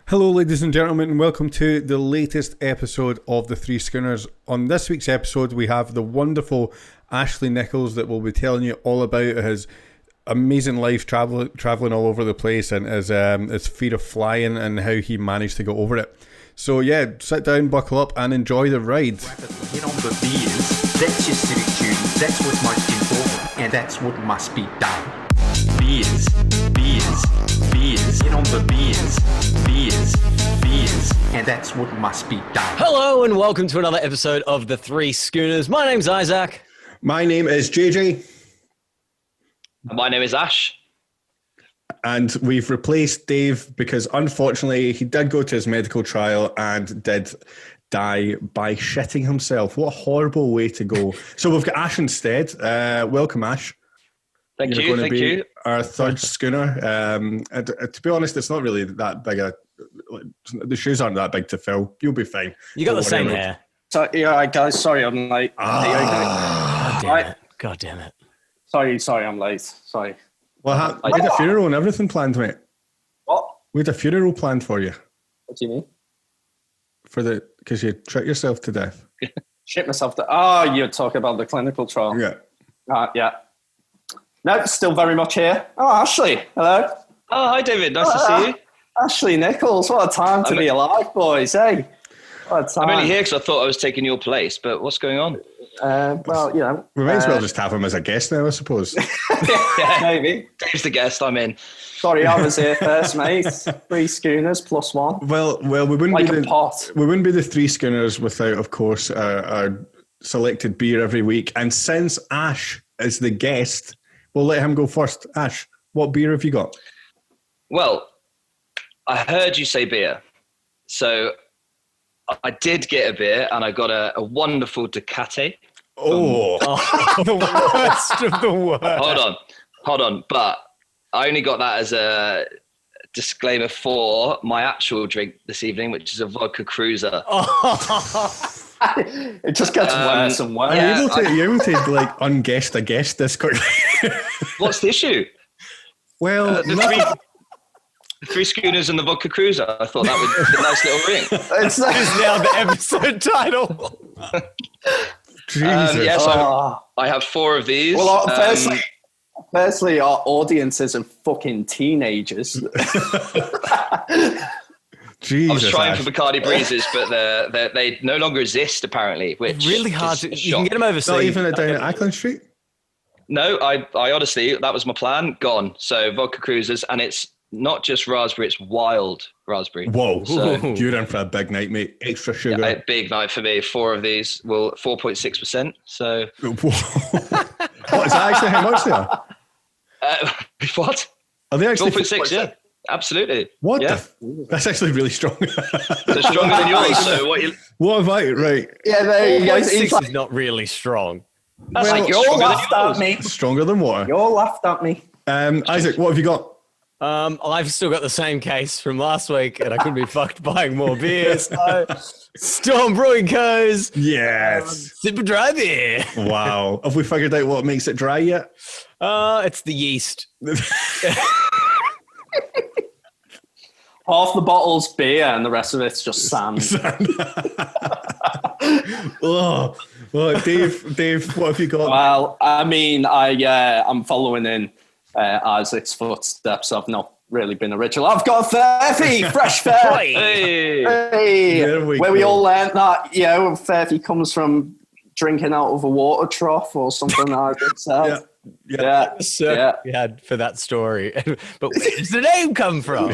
Hello, ladies and gentlemen, and welcome to the latest episode of The Three Schooners. On this week's episode, we have the wonderful Ashley Nicholls that will be telling you all about his amazing life traveling all over the place and his fear of flying and how he managed to go over it. So yeah, sit down, buckle up, and enjoy the ride. Get on the beers. That's your civic duty. That's what's most important, and that's what must be done. Beers, beers, beers. Get on the beers, beers, beers, and that's what must be done. Hello and welcome to another episode of The Three Schooners. My name's Isaac. My name is JJ. My name is Ash. And we've replaced Dave because unfortunately he did go to his medical trial and did die by shitting himself. What a horrible way to go. So we've got Ash instead. Welcome, Ash. Thank You're you. going to be our third schooner. And to be honest, it's not really that big. The shoes aren't that big to fill. You'll be fine. You got the same hair. So, yeah, guys, sorry, I'm late. God damn it. Sorry, I'm late. Sorry. Well, we had a funeral and everything planned, mate. What? We had a funeral planned for you. What do you mean? Because you tricked yourself to death. Shit myself. You're talking about the clinical trial. Yeah. Yeah. No, still very much here. Oh, Ashley, hello. Oh, hi, David. Nice to see you. Ashley Nicholls, what a time to be alive, boys, hey? What a time. I'm only here because I thought I was taking your place, but what's going on? Well, you know. We might as well just have him as a guest now, I suppose. Yeah, maybe. Dave's the guest. I'm in. Sorry, I was here first, mate. 3 schooners plus 1. Well, we wouldn't Like be a pot. We wouldn't be the Three Schooners without, of course, our selected beer every week. And since Ash is the guest, we'll let him go first. Ash, what beer have you got? Well, I heard you say beer. So I did get a beer and I got a wonderful Ducati. Oh, The worst of the worst. Hold on. But I only got that as a disclaimer for my actual drink this evening, which is a vodka cruiser. It just gets worse and worse. Are you able to like unguest a guest this quickly? What's the issue? Well, The three schooners and the vodka cruiser. I thought that would be a nice little ring. It's Now the episode title. Jesus. So I have 4 of these. Well, firstly, our audience isn't fucking teenagers. Jesus, I was trying Ash. for Bacardi Breezes, but they no longer exist apparently. Which Really hard is to. a You can shock. get them overseas. Not even down at Ackland Street? No, I honestly, that was my plan. Gone. So vodka cruisers, and it's not just raspberry; it's wild raspberry. Whoa. So, You're in for a big night, mate. Extra sugar. a big night for me. 4 of these, 4.6%. So What, is that actually how much they are? what? Are they actually 4.6? Yeah, absolutely. What? Yeah. That's actually really strong. They're stronger than yours. So What have I? Right. Yeah, there you go. 4.6 It's like, is not really strong. That's like, not you're stronger than laughed at yours. me. Stronger than water. You're laughed at me. Isaac, what have you got? I've still got the same case from last week, and I couldn't be fucked buying more beers. So, Storm Brewing Co's Yes. Super Dry Beer. Wow. Have we figured out what makes it dry yet? It's the yeast. Half the bottle's beer and the rest of it's just sand. Oh, well, Dave, what have you got? Well, I mean, I'm following in Isaac's footsteps. I've not really been original. I've got 30, fresh fair. Hey. Hey, we where we go. all learned that, Fairfy comes from drinking out of a water trough or something. Isaac said. Yeah. So we had for that story. But where does the name come from?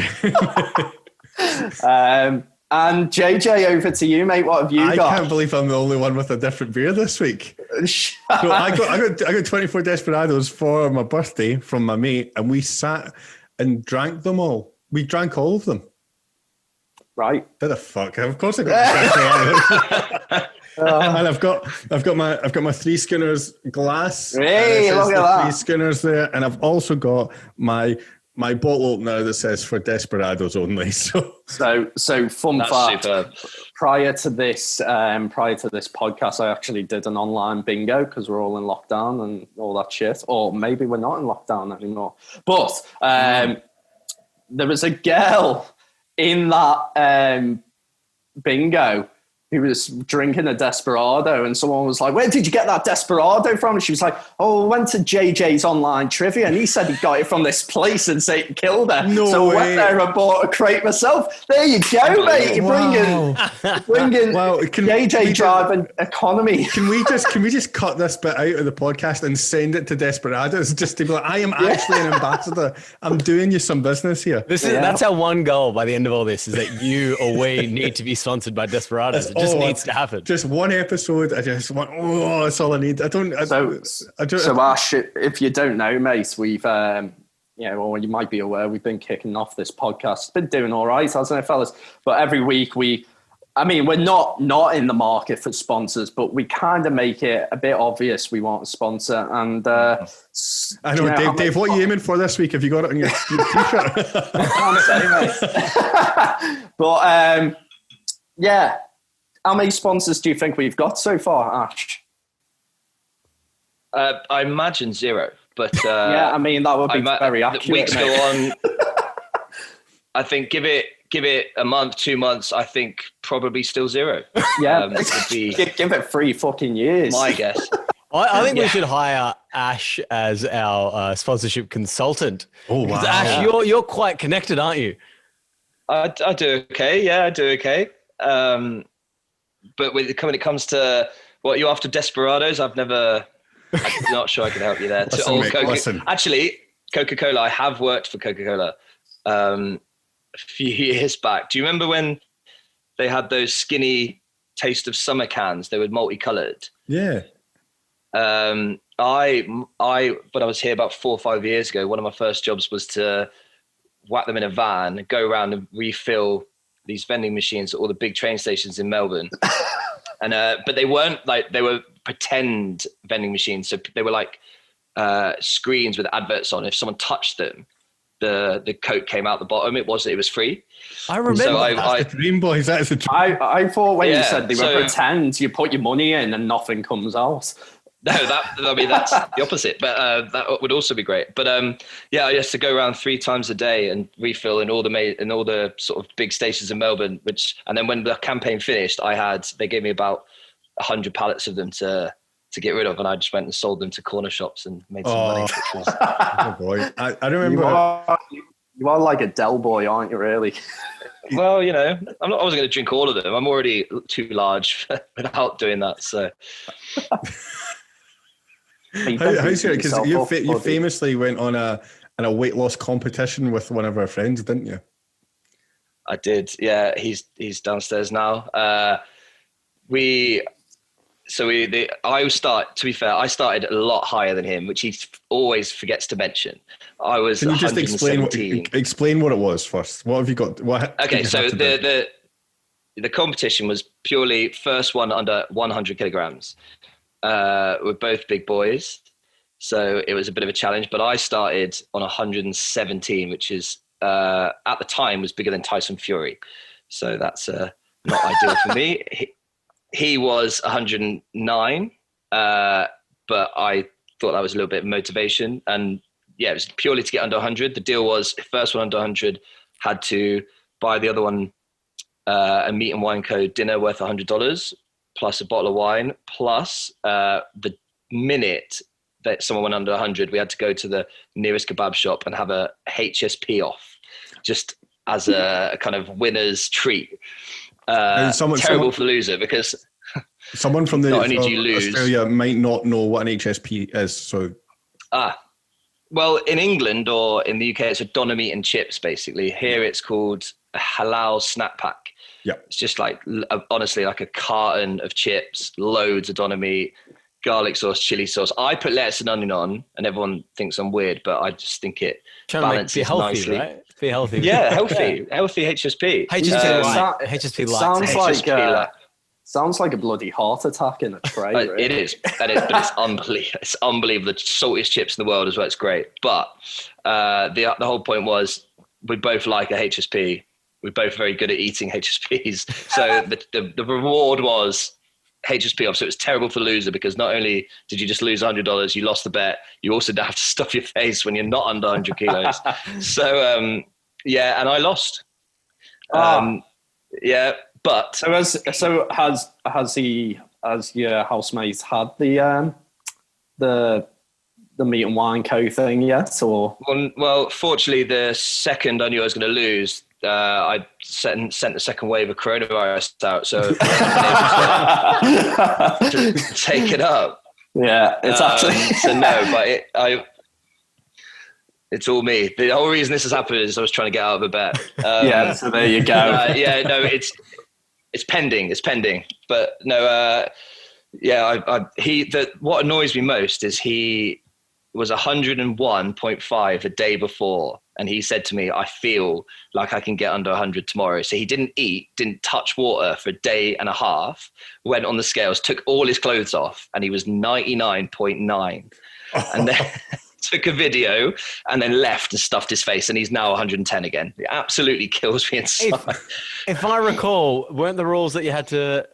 And JJ, over to you, mate. What have you I got? can't believe I'm the only one with a different beer this week. So I got 24 Desperados for my birthday from my mate, and we sat and drank them all. We drank all of them. Right. What the fuck? Of course I got Desperados. And I've got my Three Schooners glass. Hey, and it says look at the that. Three Schooners there, and I've also got my bottle opener that says for Desperados only. So fun That's fact. superb. Prior to this podcast, I actually did an online bingo because we're all in lockdown and all that shit. Or maybe we're not in lockdown anymore. But there was a girl in that bingo, he was drinking a Desperado, and someone was like, "Where did you get that Desperado from?" And she was like, "Oh, I went to JJ's online trivia, and he said he got it from this place and Satan killed her." No so I way. went there and bought a crate myself. There you go, mate. You're bringing Wow. JJ driving economy. Can we just cut this bit out of the podcast and send it to Desperados just to be like, I am actually an ambassador. I'm doing you some business here. That's our one goal by the end of all this, is that you or we need to be sponsored by Desperados. It just needs to happen. Just one episode. I just want, that's all I need. So Ash, if you don't know, mate, we've, well, you might be aware, we've been kicking off this podcast. It's been doing all right, hasn't it, fellas? But every week we're not in the market for sponsors, but we kind of make it a bit obvious we want a sponsor. And I know, Dave, what are you aiming for this week? Have you got it on your t-shirt? I can't say, mate. But yeah, how many sponsors do you think we've got so far, Ash? I imagine 0, but yeah, I mean that would be very accurate. Weeks go on. I think give it a month, 2 months. I think probably still 0. Yeah, would be give it 3 fucking years. my guess. I think we should hire Ash as our sponsorship consultant. Oh wow, Ash, you're quite connected, aren't you? I do okay. Yeah, I do okay. But when it comes to what you're after, Desperados, I'm not sure I can help you there. Listen. Actually, Coca-Cola, I have worked for Coca-Cola a few years back. Do you remember when they had those skinny Taste of Summer cans? They were multicolored. Yeah. When I was here about 4 or 5 years ago, one of my first jobs was to whack them in a van, go around and refill these vending machines at all the big train stations in Melbourne. And but they weren't like, they were pretend vending machines. So they were like screens with adverts on. If someone touched them, the Coke came out the bottom. It was free. I remember. So That's the dream, boys. That's the dream. I thought when you said they were pretend, you put your money in and nothing comes out. No, that's the opposite, but that would also be great. But I used to go around 3 times a day and refill in all the sort of big stations in Melbourne. And then when the campaign finished, they gave me about 100 pallets of them to get rid of, and I just went and sold them to corner shops and made some money. Oh boy, I remember. You are like a Del boy, aren't you? Really? Well, I wasn't going to drink all of them. I'm already too large without doing that. So. How's it? Because you famously went on a weight loss competition with one of our friends, didn't you? I did. Yeah, he's downstairs now. I started a lot higher than him, which he always forgets to mention. I was. Can you just explain what it was first? What have you got? Okay, so the competition was purely first one under 100 kilograms. We're both big boys, so it was a bit of a challenge. But I started on 117, which is at the time was bigger than Tyson Fury. So that's not ideal for me. He was 109, but I thought that was a little bit of motivation. And yeah, it was purely to get under 100. The deal was the first one under 100 had to buy the other one a meat and wine code dinner worth $100 plus a bottle of wine, plus the minute that someone went under 100, we had to go to the nearest kebab shop and have a HSP off, just as a kind of winner's treat. Terrible for the loser, because someone from not only do you lose, Australia might not know what an HSP is. So, well, in England or in the UK, it's a doner meat and chips. Basically, here it's called a halal snack pack. Yeah, it's just like honestly like a carton of chips, loads of doner meat, garlic sauce, chili sauce. I put lettuce and onion on, and everyone thinks I'm weird, but I just think it balances nicely. Right? Be healthy. Yeah, healthy HSP. HSP light. Sounds like a bloody heart attack in a tray. Really. It is, but it's unbelievable. It's unbelievable. The saltiest chips in the world as well. It's great. But the whole point was we both like a HSP. We're both very good at eating HSPs. So the reward was HSP off. So it was terrible for the loser, because not only did you just lose $100, you lost the bet, you also have to stuff your face when you're not under 100 kilos. So, and I lost. Yeah, but So has your housemate had the meat and wine co thing yet, or? Well, fortunately, the second I knew I was going to lose, I sent the second wave of coronavirus out, so I wasn't able to take it up. Yeah, it's actually so no, but it's all me. The whole reason this has happened is I was trying to get out of a bet. Yeah, so there you go. It's pending. But no, what annoys me most is he was 101.5 the day before, and he said to me, "I feel like I can get under 100 tomorrow." So he didn't eat, didn't touch water for a day and a half. Went on the scales, took all his clothes off, and he was 99.9. And then took a video and then left and stuffed his face, and he's now 110 again. It absolutely kills me inside. If I recall, weren't the rules that you had to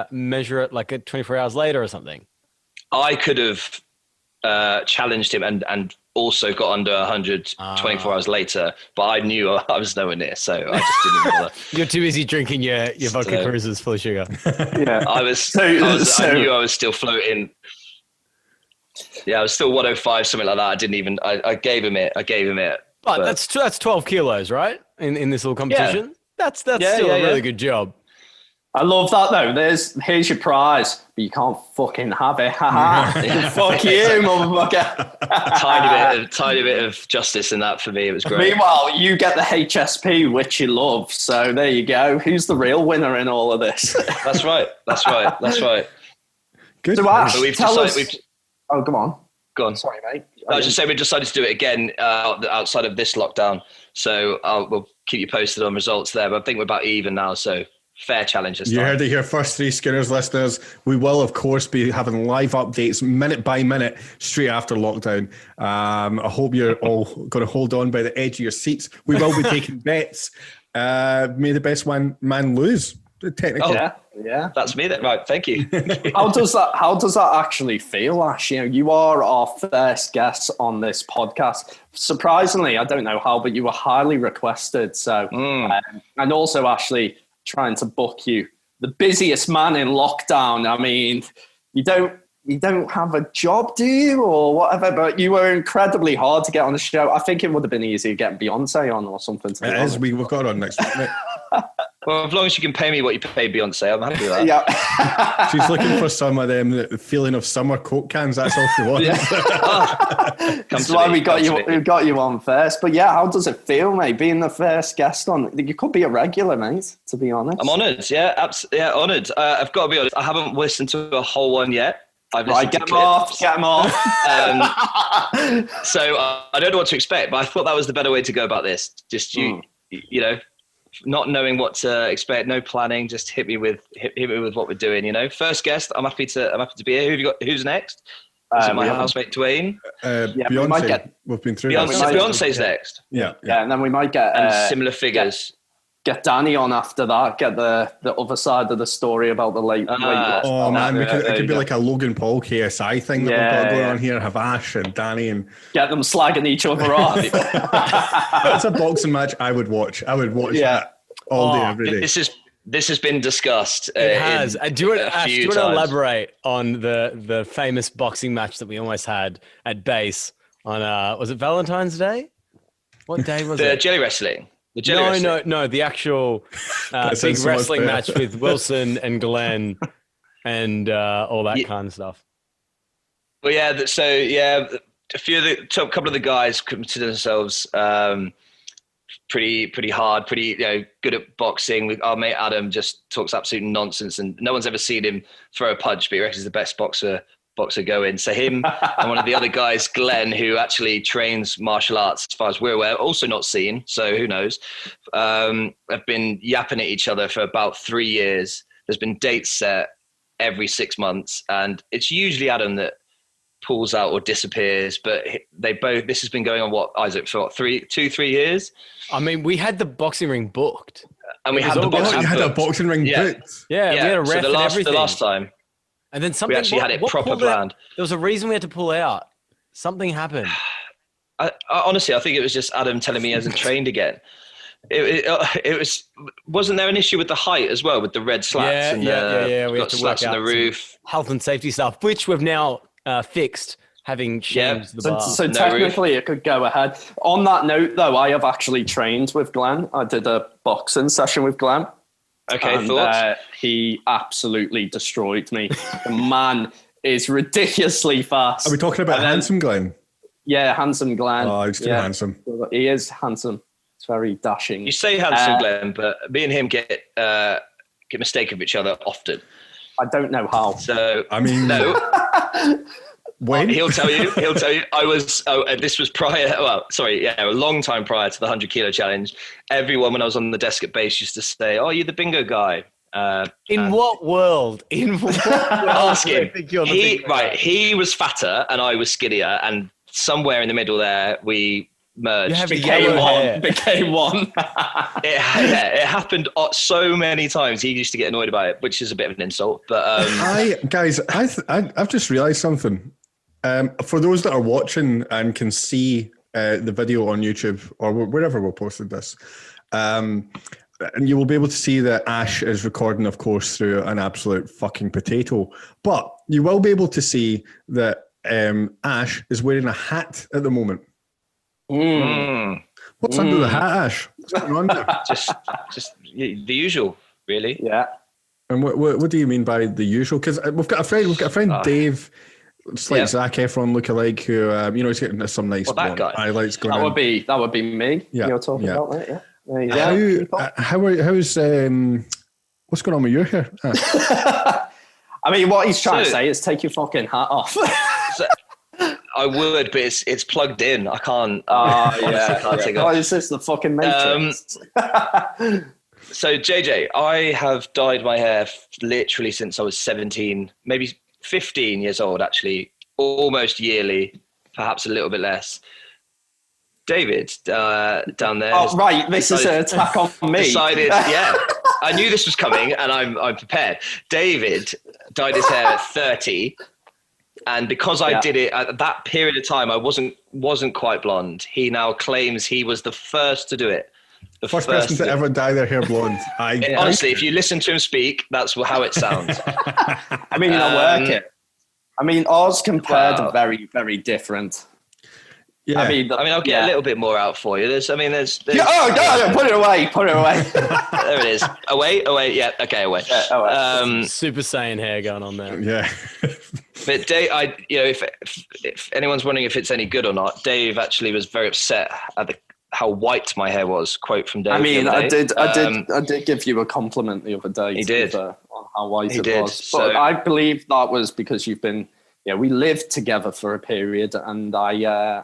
measure it like 24 hours later or something? I could have challenged him and also got under 100 24 hours later, but I knew I was nowhere near, so I just didn't bother. You're too busy drinking your vodka cruisers full of sugar. Yeah, I knew I was still floating. Yeah, I was still 105, something like that. I didn't even. I gave him it. But that's 12 kilos, right? In this little competition. Yeah. That's still a really good job. I love that though. Here's your prize, but you can't fucking have it. Fuck you, motherfucker. Tiny bit of justice in that for me. It was great. Meanwhile, you get the HSP, which you love. So there you go. Who's the real winner in all of this? That's right. Good. So Ash, tell us. Oh, come on. Go on. Sorry, mate. I was just saying we decided to do it again outside of this lockdown. So we'll keep you posted on results there. But I think we're about even now. So fair challenge this time. You heard it here first, Three Schooners listeners. We will, of course, be having live updates minute by minute straight after lockdown. I hope you're all going to hold on by the edge of your seats. We will be taking bets. May the best man lose. Technically. Oh, yeah. That's me then. Right. Thank you. How does that actually feel, Ash? You are our first guest on this podcast. Surprisingly, I don't know how, but you were highly requested. So, and also, Ashley, trying to book you, the busiest man in lockdown. I mean, you don't have a job, do you, or whatever? But you were incredibly hard to get on the show. I think it would have been easier getting Beyonce on or something. It is. We've got her on next week, mate. Well, as long as you can pay me what you paid Beyonce, I'm happy with that. Yeah. She's looking for some of them, the feeling of summer Coke cans. That's all she wants. That's why we got you on first. But yeah, how does it feel, mate, being the first guest on? You could be a regular, mate, to be honest. I'm honoured. Yeah, absolutely. Yeah, honoured. I've got to be honest. I haven't listened to a whole one yet. Get them off. So I don't know what to expect, but I thought that was the better way to go about this. Just you know, not knowing what to expect, no planning, just hit me with what we're doing. First guest. I'm happy to be here. Who have you got? Who's next? Is it my housemate Dwayne? Beyonce. We've been through. Beyonce's next. Yeah, and then we might get similar figures. Get Danny on after that. Get the other side of the story about the late loss. Oh man, it could be like a Logan Paul KSI thing that we've got going on here. Have Ash and Danny and get them slagging each other off. That's a boxing match I would watch. I would watch that all day, every day. This has been discussed. It has. Do you want to elaborate on the famous boxing match that we almost had at base on was it Valentine's Day? What day was it? The jelly wrestling. No, the actual big wrestling match with Wilson and Glenn and all that kind of stuff. Well, yeah. A couple of the guys consider themselves pretty hard, pretty good at boxing. Our mate Adam just talks absolute nonsense, and no one's ever seen him throw a punch, but he reckons he's the best boxer going. So him and one of the other guys, Glenn, who actually trains martial arts, as far as we're aware, also not seen, so who knows, have been yapping at each other for about 3 years. There's been dates set every 6 months, and it's usually Adam that pulls out or disappears, but this has been going on, what, Isaac, for what, 3 years? I mean, we had the boxing ring booked. And we had the boxing You had a boxing ring booked? Yeah, we had a ref and everything. The last time. And then something. We actually had it proper planned. There was a reason we had to pull out. Something happened. I honestly, I think it was just Adam telling me he hasn't trained again. it was. Wasn't there an issue with the height as well, with the red slats? Yeah. We got have to slats work on out the roof. health and safety stuff, which we've now fixed, having changed the bar. So technically it could go ahead. On that note, though, I have actually trained with Glenn. I did a boxing session with Glenn. Okay, thoughts? He absolutely destroyed me. The man is ridiculously fast. Are we talking about handsome Glenn? Yeah, handsome Glenn. Oh, he's too handsome. He is handsome. It's very dashing. You say handsome Glenn, but me and him get mistaken of each other often. I don't know how. So I mean, no. When? He'll tell you. I was. This was prior. Well, sorry. Yeah, a long time prior to the 100 kilo challenge. Everyone, when I was on the desk at base, used to say, "Oh, you're the bingo guy." In what world? In what world? Ask him. He was fatter and I was skinnier, and somewhere in the middle there we merged. Became one. It happened so many times. He used to get annoyed about it, which is a bit of an insult. But I've just realised something. For those that are watching and can see the video on YouTube or wherever we're posted this, and you will be able to see that Ash is recording, of course, through an absolute fucking potato. But you will be able to see that Ash is wearing a hat at the moment. What's under the hat, Ash? What's going on there? just the usual, really. Yeah. And what do you mean by the usual? Because we've got a friend, Dave. It's like Zac Efron lookalike who, he's getting some nice highlights going on. That would be me. Yeah. You're talking about that, yeah. How's what's going on with your hair? I mean, what he's trying to say is take your fucking hat off. I would, but it's plugged in. I can't. Can't take it off. Is this the fucking Matrix? So JJ, I have dyed my hair literally since I was 17, maybe 15 years old, actually, almost yearly, perhaps a little bit less. David down there. Oh, right. This is an attack on me. Decided, I knew this was coming, and I'm prepared. David dyed his hair at 30, and because I did it at that period of time, I wasn't quite blonde. He now claims he was the first to do it. The first person to ever dye their hair blonde. Honestly, if you listen to him speak, that's how it sounds. I mean, I work it. I mean, ours compared are very, very different. Yeah. I mean, I'll get a little bit more out for you. There's. Put it away. There it is. Away. Yeah. Okay. Away. Super Saiyan hair going on there. Yeah. But Dave, if anyone's wondering if it's any good or not, Dave actually was very upset at how white my hair was. Quote from Dave. I mean, I did give you a compliment the other day. He did on how white it was. But so, I believe that was because you've been. Yeah, we lived together for a period, and I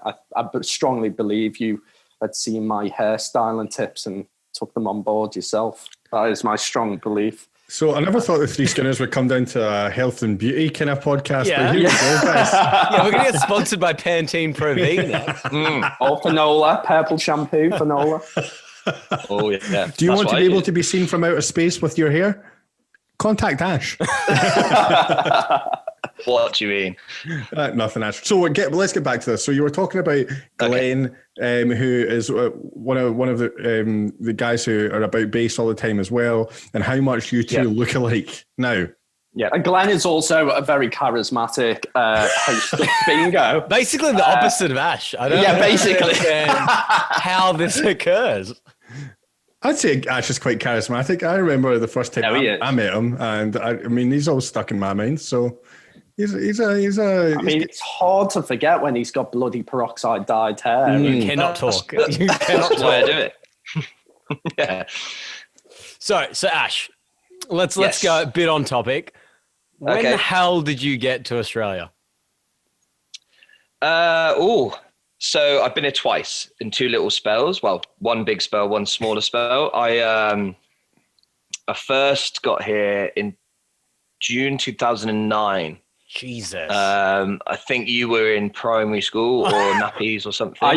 strongly believe you had seen my hairstyle and tips and took them on board yourself. That is my strong belief. So I never thought the Three Schooners would come down to a health and beauty kind of podcast. Yeah, but here we go, guys. We're going to get sponsored by Pantene Pro V next. Or Fanola, purple shampoo, Fanola. Oh, yeah. Do you want to be able to be seen from outer space with your hair? Contact Ash. What do you mean? Nothing, Ash. So let's get back to this. So you were talking about Glenn, who is one of the guys who are about base all the time as well, and how much you two look alike now. Yeah, and Glenn is also a very charismatic host of bingo. Basically the opposite of Ash. I don't basically how this occurs. I'd say Ash is quite charismatic. I remember the first time I met him, and I mean, he's all stuck in my mind. So he's it's hard to forget when he's got bloody peroxide dyed hair. You cannot talk. You cannot That's why I do it. Yeah. So Ash, let's go a bit on topic. When the hell did you get to Australia? So I've been here twice in two little spells. Well, one big spell, one smaller spell. I first got here in June 2009. Jesus. I think you were in primary school or nappies or something. I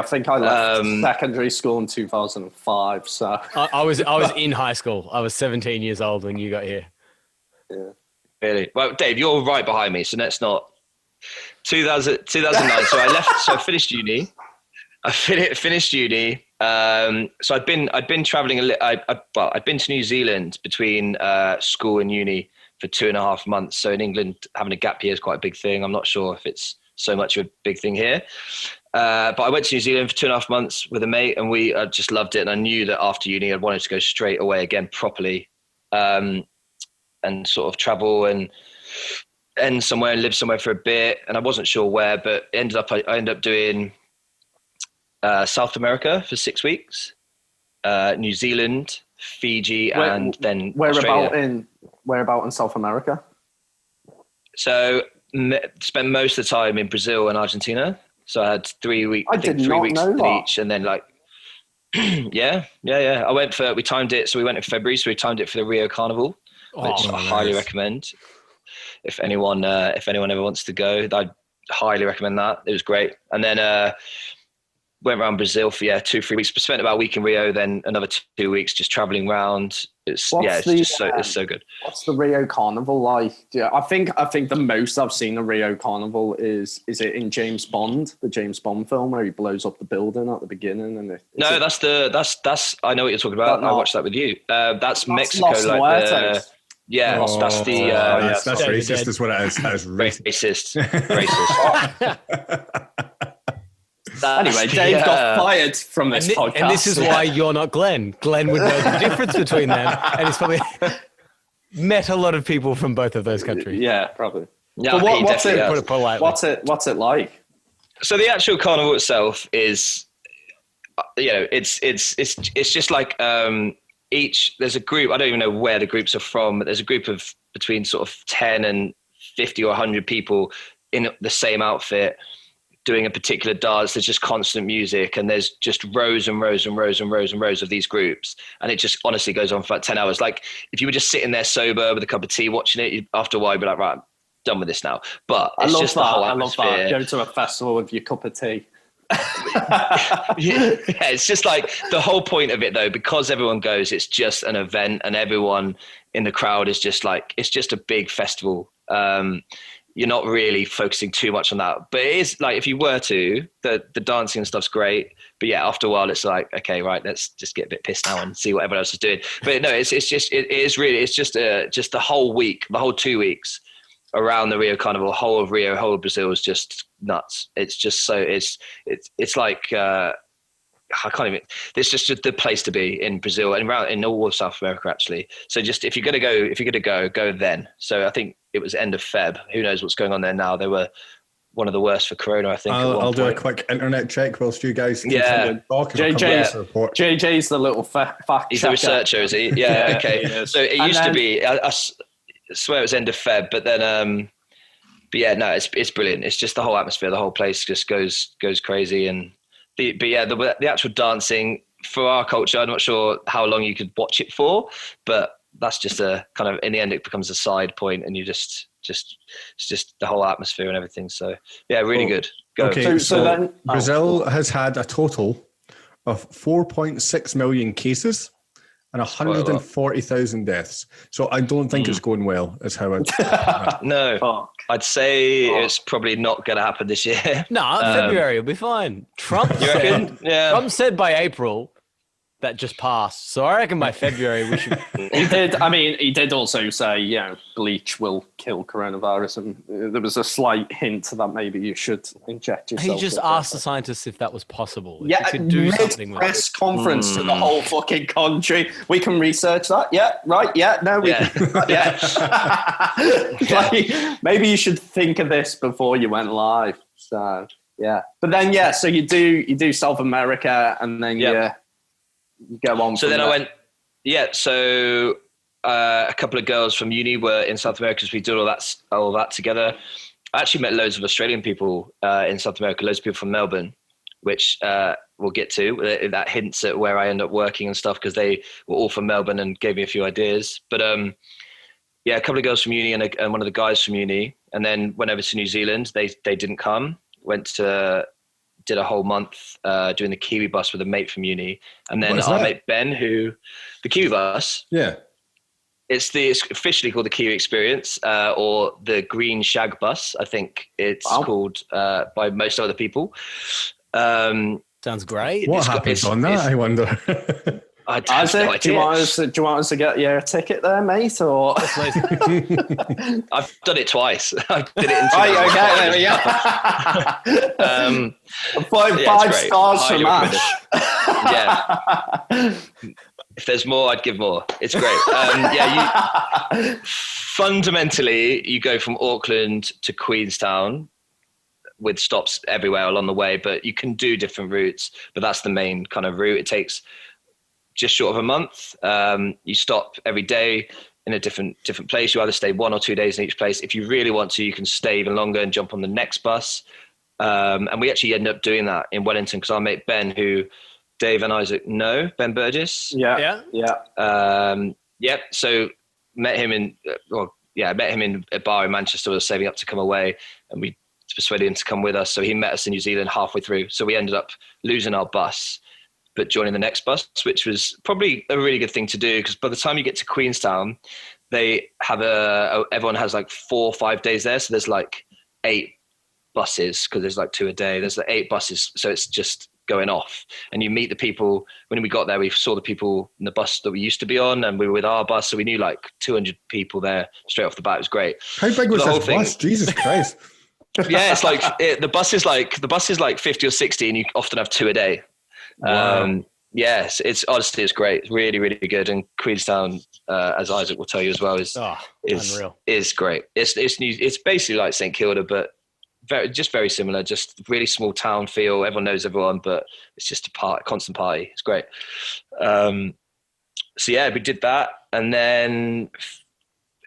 think I left secondary school in 2005. So I was in high school. I was 17 years old when you got here. Yeah. Really? Well, Dave, you're right behind me, so let's not. 2009. So I left. So I finished uni. Finished uni. So I'd been traveling I'd been to New Zealand between school and uni for 2.5 months. So in England, having a gap year is quite a big thing. I'm not sure if it's so much of a big thing here. But I went to New Zealand for 2.5 months with a mate, and we just loved it. And I knew that after uni, I wanted to go straight away again properly, and sort of travel and end somewhere and live somewhere for a bit. And I wasn't sure where, but I ended up doing South America for 6 weeks, New Zealand, Fiji, and then Australia. Whereabout in South America? So spent most of the time in Brazil and Argentina. So I had 3 weeks. I think 3 weeks each, and then like, yeah. We timed it. So we went in February. So we timed it for the Rio Carnival, which I highly recommend. If anyone ever wants to go, I'd highly recommend that. It was great. And then went around Brazil for 2-3 weeks. Spent about a week in Rio, then another 2 weeks just traveling around. It's so good. What's the Rio Carnival like? Yeah, I think the most I've seen of Rio Carnival is it in James Bond, the James Bond film where he blows up the building at the beginning? And that's I know what you're talking about. I watched that with you. That's Mexico, Los like Muertos. that's the that's racist. Is what it is. That is racist. Anyway, Dave got fired from this podcast. And this is why you're not Glenn. Glenn would know the difference between them, and he's probably met a lot of people from both of those countries. Yeah, probably. Yeah, but what's it? Put it politely. What's it like? So the actual carnival itself is, it's just like there's a group. I don't even know where the groups are from, but there's a group of between sort of 10 and 50 or 100 people in the same outfit, doing a particular dance. There's just constant music, and there's just rows and rows and rows and rows and rows of these groups, and it just honestly goes on for like 10 hours. Like if you were just sitting there sober with a cup of tea watching it, after a while you'd be like, right, I'm done with this now. But it's just the whole atmosphere. I love that. Go to a festival with your cup of tea. Yeah, it's just like the whole point of it though, because everyone goes, it's just an event, and everyone in the crowd is just like, it's just a big festival. You're not really focusing too much on that, but it is like, if you were to, the dancing and stuff's great, but yeah, after a while it's like, okay, right, let's just get a bit pissed now and see what everyone else is doing. But no, it's just the whole week, the whole 2 weeks around the Rio Carnival, whole of Rio, whole of Brazil is just nuts. It's just so it's like I can't even. It's just the place to be in Brazil and around in all of South America actually. So just if you're gonna go then. So I think it was end of Feb. Who knows what's going on there now? They were one of the worst for Corona, I think. I'll do a quick internet check whilst you guys talk. JJ's the little fact checker. He's the researcher, is he? Yeah, okay. So it used to be. I swear it was end of Feb, but then. But yeah, no, it's brilliant. It's just the whole atmosphere, the whole place just goes crazy, and the actual dancing for our culture, I'm not sure how long you could watch it for, but that's just a kind of, in the end, it becomes a side point, and you just it's just the whole atmosphere and everything. So yeah, really good. Go. Okay, so then Brazil has had a total of 4.6 million cases and 140,000 deaths. So I don't think it's going well, is how I'd No. I'd say it's probably not going to happen this year. No, February will be fine. Trump said by April that just passed. So I reckon by February we should. He did also say, bleach will kill coronavirus, and there was a slight hint that maybe you should inject yourself. He just asked the scientists if that was possible. Yeah, if could do something with press conference to the whole fucking country. We can research that. Yeah, right. Yeah, no, we can. Yeah. Maybe you should think of this before you went live. So yeah, but then so you do South America, and then you go on. So then I went, so a couple of girls from uni were in South America because we did all that together. I actually met loads of Australian people in South America, loads of people from Melbourne, which we'll get to. That hints at where I end up working and stuff, because they were all from Melbourne and gave me a few ideas. But a couple of girls from uni and one of the guys from uni, and then went over to New Zealand. They didn't come. Did a whole month doing the Kiwi bus with a mate from uni, and then our mate Ben, the Kiwi bus. Yeah, it's officially called the Kiwi Experience, or the Green Shag Bus. I think it's called by most other people. Sounds great. What happens on that, I wonder? Isaac, do you want us to get your ticket there, mate? Or I've done it twice. I did it in 2000. Five stars from Ash. Yeah. If there's more, I'd give more. It's great. Fundamentally, you go from Auckland to Queenstown with stops everywhere along the way, but you can do different routes. But that's the main kind of route. It takes just short of a month. You stop every day in a different place. You either stay 1 or 2 days in each place. If you really want to, you can stay even longer and jump on the next bus. And we actually ended up doing that in Wellington because our mate Ben, who Dave and Isaac know, Ben Burgess. Yeah. So met him in a bar in Manchester. We were saving up to come away, and we persuaded him to come with us. So he met us in New Zealand halfway through. So we ended up losing our bus, but joining the next bus, which was probably a really good thing to do because by the time you get to Queenstown, they have everyone has like 4 or 5 days there. So there's like 8 buses because there's like 2 a day. There's like 8 buses. So it's just going off and you meet the people. When we got there, we saw the people in the bus that we used to be on and we were with our bus. So we knew like 200 people there straight off the bat. It was great. How big was this bus? Jesus Christ. Yeah, it's like the bus is like 50 or 60 and you often have 2 a day. Wow. Yes, it's honestly, it's great. It's really, really good. And Queenstown, as Isaac will tell you as well, is unreal. Is great. It's basically like St Kilda, but very similar. Just really small town feel. Everyone knows everyone, but it's just a constant party. It's great. So yeah, we did that, and then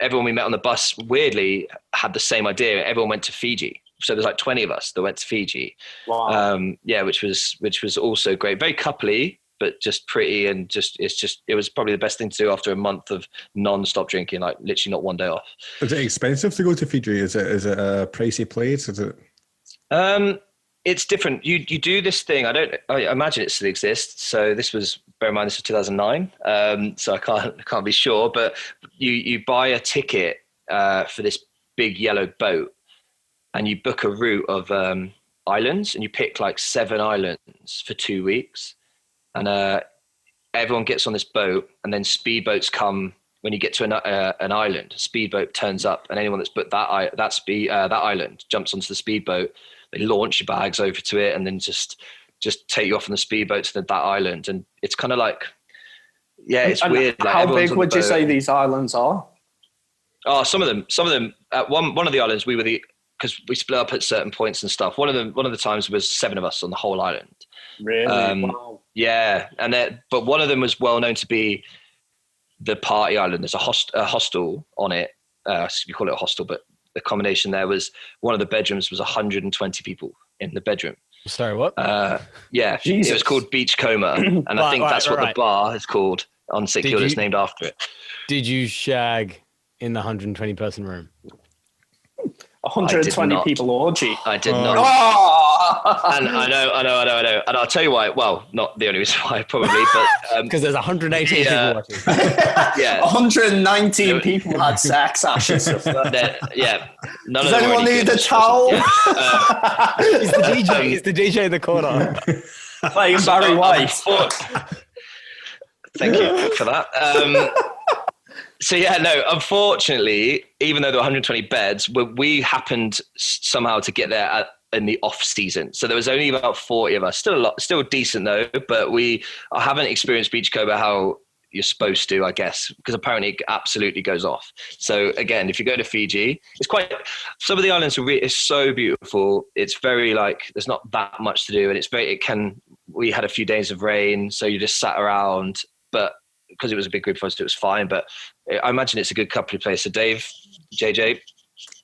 everyone we met on the bus weirdly had the same idea. Everyone went to Fiji. So there's like 20 of us that went to Fiji. Wow. Which was also great. Very coupley, but just pretty, and it was probably the best thing to do after a month of non-stop drinking, like literally not one day off. Is it expensive to go to Fiji? Is it a pricey place? Is it? It's different. You do this thing. I imagine it still exists. So this was, bear in mind, this was 2009. So I can't be sure, but you buy a ticket for this big yellow boat, and you book a route of islands, and you pick like 7 islands for 2 weeks. And everyone gets on this boat, and then speedboats come when you get to an island. A speedboat turns up, and anyone that's booked that island jumps onto the speedboat. They launch your bags over to it, and then just take you off on the speedboat to that island. And it's kind of like, yeah, it's weird. Like, how big would you say these islands are? Oh, some of them. One of the islands because we split up at certain points and stuff. One of the times was 7 of us on the whole island. Really? Wow. Yeah, but one of them was well known to be the party island. There's a hostel on it. You call it a hostel, but the combination there was one of the bedrooms was 120 people in the bedroom. Sorry, what? Yeah, Jesus. It was called Beach Coma, and I think that's what the bar is called on St Kilda. It's named after it. Did you shag in the 120 person room? 120 people orgy. I did not. Oh! And I know. And I'll tell you why. Well, not the only reason why, probably, but because there's 118 people watching. Yeah, 119 people had sex. Ashes. Yeah. None Does of them anyone need a towel? Yeah. He's the DJ in the corner. Playing Barry White. Thank you for that. So yeah, no, unfortunately, even though there were 120 beds, we happened somehow to get there in the off season. So there was only about 40 of us, still decent though, but I haven't experienced Beachcomber how you're supposed to, I guess, because apparently it absolutely goes off. So again, if you go to Fiji, some of the islands it's so beautiful. It's very there's not that much to do, and we had a few days of rain, so you just sat around, but because it was a big group for us, it was fine. But I imagine it's a good couple of places. So Dave, JJ.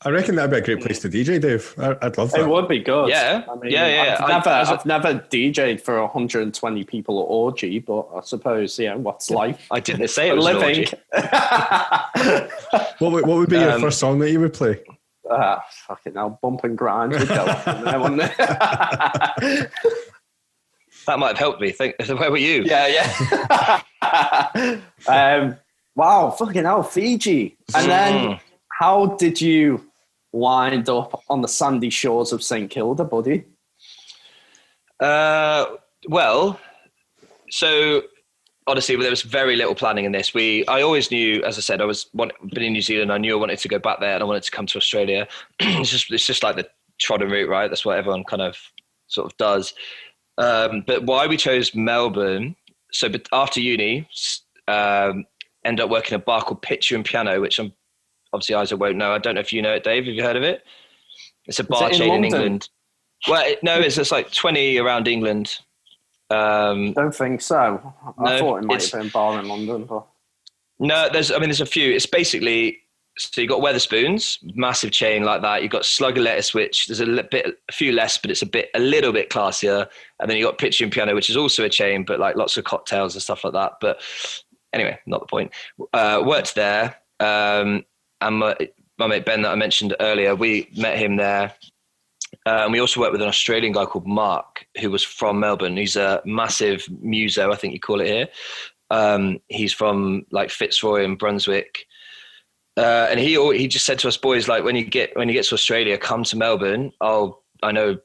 I reckon that'd be a great place to DJ, Dave. I'd love that. It would be good. Yeah. I mean, yeah. I've never DJ'd for 120 people orgy, but I suppose, what's life? I didn't say it was living. What would be your first song that you would play? Fucking hell, Bump and Grind would go on there, wouldn't it? That might have helped me. Where were you? Yeah. Wow, fucking hell, Fiji. And then how did you wind up on the sandy shores of St Kilda, buddy? Well, so honestly, there was very little planning in this. I always knew, as I said, been in New Zealand. I knew I wanted to go back there, and I wanted to come to Australia. It's just like the trodden route, right? That's what everyone kind of sort of does. But why we chose Melbourne? So, but after uni, ended up working a bar called Picture and Piano, which obviously Isaac won't know. I don't know if you know it, Dave. Have you heard of it? It's a bar chain in England. Well, it's just like 20 around England. Don't think so. I thought it might have been a bar in London. But... No, there's a few. It's basically, so you got Wetherspoons, massive chain like that. You got Slugger Lettuce, which there's a few less, but it's a little bit classier. And then you got Picture and Piano, which is also a chain, but like lots of cocktails and stuff like that. But anyway, not the point. Worked there, and my mate Ben that I mentioned earlier, we met him there. And we also worked with an Australian guy called Mark, who was from Melbourne. He's a massive muso, I think you call it here. He's from like Fitzroy and Brunswick. And he just said to us boys, like, when you get to Australia, come to Melbourne. I know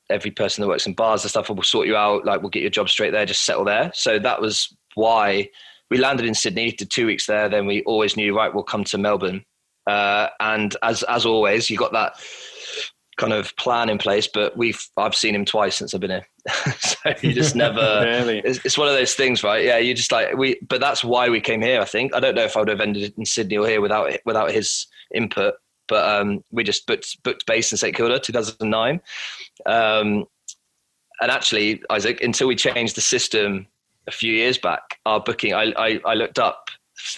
every person that works in bars and stuff, and we'll sort you out. Like, we'll get your job straight there, just settle there. So that was why we landed in Sydney, did 2 weeks there. Then we always knew, right, we'll come to Melbourne. And as always, you got that kind of plan in place, but I've seen him twice since I've been here. So you just never, really? It's one of those things, right? Yeah. You just but that's why we came here. I think, I don't know if I would have ended in Sydney or here without his input, but we just booked base in St Kilda, 2009. And actually, Isaac, until we changed the system a few years back, our booking, I looked up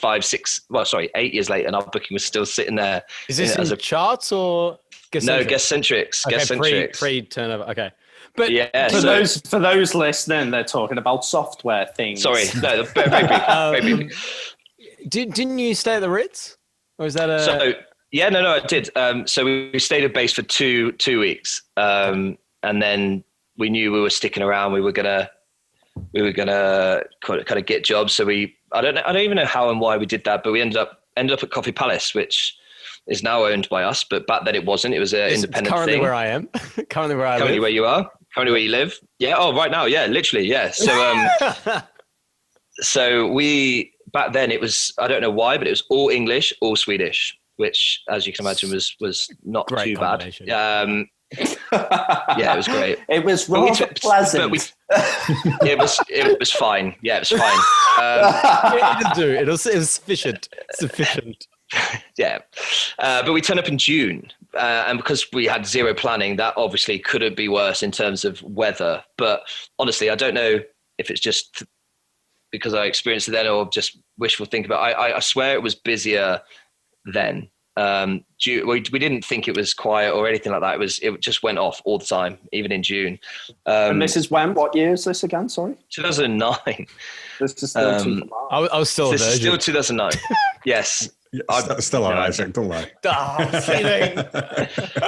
8 years later, and our booking was still sitting there. Is this in charts or? No, Guest-Centrics. Okay, Guest-Centrics. Pre-turnover. Okay. But yeah, for those listening, they're talking about software things. Sorry, no, very brief. Didn't you stay at the Ritz, or is that a? So yeah, no, I did. So we stayed at base for two weeks, and then we knew we were sticking around. We were gonna kind of get jobs. So I don't even know how and why we did that, but we ended up at Coffee Palace, which is now owned by us, but back then it wasn't. It was an independent currently thing. Where I am. Currently where I live. Currently where you are. Currently where you live. Yeah. Oh, right now. Yeah, literally. Yeah. So, so back then it was, I don't know why, but it was all English, all Swedish, which, as you can imagine, was not great too bad. Yeah, it was great. It was rather pleasant. It was fine. Yeah, it was fine. It'll do. It was sufficient. Yeah, but we turned up in June, and because we had zero planning, that obviously couldn't be worse in terms of weather. But honestly, I don't know if it's just because I experienced it then or just wishful thinking. But I swear it was busier then. We didn't think it was quiet or anything like that. It just went off all the time, even in June. And this is when? What year is this again? Sorry, 2009. This is still 2009. I was still a virgin. This is still 2009. Yes. Still on Isaac, don't lie.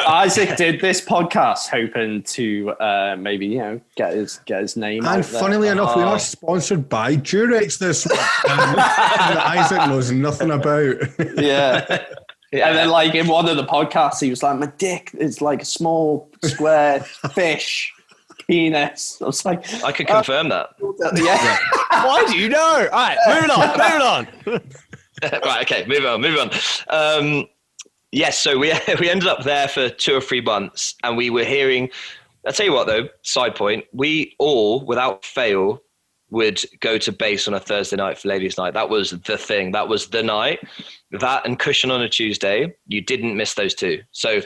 Isaac did this podcast hoping to maybe get his name. And funnily enough, we are sponsored by Durex this week, that Isaac knows nothing about. Yeah. And then, like, in one of the podcasts, he was like, "My dick is like a small square fish penis." I was like, I could confirm that. Yeah. Why do you know? All right, moving on. Right, okay, move on. Yes, so we ended up there for 2 or 3 months, and we were hearing, I'll tell you what though, side point, we all, without fail, would go to base on a Thursday night for ladies' night. That was the thing. That was the night. That and Cushion on a Tuesday, you didn't miss those two. So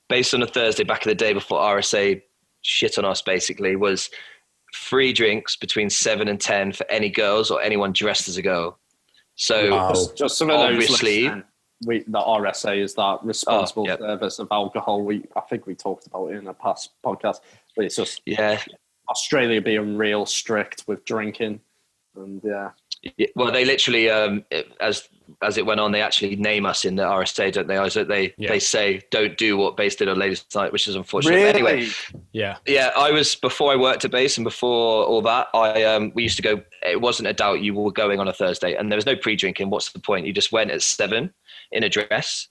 base on a Thursday back in the day before RSA shit on us basically was free drinks between 7 and 10 for any girls or anyone dressed as a girl. So just some of obviously, the RSA is that responsible service of alcohol. I think we talked about it in a past podcast, but it's just Australia being real strict with drinking, and well, they literally as it went on, they actually name us in the RSA, don't they? They say don't do what Base did on Ladies' Night, which is unfortunate. Really? Anyway, yeah. I was before I worked at Base and before all that, we used to go. It wasn't a doubt you were going on a Thursday, and there was no pre-drinking. What's the point? You just went at 7 in a dress,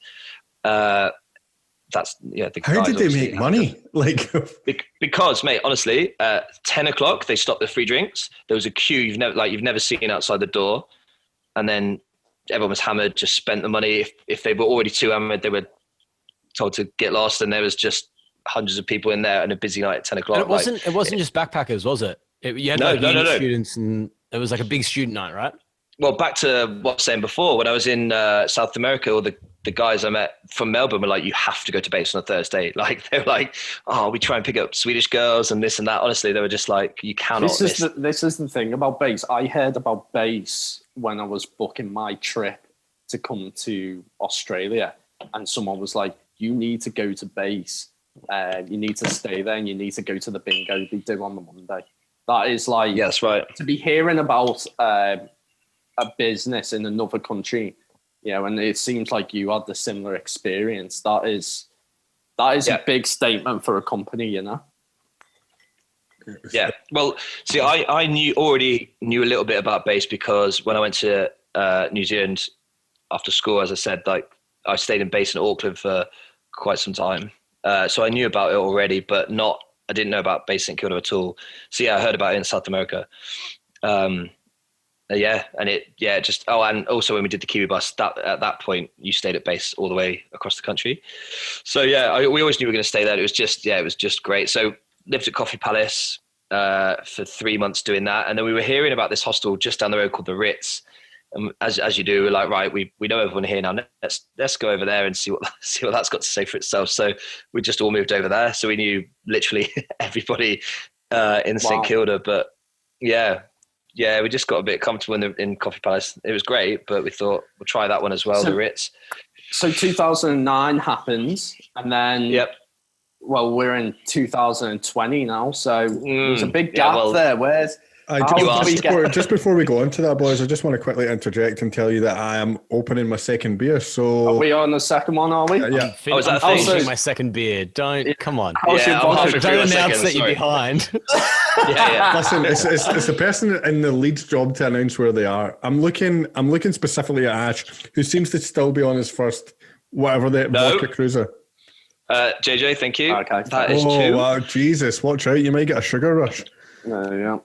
that's the How guys did they make money? Like, because mate, honestly, 10 o'clock they stopped the free drinks. There was a queue you've never seen outside the door, and then everyone was hammered. Just spent the money. If they were already too hammered, they were told to get lost, and there was just hundreds of people in there and a busy night at 10 o'clock. And it wasn't just backpackers, was it? You had uni students, and it was like a big student night, right? Well, back to what I was saying before, when I was in South America, all the guys I met from Melbourne were like, you have to go to base on a Thursday. Like, they were like, oh, we try and pick up Swedish girls and this and that. Honestly, they were just like, you cannot. This is the thing about base. I heard about base when I was booking my trip to come to Australia, and someone was like, you need to go to base. You need to stay there, and you need to go to the bingo they do on the Monday. That is like, yeah, that's right. To be hearing about a business in another country, and it seems like you had the similar experience. That is a big statement for a company, Yeah. Well, see, I already knew a little bit about base because when I went to New Zealand after school, as I said, like I stayed in base in Auckland for quite some time. So I knew about it already, but I didn't know about base St Kilda at all. So yeah, I heard about it in South America. And also when we did the Kiwi bus, at that point you stayed at base all the way across the country. So yeah, we always knew we were going to stay there. It was just great. So lived at Coffee Palace for 3 months doing that, and then we were hearing about this hostel just down the road called the Ritz. And as you do, we're like, right, we know everyone here now. Let's go over there and see what that's got to say for itself. So we just all moved over there. So we knew literally everybody in St Kilda. But yeah, we just got a bit comfortable in Coffee Palace. It was great, but we thought we'll try that one as well, the Ritz. So 2009 happens, and then well, we're in 2020 now. So there's a big gap there. Just before we go on to that, boys, I just want to quickly interject and tell you that I am opening my second beer. So are we on the second one? Are we? Yeah. I'm finishing my second beer. Come on. Don't announce that you're behind. Listen, it's the person in the lead's job to announce where they are. I'm looking specifically at Ash, who seems to still be on his first vodka cruiser. JJ, thank you. Okay. That is 2. Oh wow, Jesus! Watch out, you might get a sugar rush. Yeah.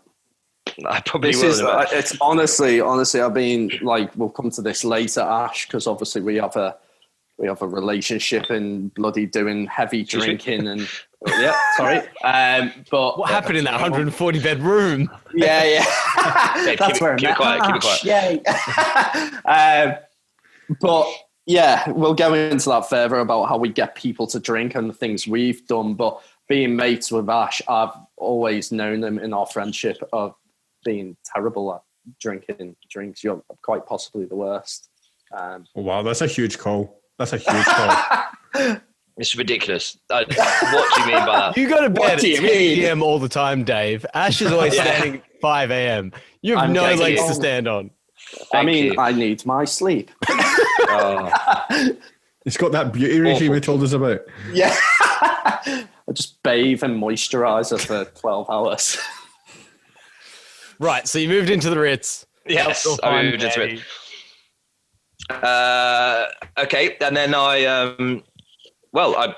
I probably will. It's honestly, I've been like, we'll come to this later, Ash, because obviously we have a relationship and bloody doing heavy drinking and sorry. But what happened in that 140 bed room? Yeah. That's where keep it quiet. Yeah. But yeah, we'll go into that further about how we get people to drink and the things we've done. But being mates with Ash, I've always known him in our friendship of being terrible at drinking drinks. You're quite possibly the worst. Wow, that's a huge call. It's ridiculous. What do you mean by that? You go to bed at 10 p.m. all the time, Dave. Ash is always standing at 5 a.m. You have no legs to stand on. I need my sleep. It's got that beauty regime he told us about. Yeah. I just bathe and moisturizer for 12 hours. Right, so you moved into the Ritz. Yes, I moved into it. Okay, and then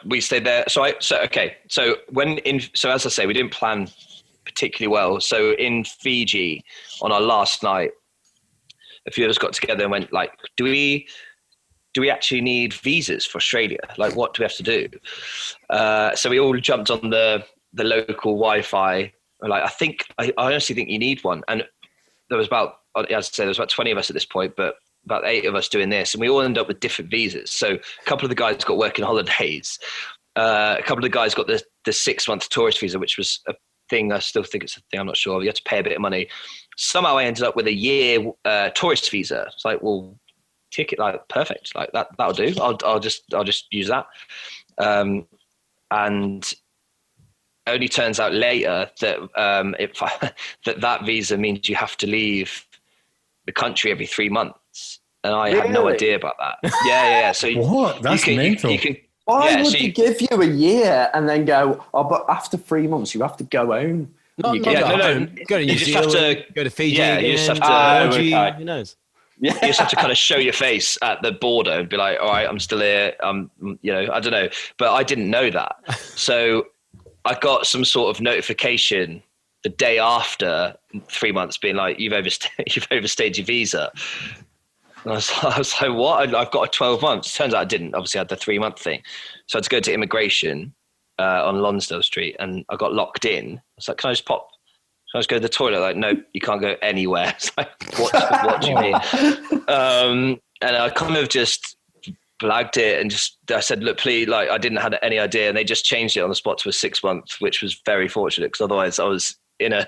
we stayed there. So as I say, we didn't plan particularly well. So in Fiji, on our last night, a few of us got together and went like, do we actually need visas for Australia? Like, what do we have to do? So we all jumped on the local Wi-Fi. Like, I honestly think you need one. And there was about 20 of us at this point, but about 8 of us doing this, and we all ended up with different visas. So a couple of the guys got working holidays. A couple of the guys got the 6-month tourist visa, which was a thing. I still think it's a thing. I'm not sure. You had to pay a bit of money. Somehow I ended up with a year tourist visa. It's like, well, ticket, like perfect. Like that'll do. I'll just use that. And only turns out later that that visa means you have to leave the country every 3 months, and I had no idea about that. Yeah. So what? That's mental. Why would they give you a year and then go? Oh, but after 3 months, you have to go home. No. Go to New Zealand, go to Fiji. Yeah, you just have to. Who knows? You just have to kind of show your face at the border and be like, all right, I'm still here. I don't know. But I didn't know that. So I got some sort of notification the day after 3 months being like, you've overstayed your visa. And I was like, what? I've got a 12 months. Turns out I didn't. Obviously, I had the 3 month thing. So I had to go to immigration on Lonsdale Street, and I got locked in. I was like, can I just go to the toilet? Like, no, you can't go anywhere. It's like, what do you mean? And I kind of just blagged it and I said, look, please, like, I didn't have any idea. And they just changed it on the spot to a 6 month, which was very fortunate, because otherwise I was in a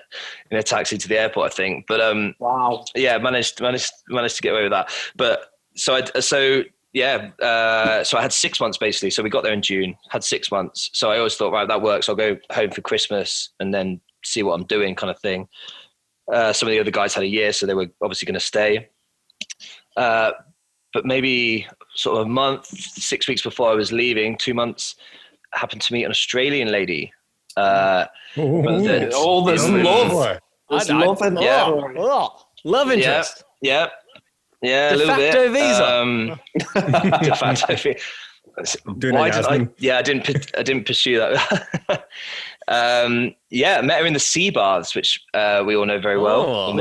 taxi to the airport, I think. But wow, yeah, managed to get away with that. But so I had 6 months basically. So we got there in June, had 6 months. So I always thought, right, that works. I'll go home for Christmas and then see what I'm doing, kind of thing. Some of the other guys had a year, so they were obviously going to stay. But maybe sort of a month, 6 weeks before I was leaving, 2 months, I happened to meet an Australian lady. There's love. There's love in love interest. Yeah. De a little facto bit. Visa. De facto visa. Why did I? Yeah, I didn't pursue that. I met her in the sea baths, which we all know very well.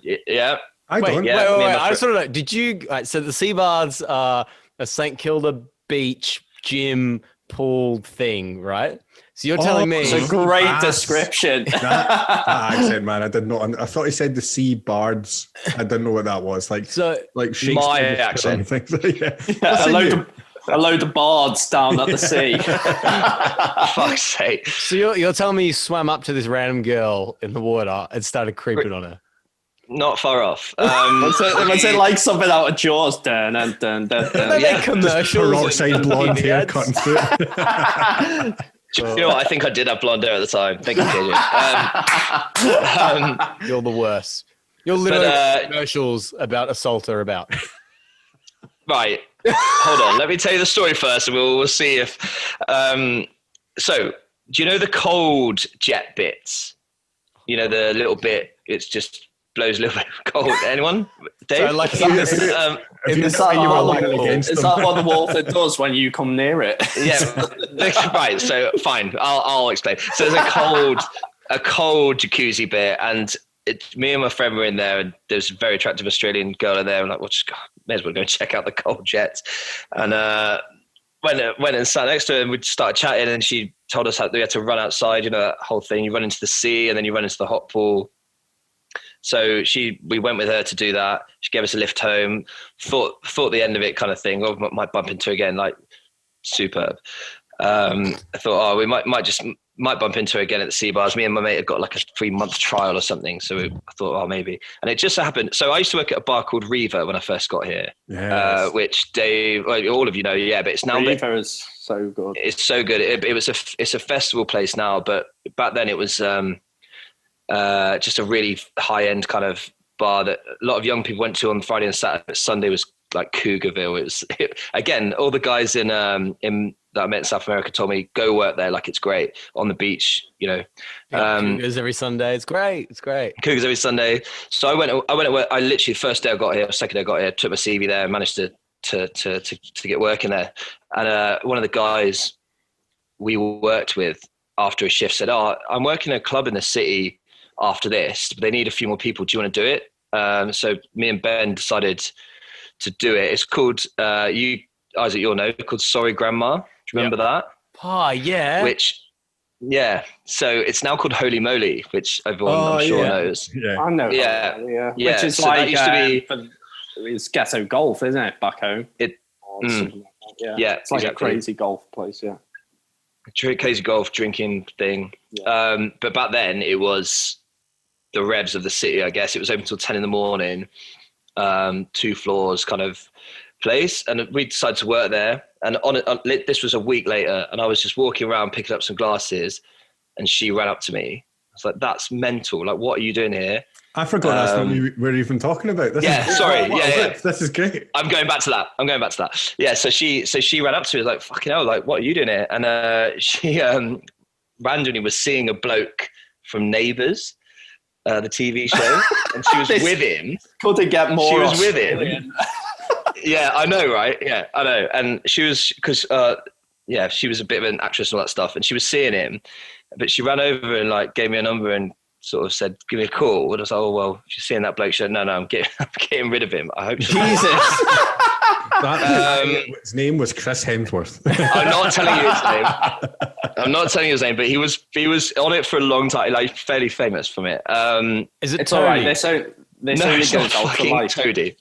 Yeah. Wait. I just want to know, did you, so the sea baths are a St. Kilda beach gym pool thing, right? So you're telling me. It's a great description. That accent, man, I did not. I thought he said the sea bards. I didn't know what that was. Like Shakespeare. My accent. A load of bards down at the sea. Fuck's sake. So you're telling me you swam up to this random girl in the water and started creeping on her? Not far off. Was it like something out of Jaws? Dun. They make commercials. Peroxide blonde haircut. Do you know what? I think I did have blonde hair at the time. Thank you, KJ. You're the worst. You're literally commercials about assault are about. Right. Hold on. Let me tell you the story first, and we'll see if. So, do you know the cold jet bits? You know, the little bit. It's just blows a little bit cold. Anyone? Dave? So, like, is that what the water does when you come near it? Yeah. Right. So fine. I'll explain. So there's a cold jacuzzi bit, and me and my friend were in there, and there's a very attractive Australian girl in there. I'm like, well, may as well go and check out the cold jets. And went and sat next to her, and we started chatting, and she told us how we had to run outside. You know, that whole thing. You run into the sea, and then you run into the hot pool. So we went with her to do that. She gave us a lift home. Thought the end of it kind of thing. Oh, might bump into her again. Like, superb. I thought, we might bump into her again at the sea bars. Me and my mate had got like a 3 month trial or something. So I thought, maybe. And it just so happened. So I used to work at a bar called Riva when I first got here, which Dave, all of you know, but it's now. Riva is so good. It's so good. It's a festival place now, but back then it was just a really high end kind of bar that a lot of young people went to on Friday and Saturday. Sunday was like Cougarville. Again, all the guys in that I met in South America told me, go work there, like it's great on the beach, you know. Cougars every Sunday. It's great. Cougars every Sunday. So I went at work. I literally first day I got here, second day I got here, took my CV there, managed to get working there. And one of the guys we worked with after a shift said, I'm working in a club in the city after this, but they need a few more people. Do you want to do it? So me and Ben decided to do it. It's called, Isaac, you'll know, called Sorry Grandma. Do you remember that? Oh, yeah. So it's now called Holy Moly, which everyone I'm sure knows. Yeah. I know. Yeah. Which is so like, used to be, it's ghetto golf, isn't it, back home? Yeah. It's like a crazy golf place, yeah. Crazy golf, drinking thing. Yeah. But back then it was the revs of the city, I guess. It was open till 10 in the morning, 2 floors kind of place. And we decided to work there. And this was a week later, and I was just walking around picking up some glasses, and she ran up to me. I was like, that's mental. Like, what are you doing here? I forgot that's what we were even talking about. Sorry. This is great. I'm going back to that. Yeah. So she ran up to me like, fucking hell, like, what are you doing here? And she randomly was seeing a bloke from Neighbours. the TV show, and she was with him. Couldn't get more. She was with him. Yeah, I know, right? Yeah, I know. And she was, because, she was a bit of an actress and all that stuff, and she was seeing him, but she ran over and like gave me a number and sort of said, "Give me a call." And I was like, "Oh well, if you're seeing that bloke," she said, "No, I'm getting rid of him. I hope." Jesus. His name was Chris Hemsworth. I'm not telling you his name. I'm not telling you his name, but he was on it for a long time, like fairly famous from it. Is it? It's Tony? all right. This only goes out to like Toady.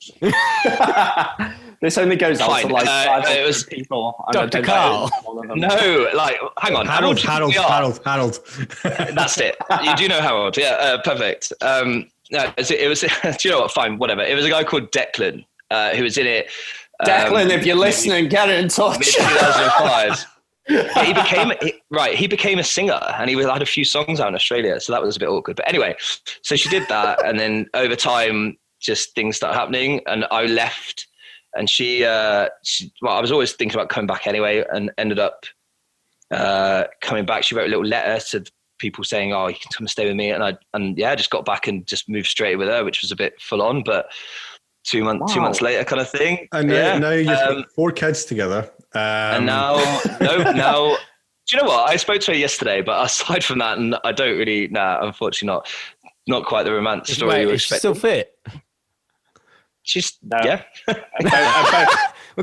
This only goes out to like it was people. Dr. Carl. No, like hang on, Harold. That's it. You do know Harold, yeah, perfect. No, it was. Do you know what? Fine, whatever. It was a guy called Declan who was in it. Declan, if you're listening, get in touch. 2005. He became a singer, and he had a few songs out in Australia, so that was a bit awkward. But anyway, so she did that, and then over time, just things started happening, and I left. And she I was always thinking about coming back anyway, and ended up coming back. She wrote a little letter to people saying, "Oh, you can come and stay with me," and I just got back and just moved straight with her, which was a bit full on, but 2 months later, kind of thing. And now you've got 4 kids together. And now, do you know what? I spoke to her yesterday, but aside from that, and I don't really, unfortunately not quite the romance story you were expecting. She's still fit. She's, We're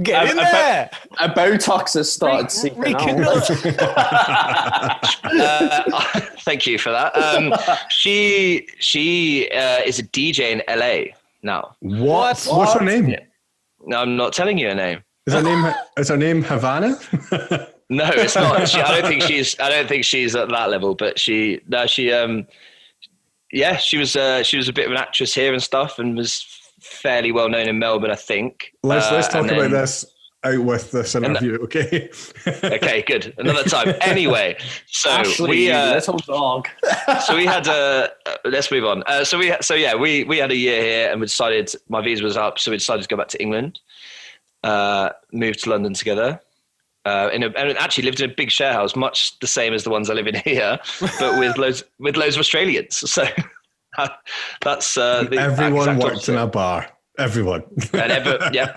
getting in there. A Botox has started seeping out. Thank you for that. She is a DJ in LA now. What? What's her name? Yeah. No, I'm not telling you her name. Is her name Havana? No, it's not. I don't think she's at that level. But she was a bit of an actress here and stuff, and was fairly well known in Melbourne, I think. Let's talk about this out with this interview, okay? Okay, good. Another time. Anyway, so Ashley, little dog. So we had let's move on. We had a year here, and we decided my visa was up, so we decided to go back to England. Moved to London together. And actually lived in a big share house, much the same as the ones I live in here, but with loads of Australians. So that's everyone worked in a bar. Everyone. Yeah.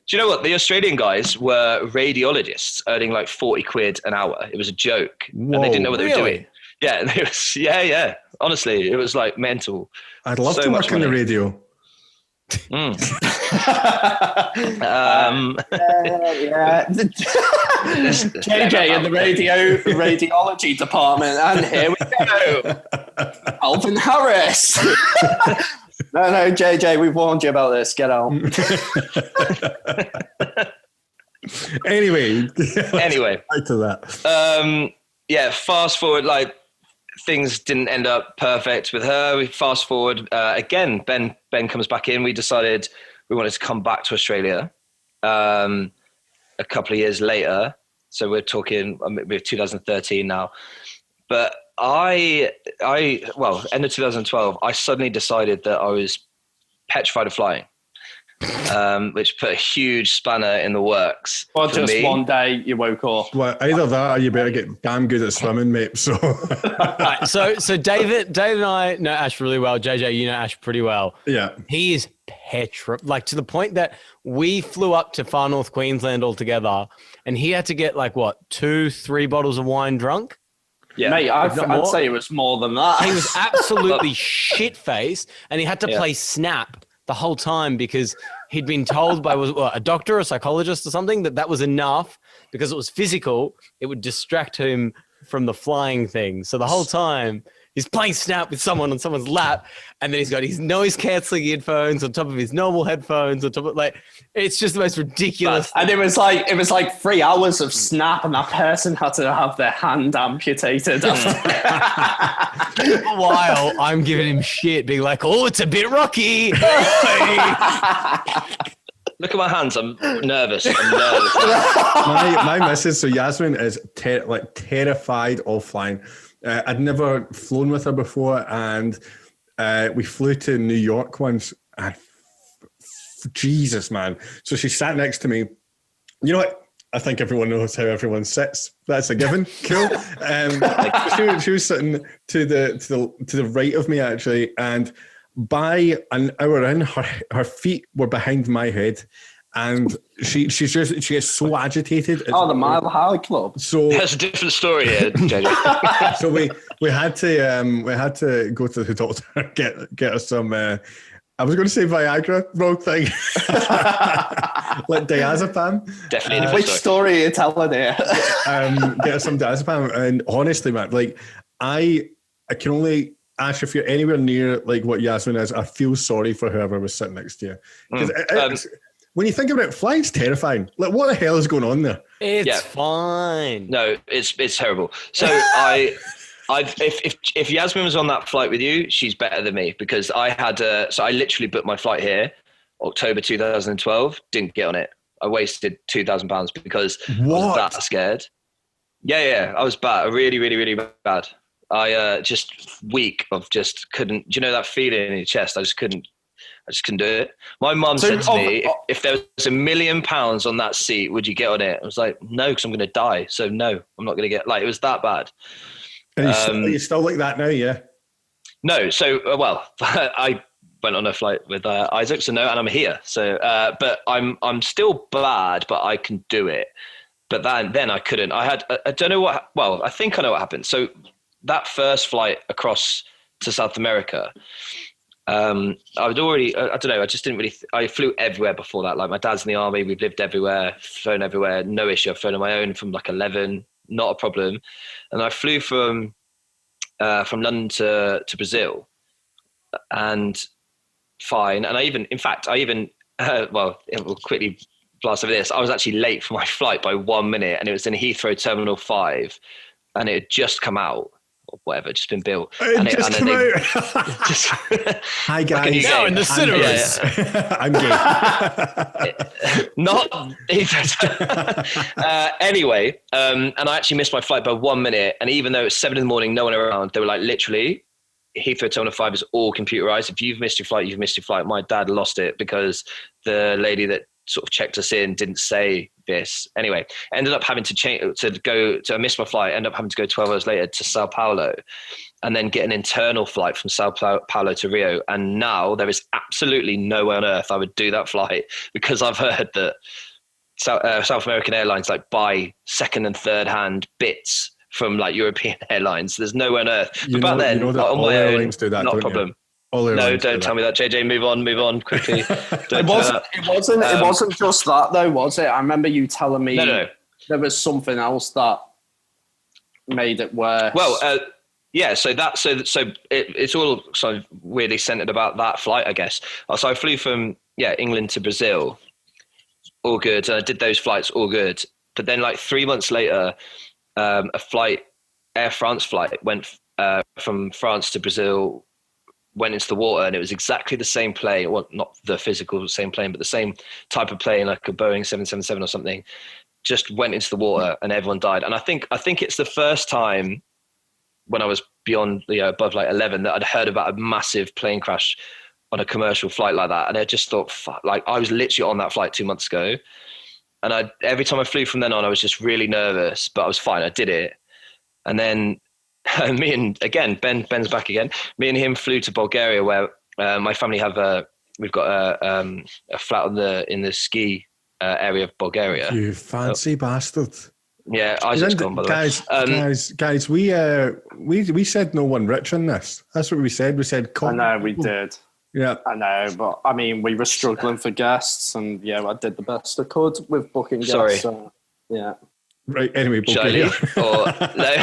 Do you know what? The Australian guys were radiologists earning like 40 quid an hour. It was a joke. Whoa, and they didn't know what they were really? doing. Yeah, and it was, yeah. Honestly, it was like mental. I'd love to work in the radio. Yeah. JJ in the radiology department, and here we go. Alvin Harris. No, JJ, we've warned you about this. Get out. Anyway, back to that. Fast forward, like things didn't end up perfect with her. We fast forward again. Ben comes back in. We decided we wanted to come back to Australia a couple of years later. So we're talking we're 2013 now. But end of 2012, I suddenly decided that I was petrified of flying, which put a huge spanner in the works. Well, just me. One day you woke up. Well, either that or you better get damn good at swimming, mate. So, right, so David and I know Ash really well. JJ, you know Ash pretty well. Yeah, he is like to the point that we flew up to far north Queensland all together, and he had to get 2-3 bottles of wine drunk. Yeah, mate, I'd say it was more than that. He was absolutely shit-faced, and he had to play Snap the whole time because he'd been told by a doctor or a psychologist or something that was enough because it was physical. It would distract him from the flying thing. So the whole time he's playing Snap with someone on someone's lap, and then he's got his noise-canceling earphones on top of his normal headphones on top of it's just the most ridiculous. And it was like 3 hours of Snap, and that person had to have their hand amputated. While I'm giving him shit, being like, "Oh, it's a bit rocky." Look at my hands. I'm nervous. my missus, so Yasmin, is terrified of flying. I'd never flown with her before, and we flew to New York once. And Jesus, man! So she sat next to me. You know what? I think everyone knows how everyone sits. That's a given. Cool. She was sitting to the right of me actually, and by an hour in, her feet were behind my head, and she gets so agitated. The Mile High Club. So that's a different story here, JJ. So we had to go to the doctor, get us some. I was going to say Viagra, wrong thing. Like diazepam. Definitely. Which story are you telling there? Get us some diazepam, and honestly, man, like I can only ask if you're anywhere near like what Yasmin is. I feel sorry for whoever was sitting next to you. Because when you think about it, flying's terrifying. Like, what the hell is going on there? It's fine. No, it's terrible. So if Yasmin was on that flight with you, she's better than me, because I had I literally booked my flight here, October 2012. Didn't get on it. I wasted £2,000 because I was that scared. Yeah, I was bad. Really, really, really bad. I just weak of just couldn't. Do you know that feeling in your chest? I just couldn't do it. My mum said to me, if there was £1 million on that seat, would you get on it? I was like, no, because I'm going to die. So no, I'm not going to get, like, it was that bad. And you're still like that now, yeah? No. So, I went on a flight with Isaac, so no, and I'm here. So, but I'm still bad, but I can do it. But then I couldn't. I don't know what, I think I know what happened. So that first flight across to South America, I was already, I don't know, I just didn't really, I flew everywhere before that. Like, my dad's in the army, we've lived everywhere, flown everywhere, no issue. I've flown on my own from like 11, not a problem. And I flew from London to Brazil, and fine. And I even we'll quickly blast over this. I was actually late for my flight by 1 minute, and it was in Heathrow Terminal 5, and it had just come out. Or whatever, just been built. Hi guys. Now in the cinemas. I'm gay. Not anyway. And I actually missed my flight by 1 minute. And even though it's 7 a.m, no one around, they were like, literally, Heathrow Terminal 5 is all computerized. If you've missed your flight, you've missed your flight. My dad lost it because the lady that sort of checked us in didn't say this. Anyway, ended up having I missed my flight, ended up having to go 12 hours later to Sao Paulo, and then get an internal flight from Sao Paulo to Rio. And now there is absolutely no way on earth I would do that flight, because I've heard that South American Airlines like buy second and third hand bits from like European airlines. There's no way on earth. But back then, on my own, do that, not a problem. You? No, don't tell me that, JJ. Move on quickly. It wasn't just that though, was it? I remember you telling me there was something else that made it worse. Well, so it's all sort of weirdly centered about that flight, I guess. So I flew from England to Brazil, all good. I did those flights, all good. But then like 3 months later, Air France flight went from France to Brazil, went into the water, and it was exactly the same plane. Well, not the physical same plane, but the same type of plane, like a Boeing 777 or something, just went into the water and everyone died. And I think it's the first time when I was beyond, above like 11, that I'd heard about a massive plane crash on a commercial flight like that. And I just thought, fuck, like I was literally on that flight 2 months ago. And every time I flew from then on, I was just really nervous, but I was fine. I did it. And then me and again, Ben's back again. Me and him flew to Bulgaria, where my family we've got a flat in the ski area of Bulgaria. You fancy bastard! Yeah, Isaac's gone, by the way. Guys, we said no one rich in this. That's what we said. We said, I know we did. Yeah, I know, but I mean, we were struggling for guests, and I did the best I could with booking guests. Sorry. So, yeah. Right. Anyway, Bulgaria. Or no.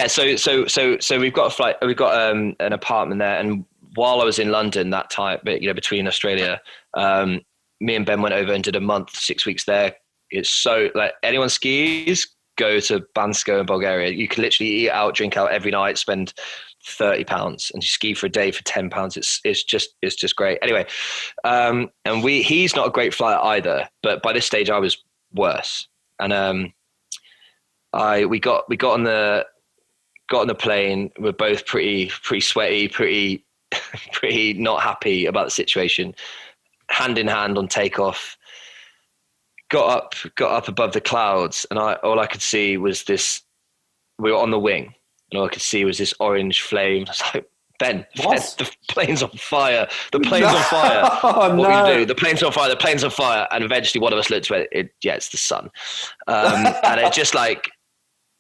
So we've got a flight. We've got an apartment there, and while I was in London that time, between Australia, me and Ben went over and did a month, 6 weeks there. It's so like anyone skis, go to Bansko in Bulgaria. You can literally eat out, drink out every night, spend £30, and you ski for a day for £10. It's just great. Anyway, and he's not a great flyer either, but by this stage I was worse. And we got on the plane. We're both pretty sweaty, pretty not happy about the situation. Hand in hand on takeoff. got up above the clouds, and all I could see was this. We were on the wing, and all I could see was this orange flame. I was like, Ben, the plane's on fire. The plane's on fire. What are we gonna do? The plane's on fire. The plane's on fire. And eventually, one of us looked at it. It's the sun. And it just like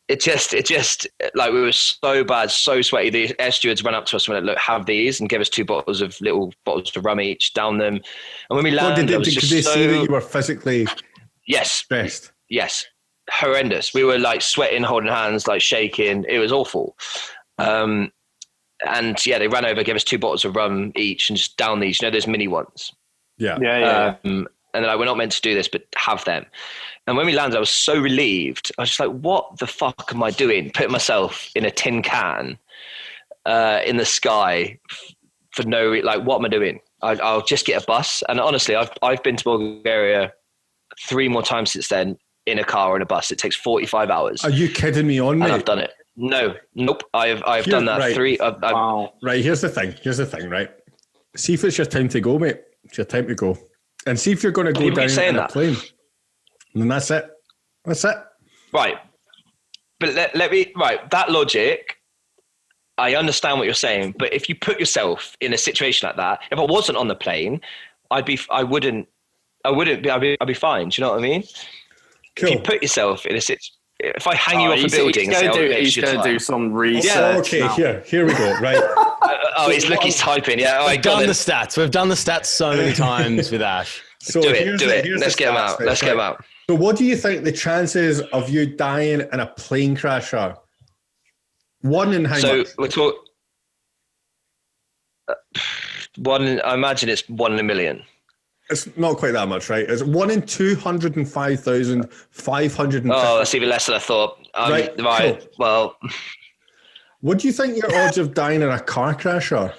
we were so bad, so sweaty. The air stewards ran up to us and went, "Look, have these," and gave us 2 little bottles of rum each. Down them, and when we landed, did they see that you were physically stressed? Yes, horrendous. We were like sweating, holding hands, like shaking. It was awful. And yeah, they ran over, gave us 2 bottles of rum each, and just down these. You know, those mini ones. Yeah. And they're like, "We're not meant to do this, but have them." And when we landed, I was so relieved. I was just like, "What the fuck am I doing? Putting myself in a tin can in the sky for no, like, what am I doing? I'll just get a bus." And honestly, I've been to Bulgaria 3 more times since then in a car or in a bus. It takes 45 hours. Are you kidding me on, mate? And I've done it. Nope. I've done that right. 3. Wow. Right. Here's the thing. Right. See if it's your time to go, mate. It's your time to go, and see if you're going to go down in a plane. And that's it. Right. But let me. Right. That logic. I understand what you're saying, but if you put yourself in a situation like that, if I wasn't on the plane, I'd be fine. Do you know what I mean? Cool. If you put yourself in a situation. If I hang you off a building, he's going to do some research. Yeah, okay, here we go. Right. He's typing. Yeah, We've done the stats. We've done the stats so many times with Ash. So do it. Let's get them out. Let's get them out. So what do you think the chances of you dying in a plane crash are? 1 in how much? So we're talking. I imagine it's 1 in a million. It's not quite that much, right? It's 1 in 205,550. Oh, that's even less than I thought. Right. Cool. Well, what do you think your odds of dying in a car crash are?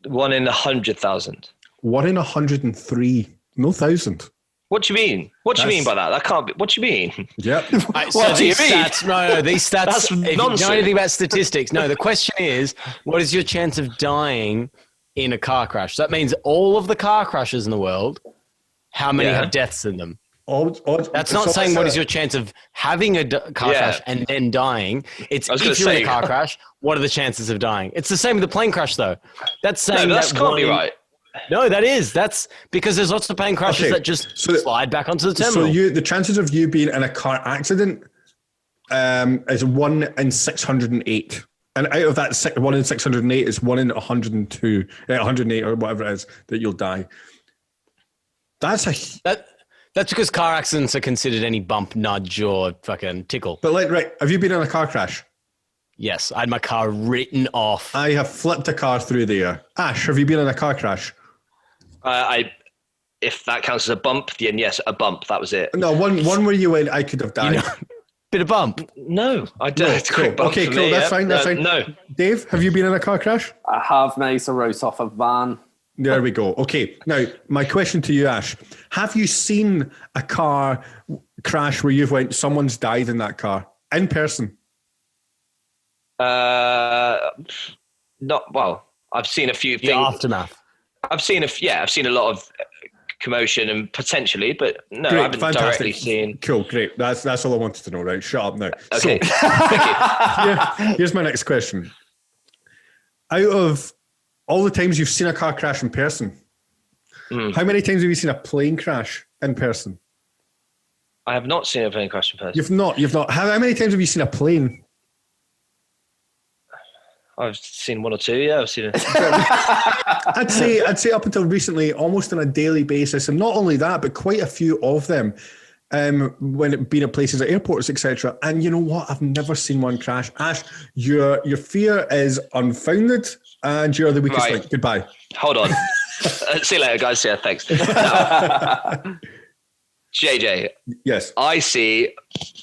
1 in 100,000. 1 in 103. No thousand. What do you mean? What do you mean by that? That can't be. What do you mean? Yep. What do you mean? No, these stats. That's if nonsense. you know anything about statistics, no. The question is, what is your chance of dying in a car crash? That means all of the car crashes in the world, how many have deaths in them? That's not saying what is your chance of having a car crash and then dying. It's if you're in a car crash, what are the chances of dying? It's the same with the plane crash, though. That's saying that can't be right. No, that is. That's because there's lots of plane crashes that just slide back onto the terminal. So the chances of you being in a car accident is 1 in 608. And out of that 1 in 608 is 1 in 102, 108 or whatever it is that you'll die. That's because car accidents are considered any bump, nudge, or fucking tickle. But right, have you been in a car crash? Yes, I had my car written off. I have flipped a car through the air. Ash, have you been in a car crash? If that counts as a bump, then yes, a bump. That was it. No, one where you went, I could have died. Bit of bump? No, I don't. No, cool. Okay, cool. That's fine. That's fine. No. Dave, have you been in a car crash? I have, mate. I rose off a van. There we go. Okay. Now, my question to you, Ash. Have you seen a car crash where you've went, someone's died in that car? In person? Not well. I've seen a few things. The aftermath. I've seen a lot of commotion and potentially, but no, great, I haven't directly seen. Cool, great. That's all I wanted to know. Right, shut up now. Okay. So, here's my next question. Out of all the times you've seen a car crash in person, how many times have you seen a plane crash in person? I have not seen a plane crash in person. You've not. How many times have you seen a plane? I've seen 1 or 2. Yeah, I've seen it. I'd say up until recently, almost on a daily basis, and not only that, but quite a few of them, when it being at places at airports, etc. And you know what? I've never seen one crash. Ash, your fear is unfounded, and you're the weakest link. Goodbye. Hold on. See you later, guys. Yeah, thanks. No. JJ. Yes. I see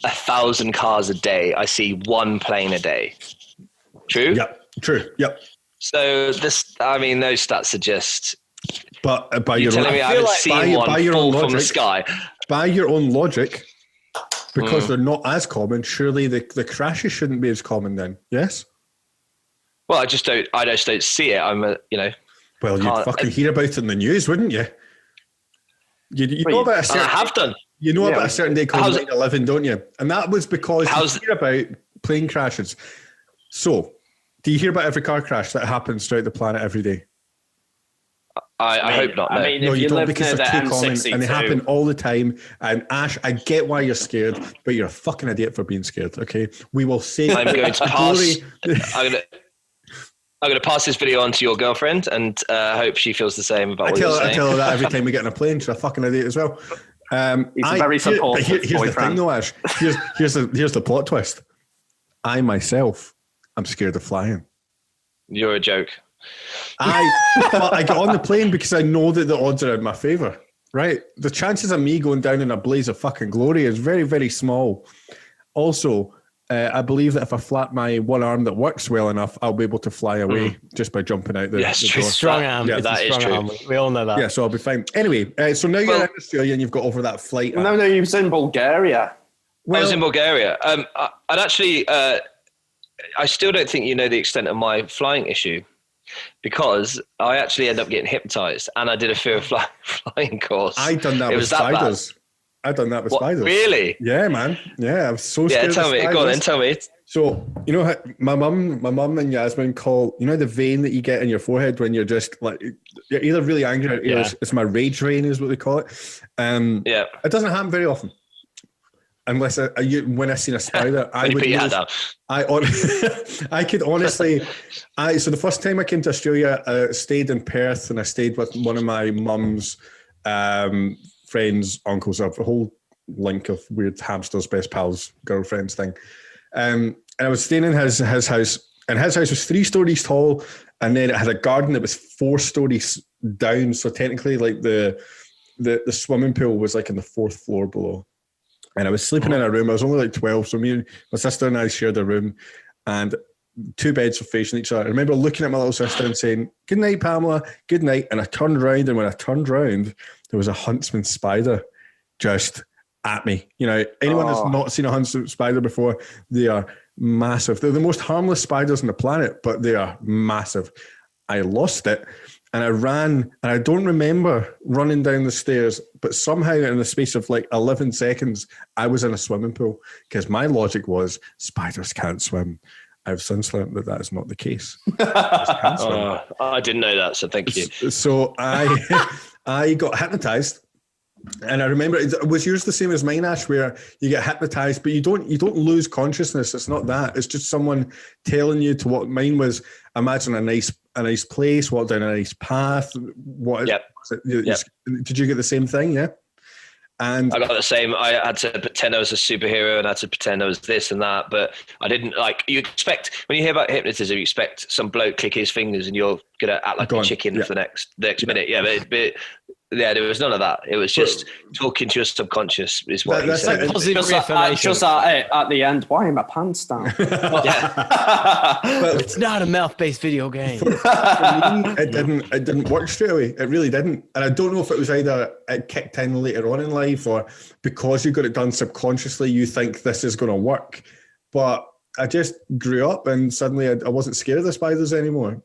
1,000 cars a day. I see 1 plane a day. True? Yep. True. Yep. So those stats are just. But by you're your telling me I haven't seen one fall from the sky. By your own logic, because they're not as common, surely the crashes shouldn't be as common then. Yes. Well, I just don't see it. Well, you'd fucking hear about it in the news, wouldn't you? You know about a certain, I have done. You know about a certain day called 9/11, don't you? And that was because you hear about plane crashes. So, do you hear about every car crash that happens throughout the planet every day? I hope not. No, I mean, no, if you don't, live because near they're the too common M62, and they happen all the time. And Ash, I get why you're scared, but you're a fucking idiot for being scared. Okay, we will say. I'm going to pass. I'm going to pass this video on to your girlfriend, and hope she feels the same about what you're saying. I tell her that every time we get on a plane. She's a fucking idiot as well. He's very supportive. Here's the thing, though, Ash. Here's the plot twist. I myself am scared of flying. You're a joke. I get on the plane because I know that the odds are in my favour. Right, the chances of me going down in a blaze of fucking glory is very, very small. Also, I believe that if I flap my one arm that works well enough, I'll be able to fly away just by jumping out the door. Strong arm. Yeah, that is true. Arm. We all know that. Yeah, so I'll be fine. Anyway, so now you're in Australia and you've got over that flight. No, you was in Bulgaria. I was in Bulgaria. I'd actually, I still don't think you know the extent of my flying issue, because I actually ended up getting hypnotized and I did a fear of flying course. I done that with spiders. I done that with spiders. Really? Yeah, man. Yeah, I was so scared. Yeah, tell me. Go on then, tell me. So, you know, my mum and Yasmin call, you know, the vein that you get in your forehead when you're just like, you're either really angry or it's my rage vein is what they call it. It doesn't happen very often. Unless when I seen a spider, I would. I could honestly. So the first time I came to Australia, I stayed in Perth, and I stayed with one of my mum's friends, uncles, a whole link of weird hamsters, best pals, girlfriends thing. And I was staying in his house, and his house was 3 stories tall, and then it had a garden that was 4 stories down. So technically, like the swimming pool was like in the 4th floor below. And I was sleeping in a room. I was only like 12, so my sister and I shared a room, and 2 beds were facing each other. I remember looking at my little sister and saying, "Good night, Pamela. Good night." And I turned around, and when I turned around, there was a huntsman spider just at me. You know, anyone that's not seen a huntsman spider before, they are massive. They're the most harmless spiders on the planet, but they are massive. I lost it. And I ran, and I don't remember running down the stairs, but somehow in the space of like 11 seconds, I was in a swimming pool, because my logic was spiders can't swim. I've since learned that is not the case. I didn't know that, so thank you. So I got hypnotized. And I remember, was yours the same as mine, Ash, where you get hypnotized, but you don't lose consciousness. It's not that. It's just someone telling you to what. Mine was, imagine a nice place, walk down a nice path. Did you get the same thing? Yeah. And I got the same. I had to pretend I was a superhero, and I had to pretend I was this and that, but I didn't. Like, you expect, when you hear about hypnotism, you expect some bloke click his fingers and you're gonna act like a chicken for the next minute. Yeah, but there was none of that. It was just talking to your subconscious is what he said. Like positive reaffirmation. Just at the end, why are my pants down? But it's not a mouth-based video game. For me, it didn't work straight away. It really didn't. And I don't know if it was either it kicked in later on in life, or because you got it done subconsciously, you think this is going to work. But I just grew up, and suddenly I wasn't scared of the spiders anymore.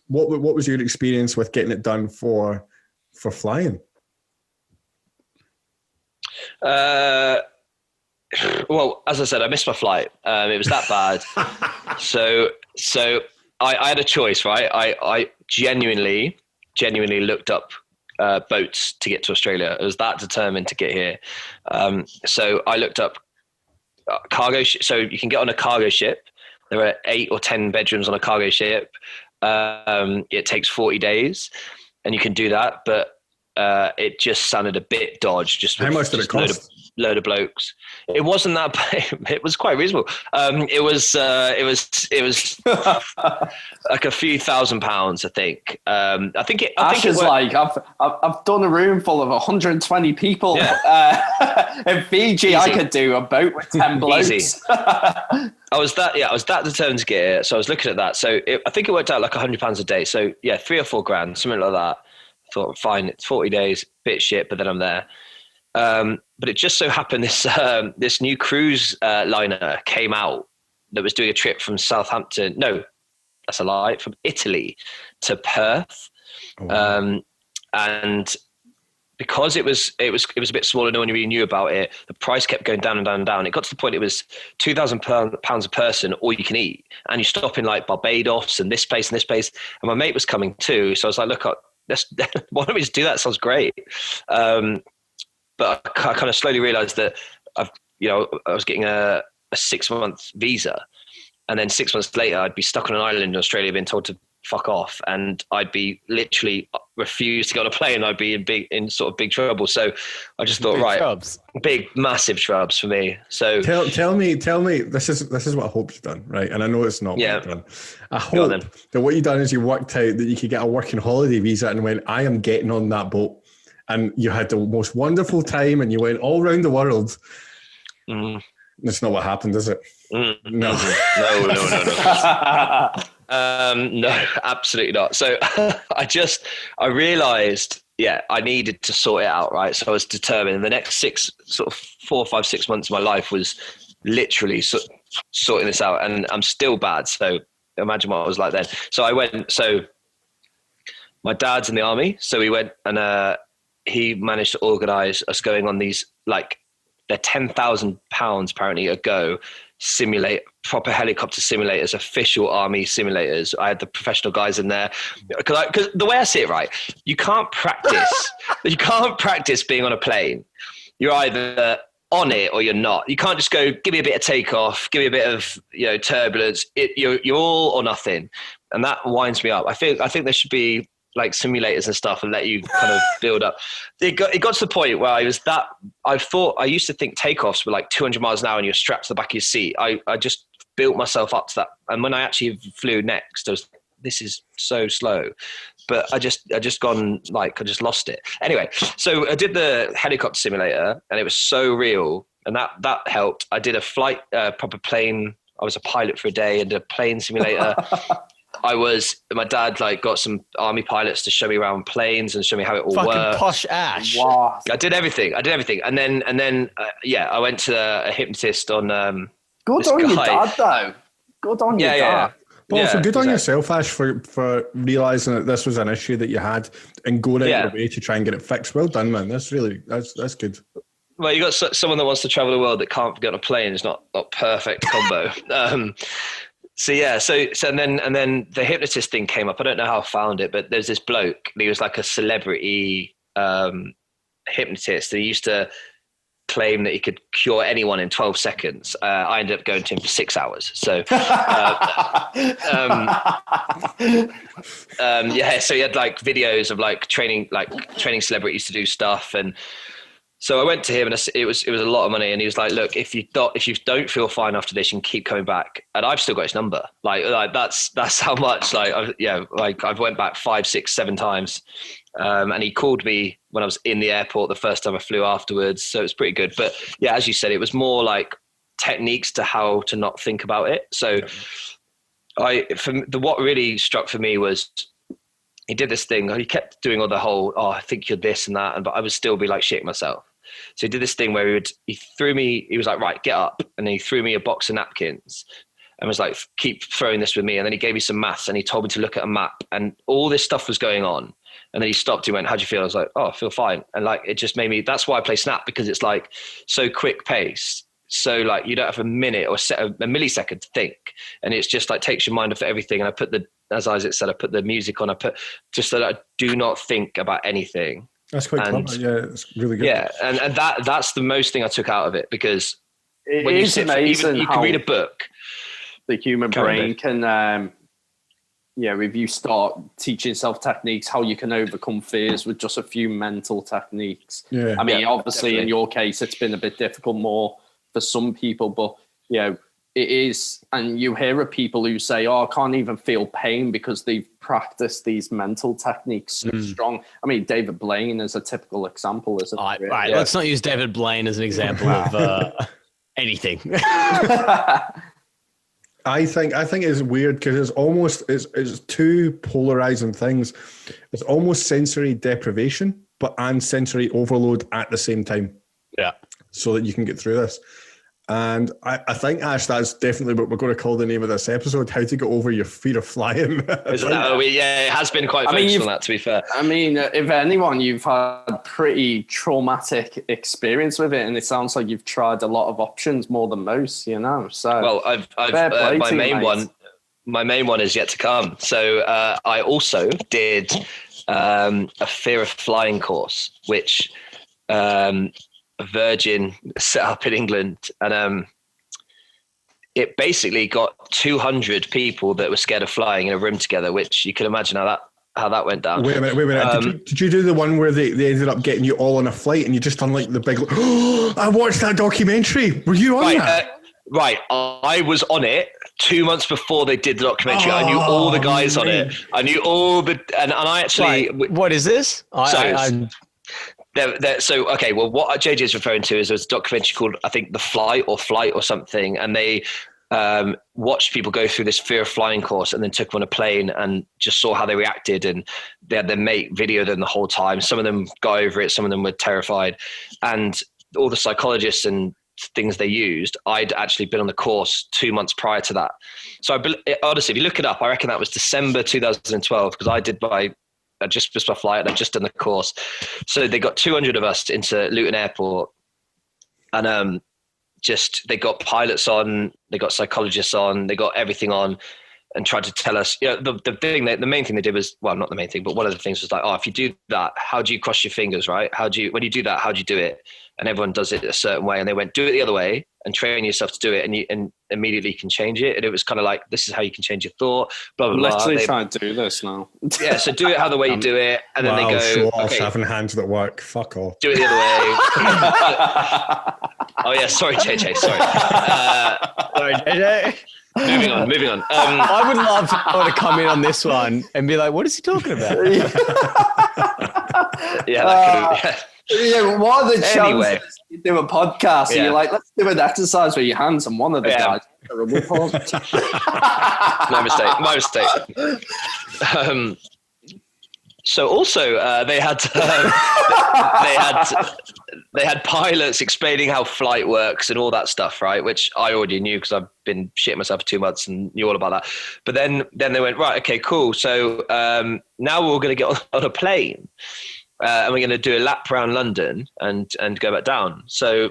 What was your experience with getting it done for flying? Well, as I said, I missed my flight. It was that bad. So I had a choice, right? I genuinely looked up boats to get to Australia. I was that determined to get here. So I looked up cargo. So you can get on a cargo ship. There are 8 or 10 bedrooms on a cargo ship. It takes 40 days. And you can do that, but it just sounded a bit dodge. Just how much did it cost? Load of blokes. It wasn't that bad. It was quite reasonable. It was like a few £1,000s, I think. I think it was like I've done a room full of 120 people. Yeah. In Fiji, easy. I could do a boat with 10 blokes. Easy. I was that determined to get it. So I was looking at that. So I think it worked out like £100 a day. So yeah, 3 or 4 grand, something like that. I thought, fine, it's 40 days, bit shit, but then I'm there. But it just so happened this new cruise liner came out that was doing a trip from Southampton. No, that's a lie. From Italy to Perth. Oh, wow. And because it was a bit smaller, no one really knew about it. The price kept going down and down and down. It got to the point it was £2,000 a person, all you can eat, and you stop in like Barbados and this place and this place. And my mate was coming too, so I was like, look, why don't we just do that? Sounds great. But I kind of slowly realised that I was getting a 6-month visa, and then 6 months later I'd be stuck on an island in Australia, being told to fuck off, and I'd be literally refused to get on a plane. I'd be in sort of big trouble. So I just thought, big massive shrubs for me. So tell me, this is what I hope you've done, right? And I know it's not what you've done. I hope that what you've done is you worked out that you could get a working holiday visa and went, I am getting on that boat, and you had the most wonderful time and you went all around the world. That's not what happened, is it? No. No, absolutely not. So I realized, I needed to sort it out, right? So I was determined. And the next 4, 5, 6 months of my life was literally sorting this out, and I'm still bad. So imagine what I was like then. So my dad's in the army. So we went, and he managed to organize us going on these, like, they're £10,000 apparently a go, proper helicopter simulators, official army simulators. I had the professional guys in there, because the way I see it, right, you can't practice being on a plane. You're either on it or you're not. You can't just go, give me a bit of takeoff, give me a bit of turbulence. You're all or nothing, and that winds me up. I think there should be like simulators and stuff, and let you kind of build up. It got to the point where I used to think takeoffs were like 200 miles an hour and you're strapped to the back of your seat. I just built myself up to that. And when I actually flew next, this is so slow, but I just lost it. Anyway, so I did the helicopter simulator, and it was so real, and that helped. I did a flight, proper plane. I was a pilot for a day and did a plane simulator. My dad got some army pilots to show me around planes and show me how it all works. Fucking posh Ash. Wow. I did everything. And then I went to a hypnotist on, good on your dad though. Good on your dad. Yeah. But also good on yourself, Ash, for realising that this was an issue that you had and going out of your way to try and get it fixed. Well done, man. That's good. Well, you got someone that wants to travel the world that can't get on a plane. It's not perfect combo. So and then the hypnotist thing came up. I don't know how I found it, but there's this bloke, and he was like a celebrity hypnotist, and he used to claim that he could cure anyone in 12 seconds. I ended up going to him for 6 hours. So, so he had like videos of training celebrities to do stuff, and so I went to him, and it was a lot of money. And he was like, "Look, if you don't feel fine after this, you can keep coming back." And I've still got his number. Like that's how much. I've went back 5, 6, 7 times. And he called me when I was in the airport the first time I flew afterwards. So it was pretty good. But yeah, as you said, it was more like techniques to how to not think about it. So what really struck for me was, he did this thing. He kept doing all the whole, I think you're this and that. But I would still be like shitting myself. So he did this thing where he was like, right, get up. And then he threw me a box of napkins and was like, keep throwing this with me. And then he gave me some maths, and he told me to look at a map, and all this stuff was going on. And then he stopped. He went, how'd you feel? I was like, I feel fine. And it just made me, that's why I play Snap, because it's like so quick pace. So you don't have a minute or a millisecond to think. And it's just takes your mind off everything. And I put as Isaac said, I put the music on. I put just so that I do not think about anything. That's quite clever. Yeah, it's really good. Yeah, and that's the most thing I took out of it, because when you sit amazing you can read a book. The human brain can, if you start teaching yourself techniques, how you can overcome fears with just a few mental techniques. Yeah. I mean, obviously definitely. In your case, it's been a bit difficult more for some people, but it is, and you hear of people who say, I can't even feel pain because they've practiced these mental techniques so strong. I mean, David Blaine is a typical example, isn't it? Right. Let's not use David Blaine as an example of anything. I think it's weird because it's almost it's two polarizing things. It's almost sensory deprivation, and sensory overload at the same time. Yeah. So that you can get through this. And I think, Ash, that's definitely what we're going to call the name of this episode, How to Get Over Your Fear of Flying. It has been quite focused on that, to be fair. I mean, if anyone, you've had pretty traumatic experience with it, and it sounds like you've tried a lot of options more than most, So, well, I've my main one is yet to come. So I also did a fear of flying course, which Virgin set up in England, and it basically got 200 people that were scared of flying in a room together, which you can imagine how that went down. Wait a minute. Did you do the one where they ended up getting you all on a flight and you just done like the big, I watched that documentary. Were you on that? Right. I was on it 2 months before they did the documentary. I knew all the guys on it. I knew all the, and I actually. Right. What is this? Okay, well, what JJ is referring to is there's a documentary called, I think, The Flight or something, and they watched people go through this fear of flying course and then took them on a plane and just saw how they reacted, and they had their mate video them the whole time. Some of them got over it, some of them were terrified, and all the psychologists and things they used, I'd actually been on the course 2 months prior to that. So honestly, if you look it up, I reckon that was December 2012, because I just missed my flight and I'd just done the course. So they got 200 of us into Luton Airport, and they got pilots on, they got psychologists on, they got everything on, and tried to tell us, the main thing they did was, well, not the main thing, but one of the things was like, if you do that, how do you cross your fingers, right? When you do that, how do you do it? And everyone does it a certain way. And they went, do it the other way and train yourself to do it. And immediately you can change it. And it was kind of like, this is how you can change your thought, blah, blah, blah. Literally trying to do this now. Yeah. So do it how the way you do it. And then they go, show off having hands that work. Fuck off. Do it the other way. Oh yeah. Sorry, JJ. Sorry. Sorry, JJ. Moving on. I would love to come in on this one and be like, what is he talking about? Yeah. What are the chances you do a podcast and you're like, let's do an exercise with your hands, and one of the guys My mistake. So also they had pilots explaining how flight works and all that stuff, right? Which I already knew because I've been shitting myself for 2 months and knew all about that. But then they went, right, okay, cool. So now we're going to get on a plane. And we're going to do a lap around London and go back down. So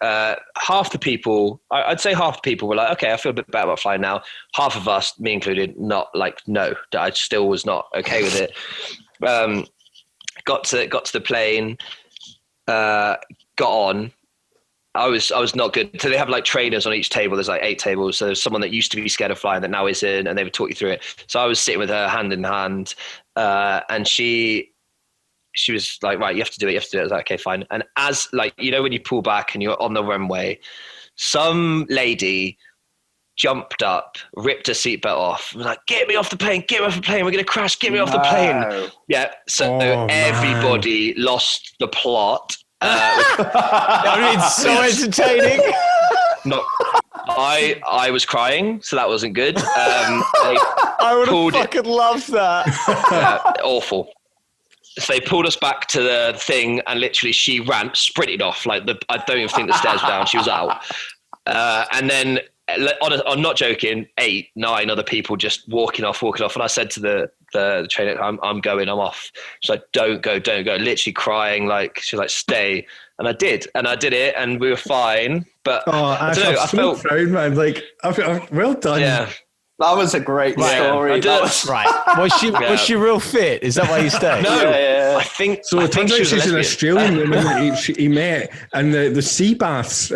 half the people, I'd say half the people were like, okay, I feel a bit better about flying now. Half of us, me included, not like, no, I still was not okay with it. Got to the plane, got on. I was not good. So they have like trainers on each table. There's like 8 tables. So there's someone that used to be scared of flying that now isn't, and they would talk you through it. So I was sitting with her hand in hand, and she was like, right, you have to do it. I was like, okay, fine. And as like, when you pull back and you're on the runway, some lady jumped up, ripped her seatbelt off, was like, get me off the plane, we're going to crash, get me off the plane. Yeah. So everybody lost the plot. That would be so entertaining. No, I was crying, so that wasn't good. I would have fucking loved that. Awful. So they pulled us back to the thing, and literally she sprinted off. Like I don't even think the stairs were down. She was out. And then, I'm not joking, 8, 9 other people just walking off. And I said to the trainer, I'm off. She's like, don't go. Literally crying. Like, she's like, stay. And I did it, and we were fine. But I don't know, I felt proud, man. Like, well done. Yeah. That was a great story. Right. Was she real fit? Is that why you stayed? No. Yeah. I think so. It turns out she's an Australian woman that he met, and the sea baths.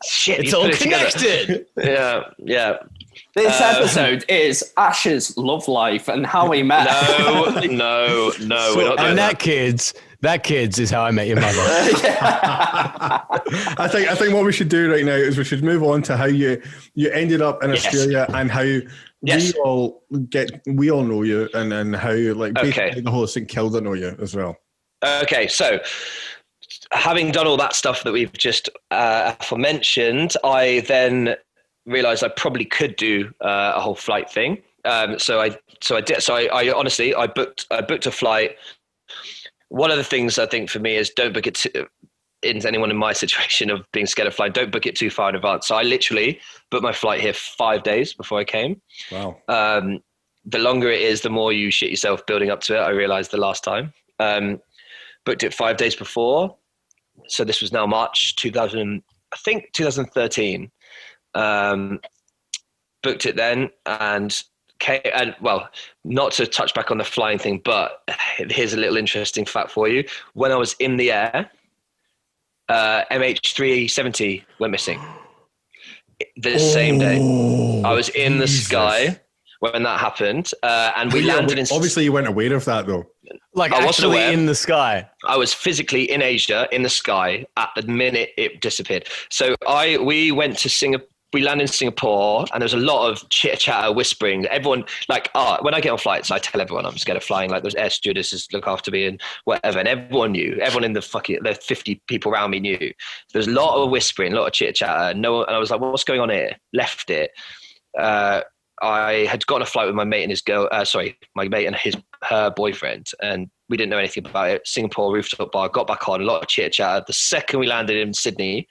Shit, it's all connected. Yeah. This episode is Ash's love life and how he met. No. And that kids is how I met your mother. I think what we should do right now is we should move on to how you ended up in Australia and how we all know you, and then how basically the whole St Kilda know you as well. Okay, so having done all that stuff that we've just aforementioned, I then realized I probably could do a whole flight thing. So I did. So I honestly booked a flight. One of the things I think for me is don't book it into anyone in my situation of being scared of flying, don't book it too far in advance. So I literally booked my flight here 5 days before I came. Wow. The longer it is, the more you shit yourself building up to it. I realized the last time. Booked it 5 days before. So this was now March 2013. Booked it then and well, not to touch back on the flying thing, but here's a little interesting fact for you. When I was in the air, MH370 went missing the same day. I was in the sky when that happened, and we landed in... Obviously, you weren't aware of that, though. Like, actually in the sky. I was physically in Asia, in the sky, at the minute it disappeared. So we went to Singapore. We landed in Singapore, and there was a lot of chitter chatter, whispering. Everyone, like, when I get on flights, I tell everyone I'm scared of flying. Like, those air stewardesses look after me and whatever. And everyone knew. Everyone in the 50 people around me knew. There was a lot of whispering, a lot of chitter chatter. And I was like, what's going on here? Left it. I had gotten a flight with my mate and my mate and her boyfriend, and we didn't know anything about it. Singapore rooftop bar, got back on, a lot of chitter chatter. The second we landed in Sydney,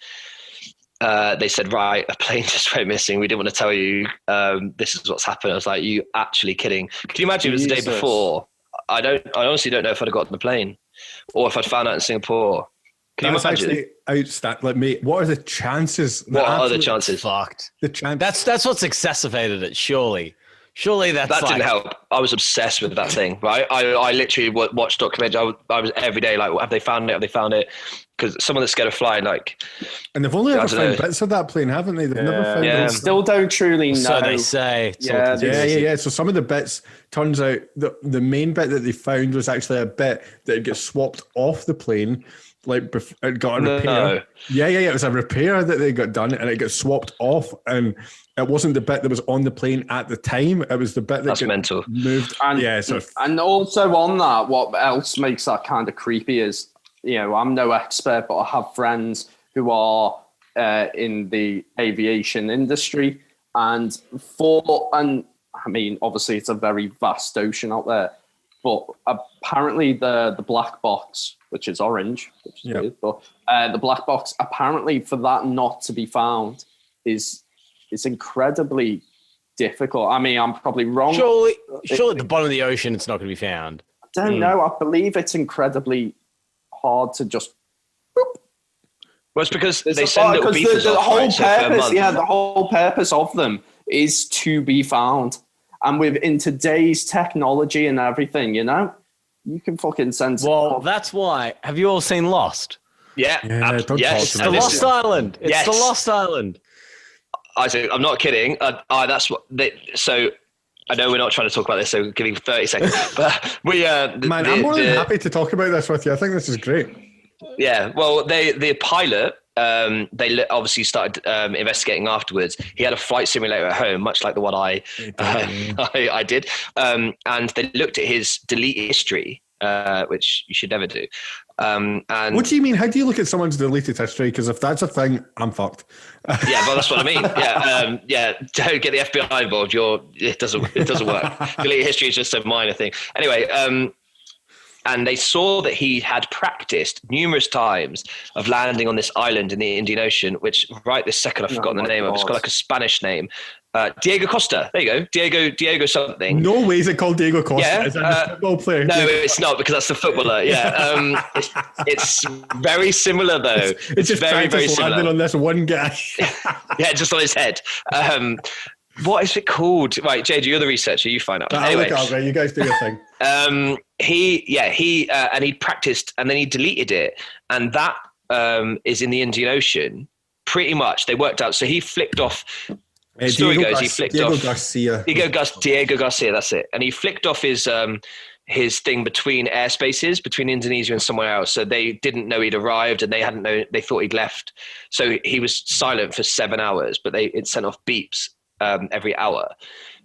they said, right, a plane just went missing. We didn't want to tell you. This is what's happened. I was like, you actually kidding? Can you imagine? It was the day before. I honestly don't know if I'd have got on the plane or if I'd found out in Singapore. Can you imagine? Outstanding. Like, mate, what are the chances? What are the chances? Fucked. The chance. That's what's exacerbated it. Surely that didn't help. I was obsessed with that thing. Right. I literally watched documentaries. I was every day like, have they found it? Have they found it? Because someone that's scared of flying, like. And they've only ever found bits of that plane, haven't they? They've never found. Yeah. Still don't truly know. So they say. Yeah. So some of the bits, turns out the main bit that they found was actually a bit that gets swapped off the plane. Like, it got a repair. No. Yeah. It was a repair that they got done, and it got swapped off, and it wasn't the bit that was on the plane at the time. It was the bit that got mental. Moved. And, yeah. And also on that, what else makes that kind of creepy is, I'm no expert, but I have friends who are in the aviation industry, and I mean, obviously it's a very vast ocean out there, but apparently the black box, which is orange, which is weird, but the black box, apparently for that not to be found is incredibly difficult. I mean, I'm probably wrong. Surely at the bottom of the ocean, it's not going to be found. I don't know. I believe it's incredibly hard to just. Boop. Well, it's because they send little beepers the off, whole right? purpose, the whole purpose of them is to be found. And in today's technology and everything, you can fucking send. Well, that's why. Have you all seen Lost? Yeah. Yes. It's the Lost Island. It's the Lost Island. Isaac, I'm not kidding. That's what so I know we're not trying to talk about this, so give me 30 seconds. But I'm more than happy to talk about this with you. I think this is great. Yeah. Well, the pilot, they obviously started investigating afterwards. He had a flight simulator at home, much like the one I did. And they looked at his delete history, which you should never do. And what do you mean? How do you look at someone's deleted history? Because if that's a thing, I'm fucked. Yeah, well, that's what I mean. Yeah, don't get the FBI involved. It doesn't work. Delete history is just a minor thing. Anyway, and they saw that he had practiced numerous times of landing on this island in the Indian Ocean, which right this second I've forgotten the name of. It's got like a Spanish name. Diego Costa. There you go. Diego something. No way is it called Diego Costa. Yeah, is that a football player? No, it's not, because that's the footballer. Yeah. It's very similar though. It's just very, very similar. Landing on this one guy. Yeah, just on his head. What is it called? Right, JJ, you're the researcher. You find out. Anyway, right, you guys do your thing. He practiced and then he deleted it, and that is in the Indian Ocean. Pretty much, they worked out. So he flicked off. The story goes, he flicked off Diego Garcia. That's it. And he flicked off his thing between airspaces, between Indonesia and somewhere else. So they didn't know he'd arrived, and they hadn't known. They thought he'd left. So he was silent for 7 hours, but it sent off beeps every hour.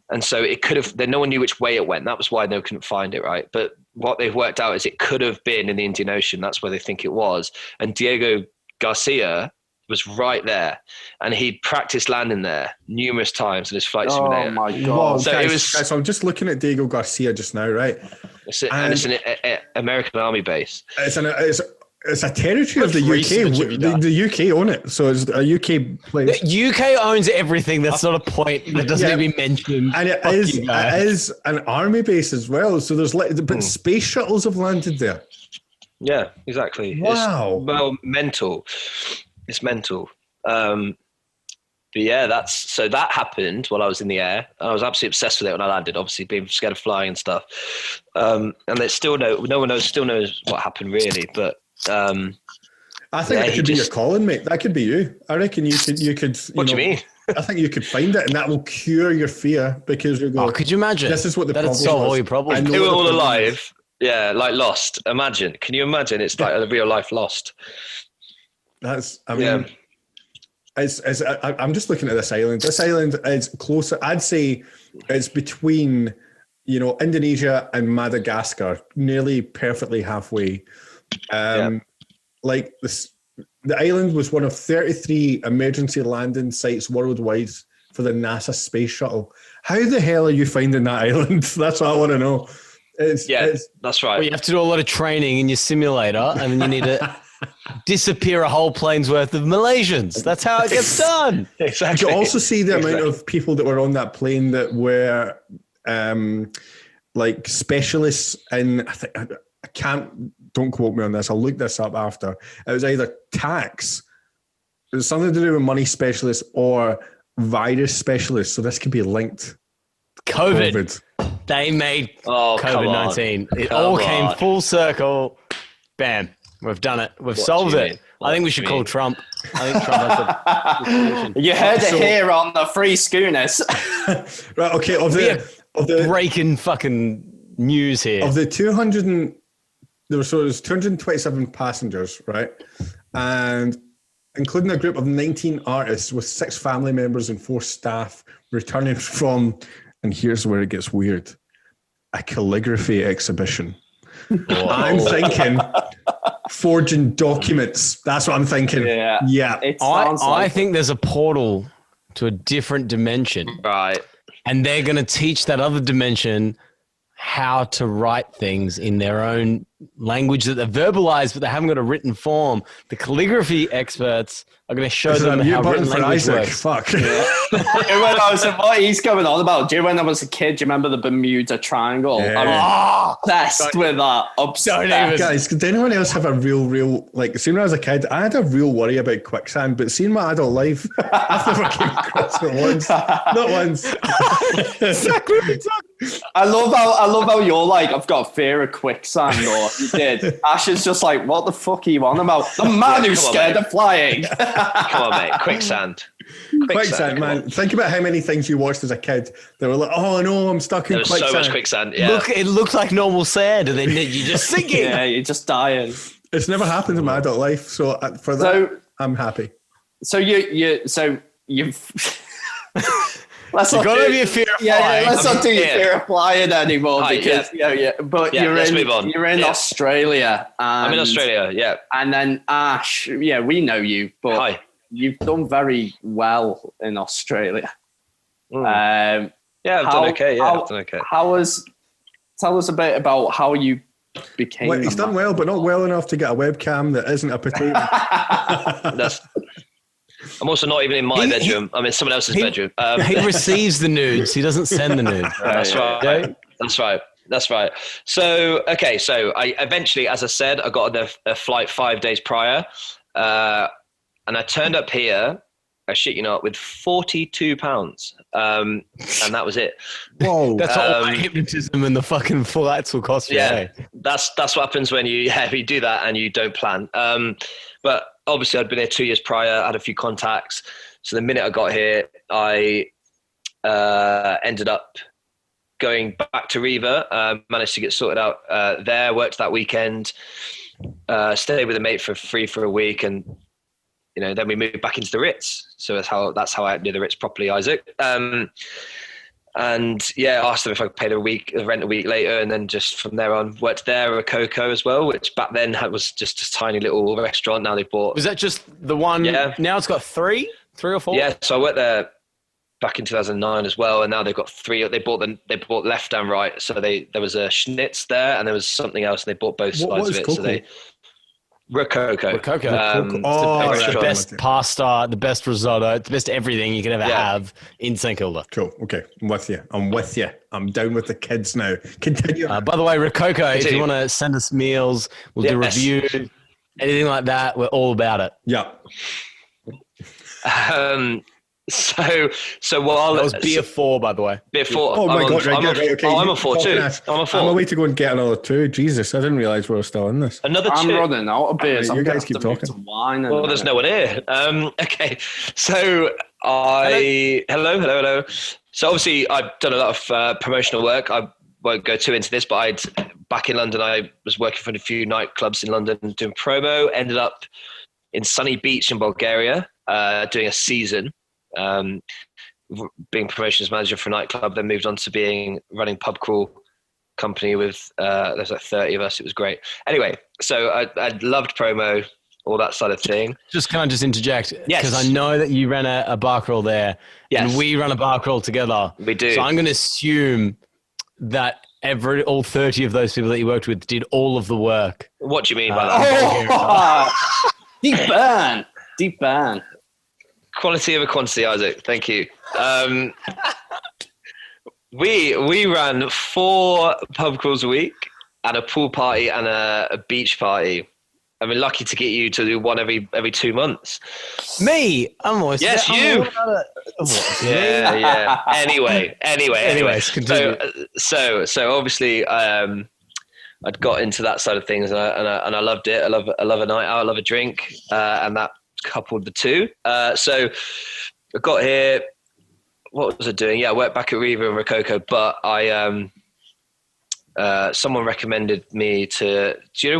And so it could have. Then no one knew which way it went. That was why they couldn't find it. Right. But what they've worked out is it could have been in the Indian Ocean. That's where they think it was. And Diego Garcia was right there, and he'd practiced landing there numerous times in his flight simulator. Oh my god! Well, so guys, so I'm just looking at Diego Garcia just now, right? It's an American Army base. It's It's a territory of the UK. The UK own it, so it's a UK place. The UK owns everything. That's not a point that doesn't even be mentioned. And it is an army base as well. So there's but space shuttles have landed there. Yeah, exactly. Wow. It's mental. It's mental. But yeah, that happened while I was in the air. I was absolutely obsessed with it when I landed, obviously being scared of flying and stuff. And there's still no one knows what happened really. But I think that could be your calling, mate. That could be you. I reckon you could. What do you mean? I think you could find it, and that will cure your fear because you're going. Oh, could you imagine? This is what the problem is. That'd solve all your problems. They were all alive. Yeah, like Lost. Imagine. Can you imagine? It's like a real life Lost. I'm just looking at this island. This island is closer. I'd say it's between, Indonesia and Madagascar, nearly perfectly halfway. Like this, the island was one of 33 emergency landing sites worldwide for the NASA space shuttle. How the hell are you finding that island? That's what I want to know. That's right. Well, you have to do a lot of training in your simulator, and then you need to disappear a whole plane's worth of Malaysians. That's how it gets done. Exactly. You also see the amount of people that were on that plane that were like specialists in, don't quote me on this, I'll look this up after. It was either tax, it was something to do with money specialists or virus specialists. So this could be linked. COVID. They made COVID-19. It all came full circle. Bam. We've done it. We've solved it. I think we should call Trump. I think Trump has the solution. You heard it here on the Free Schooners. Right, okay. Of the breaking fucking news here. Of the 227 passengers, right? And including a group of 19 artists with 6 family members and 4 staff returning from, and here's where it gets weird, a calligraphy exhibition. I'm thinking forging documents. That's what I'm thinking. Yeah. I think there's a portal to a different dimension. Right. And they're going to teach that other dimension how to write things in their own language that they're verbalized, but they haven't got a written form. The calligraphy experts are going to show them how written language works. Fuck. Yeah. When I was what he's going on about, do you when I was a kid, do you remember the Bermuda Triangle? Yeah. I'm obsessed with that. Obsessed. Guys, did anyone else have a real, like, seeing when I was a kid, I had a real worry about quicksand, but seeing my adult life, I've never came across it once. Not once. Exactly what you're talking about. I love how you're like, I've got a fear of quicksand, or you did. Ash is just like, what the fuck are you on about? The man who's scared of flying. Come on, mate. Quicksand. Quicksand, man. Think about how many things you watched as a kid. They were like, oh no, I'm stuck in quicksand. There's so much quicksand, yeah. It looked like normal sand, and then you're just sinking. Yeah, you're just dying. It's never happened in my adult life, so for that, I'm happy. So you've... Let's not do your fear of flying. Let's not do your fear of flying anymore because But you're in Australia. I'm in Australia, yeah. And then Ash, we know you, but you've done very well in Australia. I've done okay. I've done okay. Tell us a bit about how you became. Well, he's done well, but not well enough to get a webcam that isn't a potato. I'm also not even in my bedroom. I'm in someone else's bedroom. He receives the nudes. He doesn't send the nudes. That's right. That's right. So I eventually, as I said, I got on a flight 5 days prior. And I turned up here, I shit you not, with £42. And that was it. Whoa. That's all my hypnotism and the fucking flights will cost you. Yeah. That's what happens when you do that and you don't plan. But obviously I'd been here 2 years prior, had a few contacts. So the minute I got here, I ended up going back to Riva, managed to get sorted out there, worked that weekend, stayed with a mate for free for a week, and then we moved back into the Ritz. So that's how I knew the Ritz properly, Isaac. And I asked them if I could pay the rent a week later, and then just from there on worked there at Coco as well, which back then was just a tiny little restaurant. Now they bought. Was that just the one? Yeah. Now it's got three or four. Yeah. So I worked there back in 2009 as well, and now they've got 3. They bought left and right. So there was a Schnitz there, and there was something else, and they bought both sides of it. Coco? So Rococo. It's the best pasta, the best risotto, the best everything you could ever have in St Kilda. Cool. Okay, I'm with you. I'm down with the kids now. Continue. By the way, Rococo, if you want to send us meals, we'll do reviews, anything like that. We're all about it. Yeah. So while that was beer 4, by the way. Beer 4. Oh my god! Right, okay. I'm a 4 too. I'm a way to go and get another 2. Jesus, I didn't realize we were still in this. Another 2. I'm running out of beers. You guys keep talking. Wine well, there's no one here. Okay, so hello. So obviously, I've done a lot of promotional work. I won't go too into this, but back in London, I was working for a few nightclubs in London doing promo. Ended up in Sunny Beach in Bulgaria doing a season. Being promotions manager for a nightclub, then moved on to running pub crawl company with there's like 30 of us. It was great. Anyway, so I loved promo, all that side of thing. Can I just interject? Yes. Because I know that you ran a bar crawl there, and we run a bar crawl together. We do. So I'm going to assume that all 30 of those people that you worked with did all of the work. What do you mean by that? Deep burn. Quality over quantity, Isaac. Thank you. We ran 4 pub crawls a week and a pool party and a beach party. I mean, lucky to get you to do one every 2 months. Me? I'm always you. Yeah. Anyways, continue. So obviously, I'd got into that side of things, and I loved it. I love a night out. I love a drink, and that coupled the 2. So I got here. What was I doing? Yeah, I worked back at Riva and Rococo, but someone recommended me to. Do you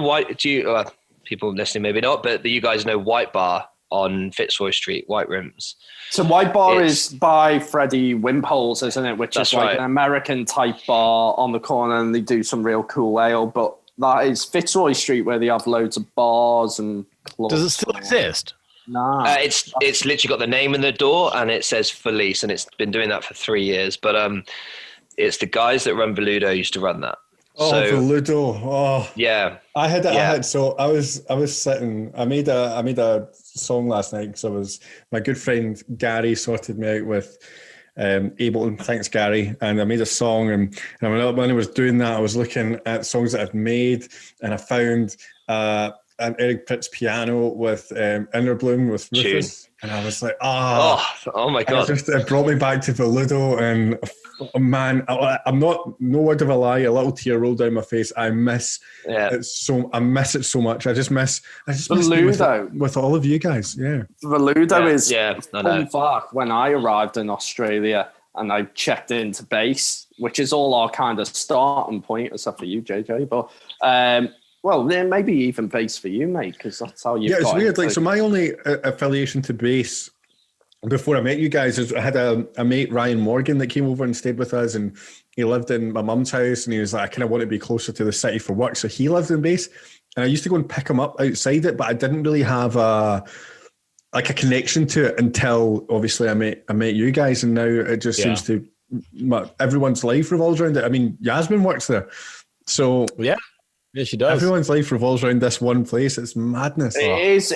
know people listening maybe not, but you guys know White Bar on Fitzroy Street, White Rooms. So White Bar is by Freddie Wimpole's, isn't it? Which is like an American type bar on the corner, and they do some real cool ale. But that is Fitzroy Street, where they have loads of bars and clubs. Does it still exist? No. It's literally got the name in the door, and it says Felice, and it's been doing that for 3 years. But it's the guys that run Veludo used to run that. Veludo. Oh, yeah. I had. So I was sitting. I made a song last night because my good friend Gary sorted me out with Ableton. Thanks, Gary. And I made a song, and when I was doing that, I was looking at songs that I'd made, and I found an Eric Pritz piano with Inner Bloom with Rufus, and I was like, oh my god! It brought me back to Veludo, and man, I'm not no word of a lie. A little tear rolled down my face. I miss it so. I miss it so much. I just miss Veludo with all of you guys. Yeah, Veludo is fun fact. When I arrived in Australia and I checked into base, which is all our kind of starting point, except for you, JJ, but. Well, then maybe even base for you, mate, because that's how you. Yeah, it's weird. Like, so my only affiliation to base before I met you guys is I had a mate, Ryan Morgan, that came over and stayed with us, and he lived in my mum's house, and he was like, I kind of want to be closer to the city for work, so he lived in base, and I used to go and pick him up outside it, but I didn't really have a connection to it until obviously I met you guys, and now it just seems to everyone's life revolves around it. I mean, Yasmin works there, so yeah. Yeah, she does. Everyone's life revolves around this one place. It's madness. It is.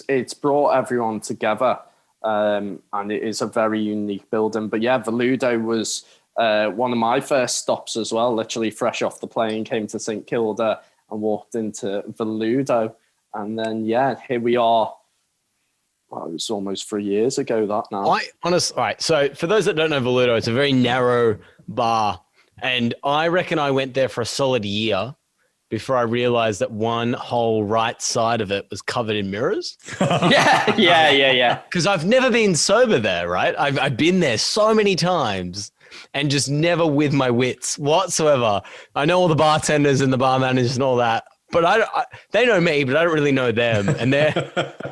It's brought everyone together, and it is a very unique building. But yeah, Veludo was one of my first stops as well. Literally fresh off the plane, came to St Kilda and walked into Veludo. And then, here we are. Well, it was almost 3 years ago that now. All right. So for those that don't know Veludo, it's a very narrow bar. And I reckon I went there for a solid year before I realized that one whole right side of it was covered in mirrors. Yeah. Because I've never been sober there, right? I've been there so many times and just never with my wits whatsoever. I know all the bartenders and the bar managers and all that, but they know me, but I don't really know them. And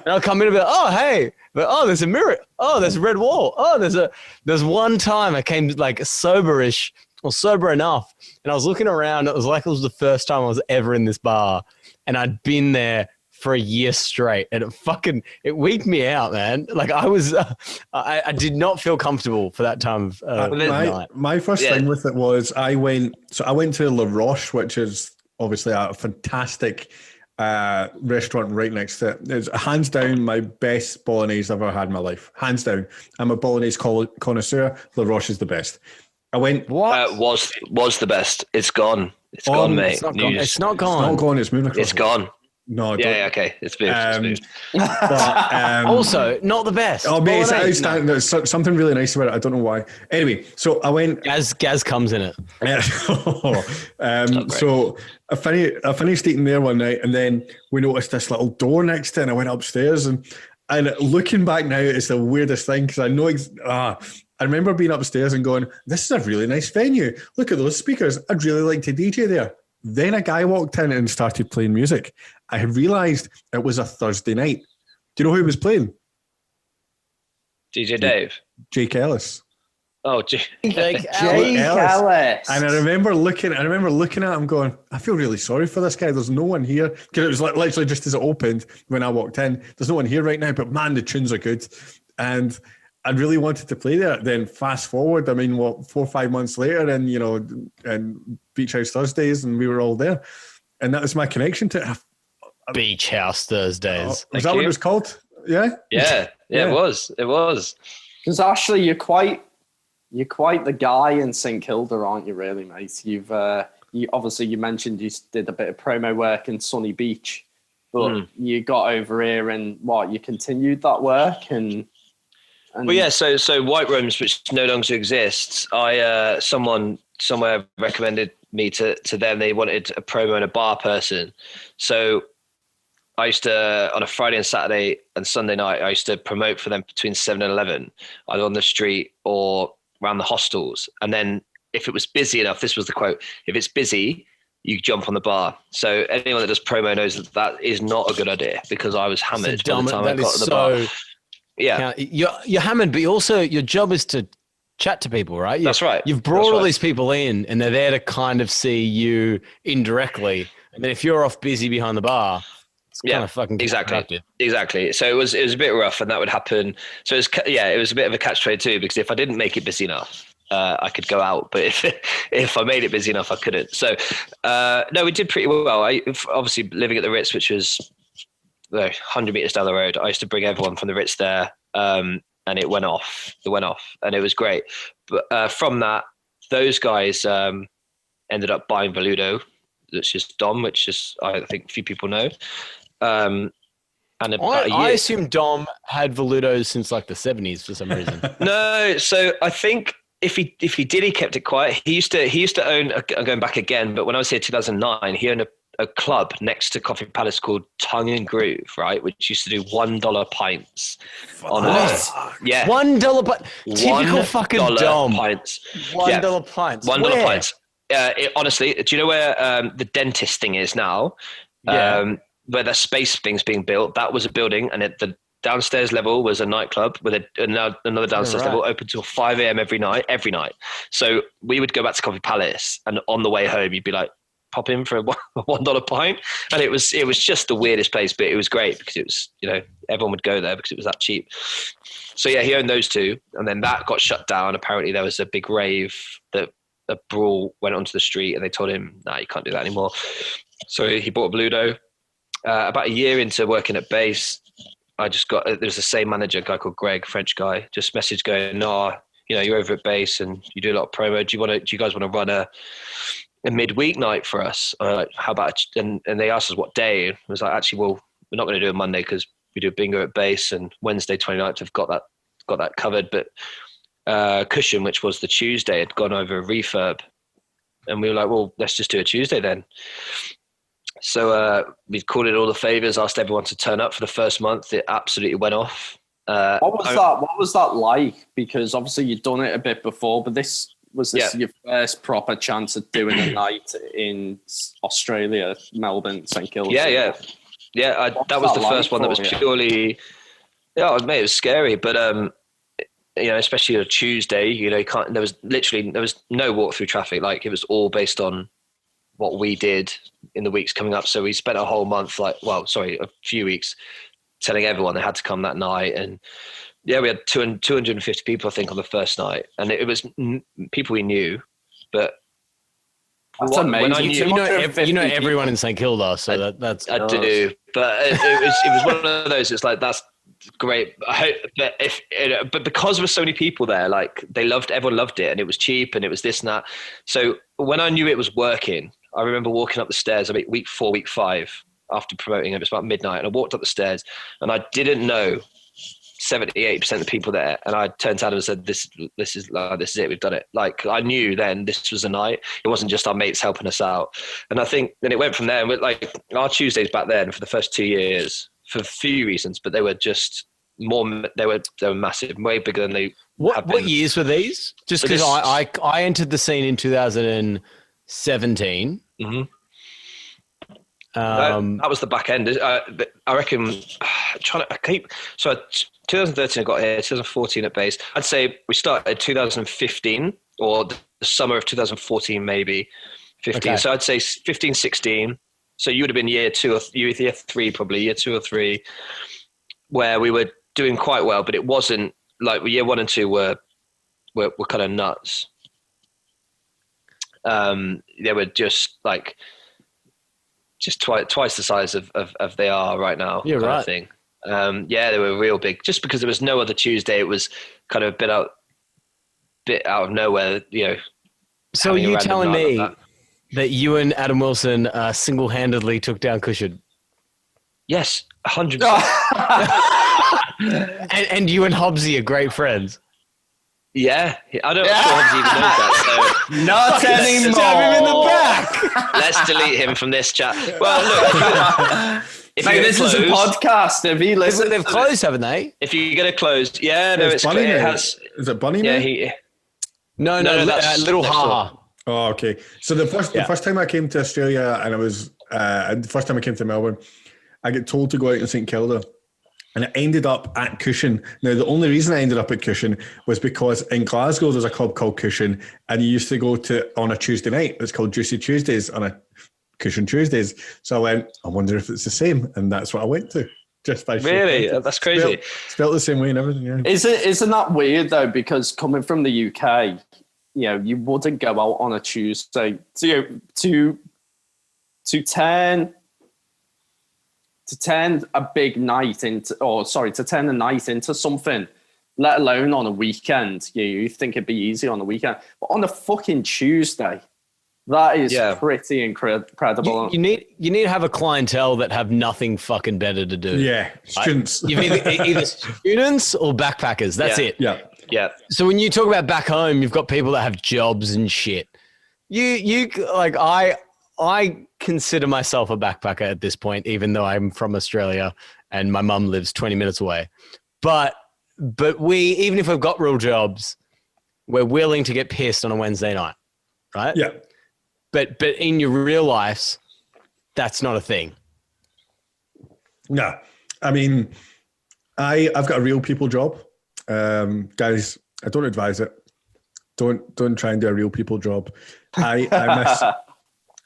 I'll come in and be like, oh, hey, but, there's a mirror. Oh, there's a red wall. Oh, there's one time I came like soberish or sober enough, and I was looking around. It was like it was the first time I was ever in this bar, and I'd been there for a year straight, and it weaked me out, man. Like I was, I did not feel comfortable for that time of night. My first thing with it was I went to La Roche, which is obviously a fantastic restaurant right next to it. It's hands down my best bolognese I've ever had in my life. Hands down. I'm a bolognese connoisseur. La Roche is the best. I went. What was the best? It's gone. It's gone, mate. It's not gone. It's not gone. It's not gone. It's moving across. It's gone. No. Yeah. Okay. It's moved. But, Also, not the best. Oh, mate, it's outstanding. There's something really nice about it. I don't know why. Anyway, so I went. Gaz comes in it. So I finished eating there one night, and then we noticed this little door next to it, and I went upstairs, and looking back now, it's the weirdest thing because I know. I remember being upstairs and going, "This is a really nice venue. Look at those speakers. I'd really like to DJ there." Then a guy walked in and started playing music. I realised it was a Thursday night. Do you know who was playing? DJ Dave. Jake Ellis. Oh, Jake Ellis. And I remember looking at him going, I feel really sorry for this guy. There's no one here. Because it was literally just as it opened when I walked in. There's no one here right now, but man, the tunes are good. And I really wanted to play there. Then fast forward, 4 or 5 months later, and Beach House Thursdays, and we were all there. And that was my connection to it. Beach House Thursdays. Was that what it was called? Yeah? Yeah, it was. Because Ashley, you're quite the guy in St Kilda, aren't you? Really, mate. You mentioned you did a bit of promo work in Sunny Beach, but you got over here and you continued that work and. Well, yeah. So White Rooms, which no longer exists, someone somewhere recommended me to them. They wanted a promo and a bar person, so I used to, on a Friday and Saturday and Sunday night, I used to promote for them between 7 and 11, either on the street or around the hostels. And then if it was busy enough, this was the quote: "If it's busy, you jump on the bar." So anyone that does promo knows that is not a good idea because I was hammered by the time I got to the bar. Yeah, you're hammered, but also your job is to chat to people, right? That's right. You've brought all these people in, and they're there to kind of see you indirectly. And then if you're off busy behind the bar, it's kind of fucking exactly. So it was a bit rough, and that would happen. So it was a bit of a catch-22 because if I didn't make it busy enough, I could go out, but if I made it busy enough, I couldn't. So no, we did pretty well. I obviously living at the Ritz, which was 100 meters down the road. I used to bring everyone from the Ritz there, and it went off. And it was great. But from that, those guys ended up buying Veludo, which is Dom, which is I think a few people know. And about a year. I assume Dom had Veludos since like the 70s for some reason. No, so I think if he did, he kept it quiet. He used to own. I'm going back again, but when I was here, 2009, he owned a club next to Coffee Palace called Tongue and Groove, right? Which used to do $1 pints. Yeah, $1 pint. Typical fucking Dom. Pints. $1 pints. $1 pints. Honestly, do you know where the dentist thing is now? Yeah. Where the space thing's being built. That was a building, and the downstairs level was a nightclub with another downstairs level open till 5 a.m. every night. So we would go back to Coffee Palace, and on the way home, you'd be like, pop in for a $1 pint. And it was just the weirdest place, but it was great because it was, everyone would go there because it was that cheap. So yeah, he owned those two, and then that got shut down. Apparently there was a big rave that a brawl went onto the street, and they told him, "Nah, you can't do that anymore." So he bought a Bludo. About a year into working at base, I just got, there's the same manager, a guy called Greg, French guy, just messaged going, "No, you're over at base and you do a lot of promo. Do you guys want to run a midweek night for us? How about?" And they asked us what day. It was like, actually, well, we're not going to do it Monday because we do bingo at base, and Wednesday 29th have got that covered. But Cushion, which was the Tuesday, had gone over a refurb, and we were like, well, let's just do a Tuesday then. So we called it all the favors, asked everyone to turn up for the first month. It absolutely went off. What was that like? Because obviously you'd done it a bit before, but was this your first proper chance at doing a night in Australia, Melbourne, St Kilda? Yeah. That was the first one that was purely. Yeah, mate, it was scary, but especially on a Tuesday, there was no walk through traffic. Like, it was all based on what we did in the weeks coming up. So we spent a whole month, a few weeks, telling everyone they had to come that night. And yeah, we had 250 people, I think, on the first night. And it was people we knew, but That's amazing. When I knew, you know everyone in St Kilda, so that's. I do, but it was one of those. It's like that's great. I hope that but because there were so many people there, like everyone loved it, and it was cheap, and it was this and that. So when I knew it was working, I remember walking up the stairs. I mean, week 4, week 5, after promoting it was about midnight, and I walked up the stairs, and I didn't know 70-80% of the people there, and I turned to Adam and said, "This is it. We've done it." Like I knew then this was a night. It wasn't just our mates helping us out, and I think then it went from there. And like our Tuesdays back then for the first 2 years, for a few reasons, but they were just more. They were massive, way bigger than they. What years were these? Just because I entered the scene in 2017. Mm-hmm. That was the back end. I reckon. 2013 I got here. 2014 at base. I'd say we started 2015 or the summer of 2014, maybe 15. Okay. So I'd say 15, 16. So you would have been year 2 or year 3, probably year 2 or 3, where we were doing quite well, but it wasn't like year 1 and 2 were kind of nuts. They were just like. Just twice the size of they are right now. You're kind right. Of thing. They were real big. Just because there was no other Tuesday, it was kind of a bit out of nowhere. You know. So are you telling me that you and Adam Wilson single-handedly took down Cushion? Yes, 100%. and you and Hobbsy are great friends. Yeah, I don't know if Hobbs even knows that. So not anymore. Stab him in the back. Let's delete him from this chat. Well, look, if this is a podcast. If he listens, they've closed, haven't they? If you get it closed, yeah, no, it's Bunny. Is it Bunny? Yeah, No, that's Little Haha. Oh, okay. So the first time I came to Australia, and the first time I came to Melbourne, I get told to go out in St Kilda. And I ended up at Cushion. Now, the only reason I ended up at Cushion was because in Glasgow, there's a club called Cushion, and you used to go to on a Tuesday night. It's called Juicy Tuesdays on a Cushion Tuesdays. So I went, I wonder if it's the same. And that's what I went to. Just by really? That's crazy. Spelt the same way and everything, yeah. Isn't that weird, though? Because coming from the UK, you know, you wouldn't go out on a Tuesday to turn a big night into, to turn a night into something, let alone on a weekend. You think it'd be easy on the weekend, but on a fucking Tuesday, that is pretty incredible. You need to have a clientele that have nothing fucking better to do. Yeah, students. You've either students or backpackers. That's it. Yeah. So when you talk about back home, you've got people that have jobs and shit. You like I consider myself a backpacker at this point, even though I'm from Australia and my mum lives 20 minutes away. But we, even if we've got real jobs, we're willing to get pissed on a Wednesday night, right? Yeah. But in your real lives, that's not a thing. No. I mean, I've got a real people job. Guys, I don't advise it. Don't try and do a real people job.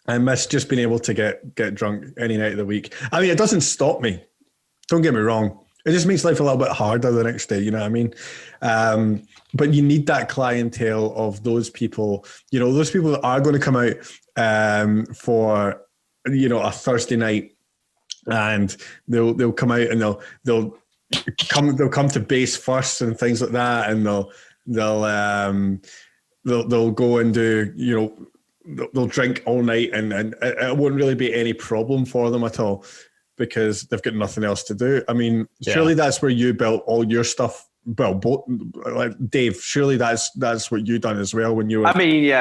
I miss just being able to get drunk any night of the week. I mean, it doesn't stop me. Don't get me wrong. It just makes life a little bit harder the next day, you know what I mean? But you need that clientele of those people, you know, those people that are going to come out for, you know, a Thursday night, and they'll come out and they'll come to base first and things like that, and they'll go and do, you know, they'll drink all night, and it won't really be any problem for them at all because they've got nothing else to do. I mean, surely that's where you built all your stuff. Well, both, like Dave, surely that's what you done as well when you were. I mean,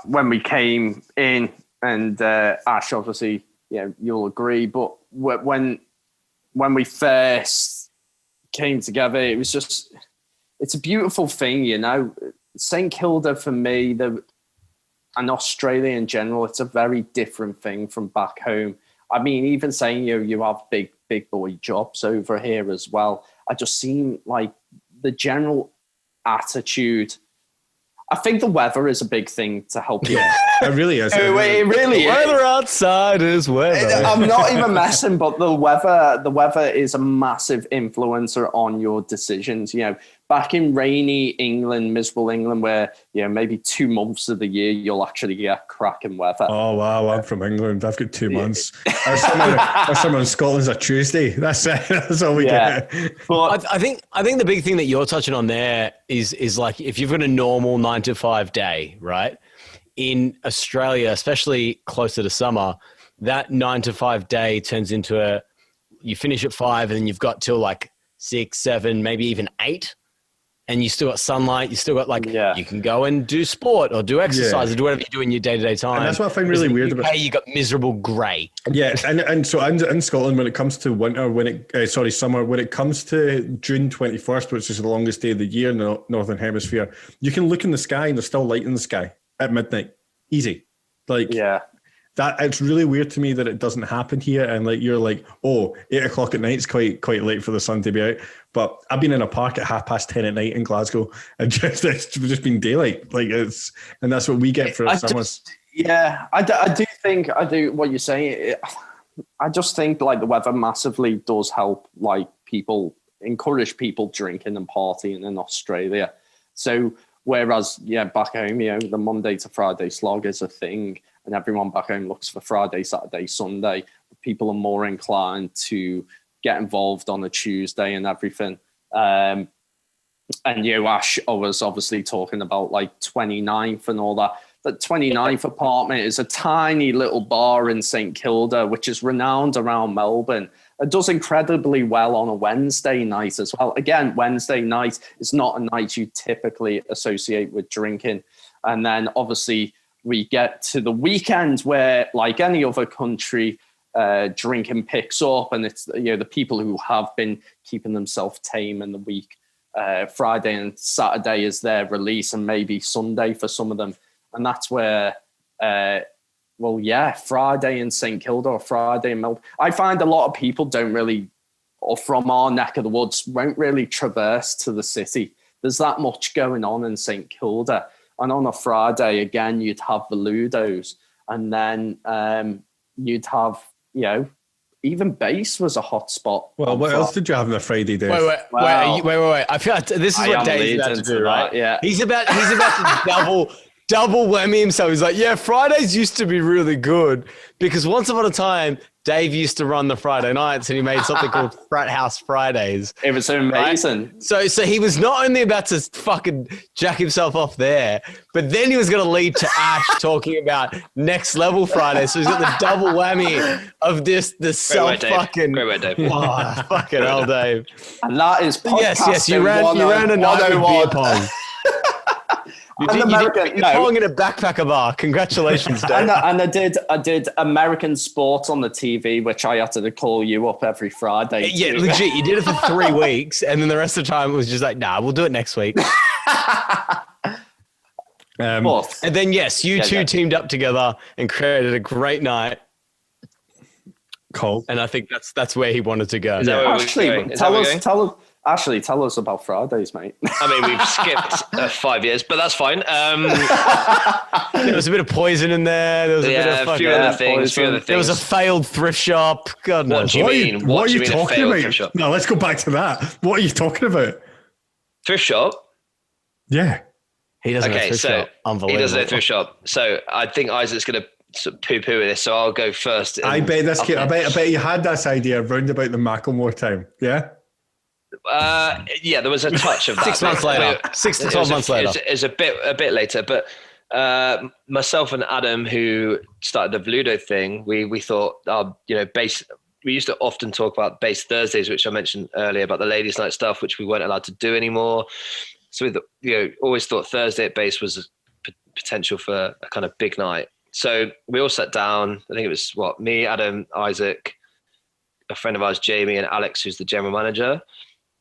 when we came in, and Ash, obviously, you'll agree. But when we first came together, it was just, it's a beautiful thing, you know. St Kilda for me, and Australia in general, it's a very different thing from back home. I mean, even saying you have big boy jobs over here as well, I just seem like the general attitude. I think the weather is a big thing to help you. Yeah, it really is. It really is. Weather outside is weather. I'm not even messing, but the weather is a massive influencer on your decisions. You know, back in rainy England, miserable England, where maybe 2 months of the year you'll actually get cracking weather. Oh wow, I'm from England. I've got 2 months. Our summer in Scotland's a Tuesday. That's it. That's all we get. But I think the big thing that you're touching on there is like if you've got a normal 9 to 5 day, right? In Australia, especially closer to summer, that 9 to 5 day turns into you finish at 5 and then you've got till like 6, 7, maybe even 8. And you still got sunlight. You still got you can go and do sport or do exercise or do whatever you do in your day-to-day time. And that's what I find really weird about. You got miserable grey. Yeah, and so in Scotland, when it comes to winter, summer, when it comes to June 21st, which is the longest day of the year in the Northern Hemisphere, you can look in the sky and there's still light in the sky at midnight. Easy. That it's really weird to me that it doesn't happen here, and you're like, 8 o'clock at night is quite late for the sun to be out. But I've been in a park at 10:30 at night in Glasgow, and it's just been daylight. And that's what we get for summers. I do what you're saying. I just think the weather massively does help encourage people drinking and partying in Australia. So whereas back home, the Monday to Friday slog is a thing. And everyone back home looks for Friday, Saturday, Sunday. People are more inclined to get involved on a Tuesday and everything. And Ash, I was obviously talking about 29th and all that. The 29th apartment is a tiny little bar in St Kilda, which is renowned around Melbourne. It does incredibly well on a Wednesday night as well. Again, Wednesday night is not a night you typically associate with drinking. And then obviously we get to the weekend where, like any other country, drinking picks up, and it's the people who have been keeping themselves tame in the week. Friday and Saturday is their release, and maybe Sunday for some of them, and that's where, Friday in St Kilda or Friday in Melbourne. I find a lot of people don't really, or from our neck of the woods, won't really traverse to the city. There's that much going on in St Kilda. And on a Friday, again, you'd have the Ludos. And then you'd have, even base was a hot spot. Well, what else did you have on a Friday day? Wait. I feel like this is what Dave's about to do, right? Yeah. He's about to double whammy himself. He's like, Fridays used to be really good because once upon a time, Dave used to run the Friday nights and he made something called Frat House Fridays. It was amazing. Right? So he was not only about to fucking jack himself off there, but then he was going to lead to Ash talking about next level Fridays. So he's got the double whammy of the self-fucking... Great way, Dave. Oh, fucking hell, Dave. And that is podcasting. Yes, you ran a night with beer pong. You did pong in a backpacker bar. Congratulations, Dave. And I did American sports on the TV, which I had to call you up every Friday. Yeah, legit. You did it for 3 weeks, and then the rest of the time it was just like, nah, we'll do it next week. And then you two teamed up together and created a great night. Cool. And I think that's where he wanted to go. Ashley, tell us about Fridays, mate. I mean, we've skipped 5 years, but that's fine. There was a bit of poison in there. There was a few other things. There was a failed thrift shop. God knows. What do you mean? What are you talking about? No, let's go back to that. What are you talking about? Thrift shop? Yeah. He doesn't know thrift shop. Unbelievable. He doesn't know thrift shop. So I think Isaac's going to sort of poo-poo with this, so I'll go first. I bet you had this idea round about the Macklemore time. Yeah? There was a touch of that. 6 months later. 6 to 12 months later. It's a bit later, but myself and Adam, who started the Ludo thing, we thought, base. We used to often talk about base Thursdays, which I mentioned earlier about the ladies' night stuff, which we weren't allowed to do anymore. So we always thought Thursday at base was a potential for a kind of big night. So we all sat down. I think it was me, Adam, Isaac, a friend of ours, Jamie, and Alex, who's the general manager.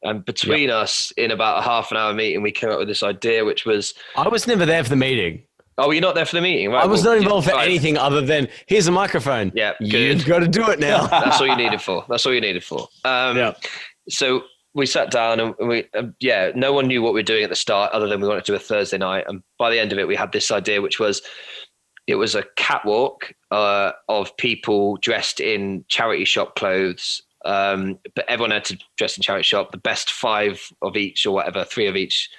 And between us, in about a half an hour meeting, we came up with this idea, which was... I was never there for the meeting. Oh, were you not there for the meeting? Right, I was not involved for anything other than, here's a microphone. Yeah, you've got to do it now. That's all you needed for. So we sat down and we, no one knew what we were doing at the start other than we wanted to do a Thursday night. And by the end of it, we had this idea, which was, it was a catwalk of people dressed in charity shop clothes But everyone had to dress in charity shop. The best 5 of each or whatever, 3 of each,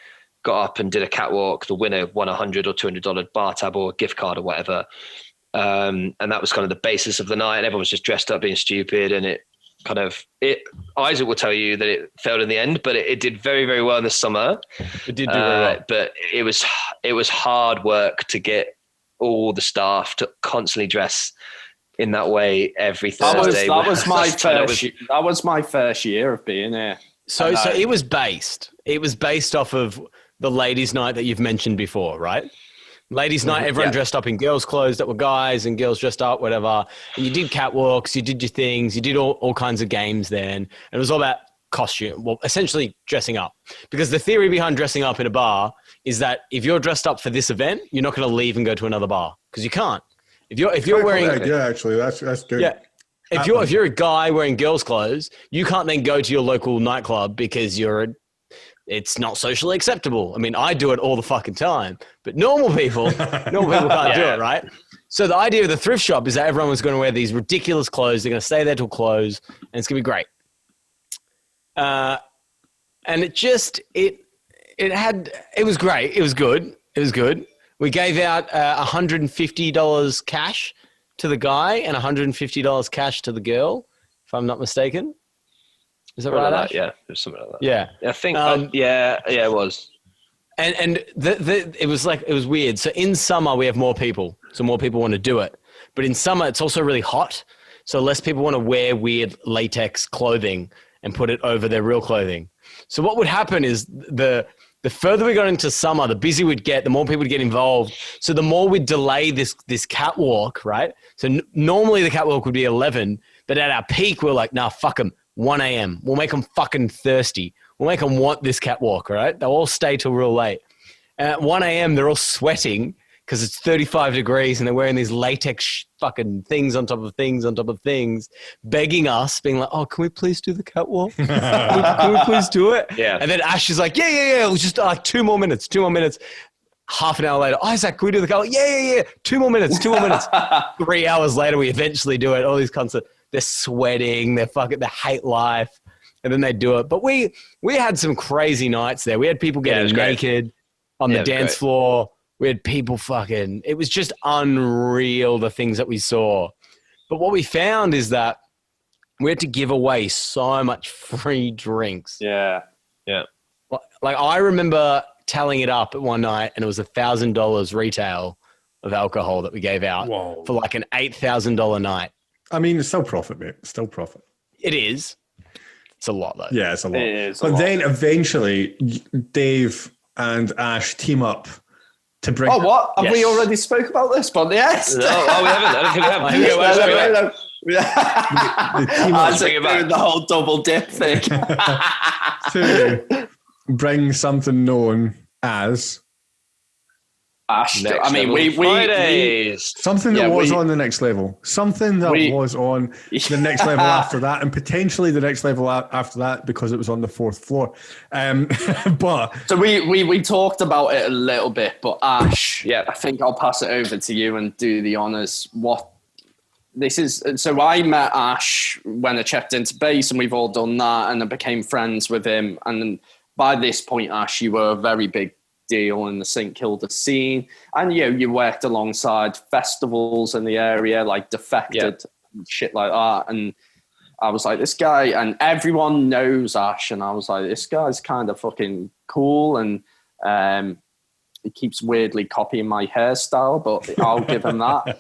got up and did a catwalk. The winner won $100 or $200 bar tab or a gift card or whatever. And that was kind of the basis of the night. And everyone was just dressed up being stupid. And Isaac will tell you that it failed in the end, but it did very, very well in the summer. It did do very well. But it was hard work to get all the staff to constantly dress in that way every Thursday. That was my first year of being here. So it was based off of the ladies' night that you've mentioned before, right? Ladies' night, everyone dressed up in girls' clothes that were guys and girls dressed up, whatever. And you did catwalks, you did your things, you did all kinds of games then. And it was all about costume, well, essentially dressing up. Because the theory behind dressing up in a bar is that if you're dressed up for this event, you're not going to leave and go to another bar because you can't. If you're wearing... Yeah, actually, that's good. Yeah. If you're a guy wearing girls' clothes, you can't then go to your local nightclub because it's not socially acceptable. I mean, I do it all the fucking time, but normal people can't do it, right? So the idea of the thrift shop is that everyone was going to wear these ridiculous clothes. They're going to stay there till close, and it's going to be great. And it was great. It was good. It was good. We gave out $150 cash to the guy and $150 cash to the girl, if I'm not mistaken. Is that right, Ash? Yeah, it was something like that. Yeah. I think, it was. And it was weird. So in summer, we have more people. So more people want to do it. But in summer, it's also really hot. So less people want to wear weird latex clothing and put it over their real clothing. So what would happen is the further we got into summer, the busier we'd get, the more people would get involved. So the more we'd delay this catwalk, right? So normally the catwalk would be 11, but at our peak, we're like, nah, fuck them. 1 a.m. We'll make them fucking thirsty. We'll make them want this catwalk, right? They'll all stay till real late. And at 1 a.m., they're all sweating because it's 35 degrees and they're wearing these latex fucking things on top of things on top of things, begging us, being like, oh, can we please do the catwalk? Can we please do it? Yeah. And then Ash is like, yeah. It was just like 2 more minutes. Half an hour later, Isaac, can we do the catwalk? Yeah. 2 more minutes. 3 hours later, we eventually do it. All these concerts. They're sweating, they hate life, and then they do it. But we had some crazy nights there. We had people getting naked on the dance floor. We had people it was just unreal, the things that we saw. But what we found is that we had to give away so much free drinks. Yeah. Like I remember tallying it up at one night, and it was $1,000 retail of alcohol that we gave out for like an $8,000 night. I mean, it's still profit, mate. Still profit. It is. It's a lot, though. Yeah, it's a lot. It is but then eventually, Dave and Ash team up to bring... Oh, what? Have we already spoke about this? But yes. No, we haven't. I don't think we have. The team up doing the whole double dip thing. to bring something known as... Ash. I mean, we something that was on the next level. Something that was on the next level after that, and potentially the next level after that because it was on the 4th floor. But so we talked about it a little bit. But Ash, I think I'll pass it over to you and do the honors. What this is? So I met Ash when I checked into base, and we've all done that, and I became friends with him. And by this point, Ash, you were a very big deal in the St Kilda scene, and you worked alongside festivals in the area like Defected and shit like that, and I was like, this guy, and everyone knows Ash, and I was like, this guy's kind of fucking cool, and he keeps weirdly copying my hairstyle, but I'll give him that.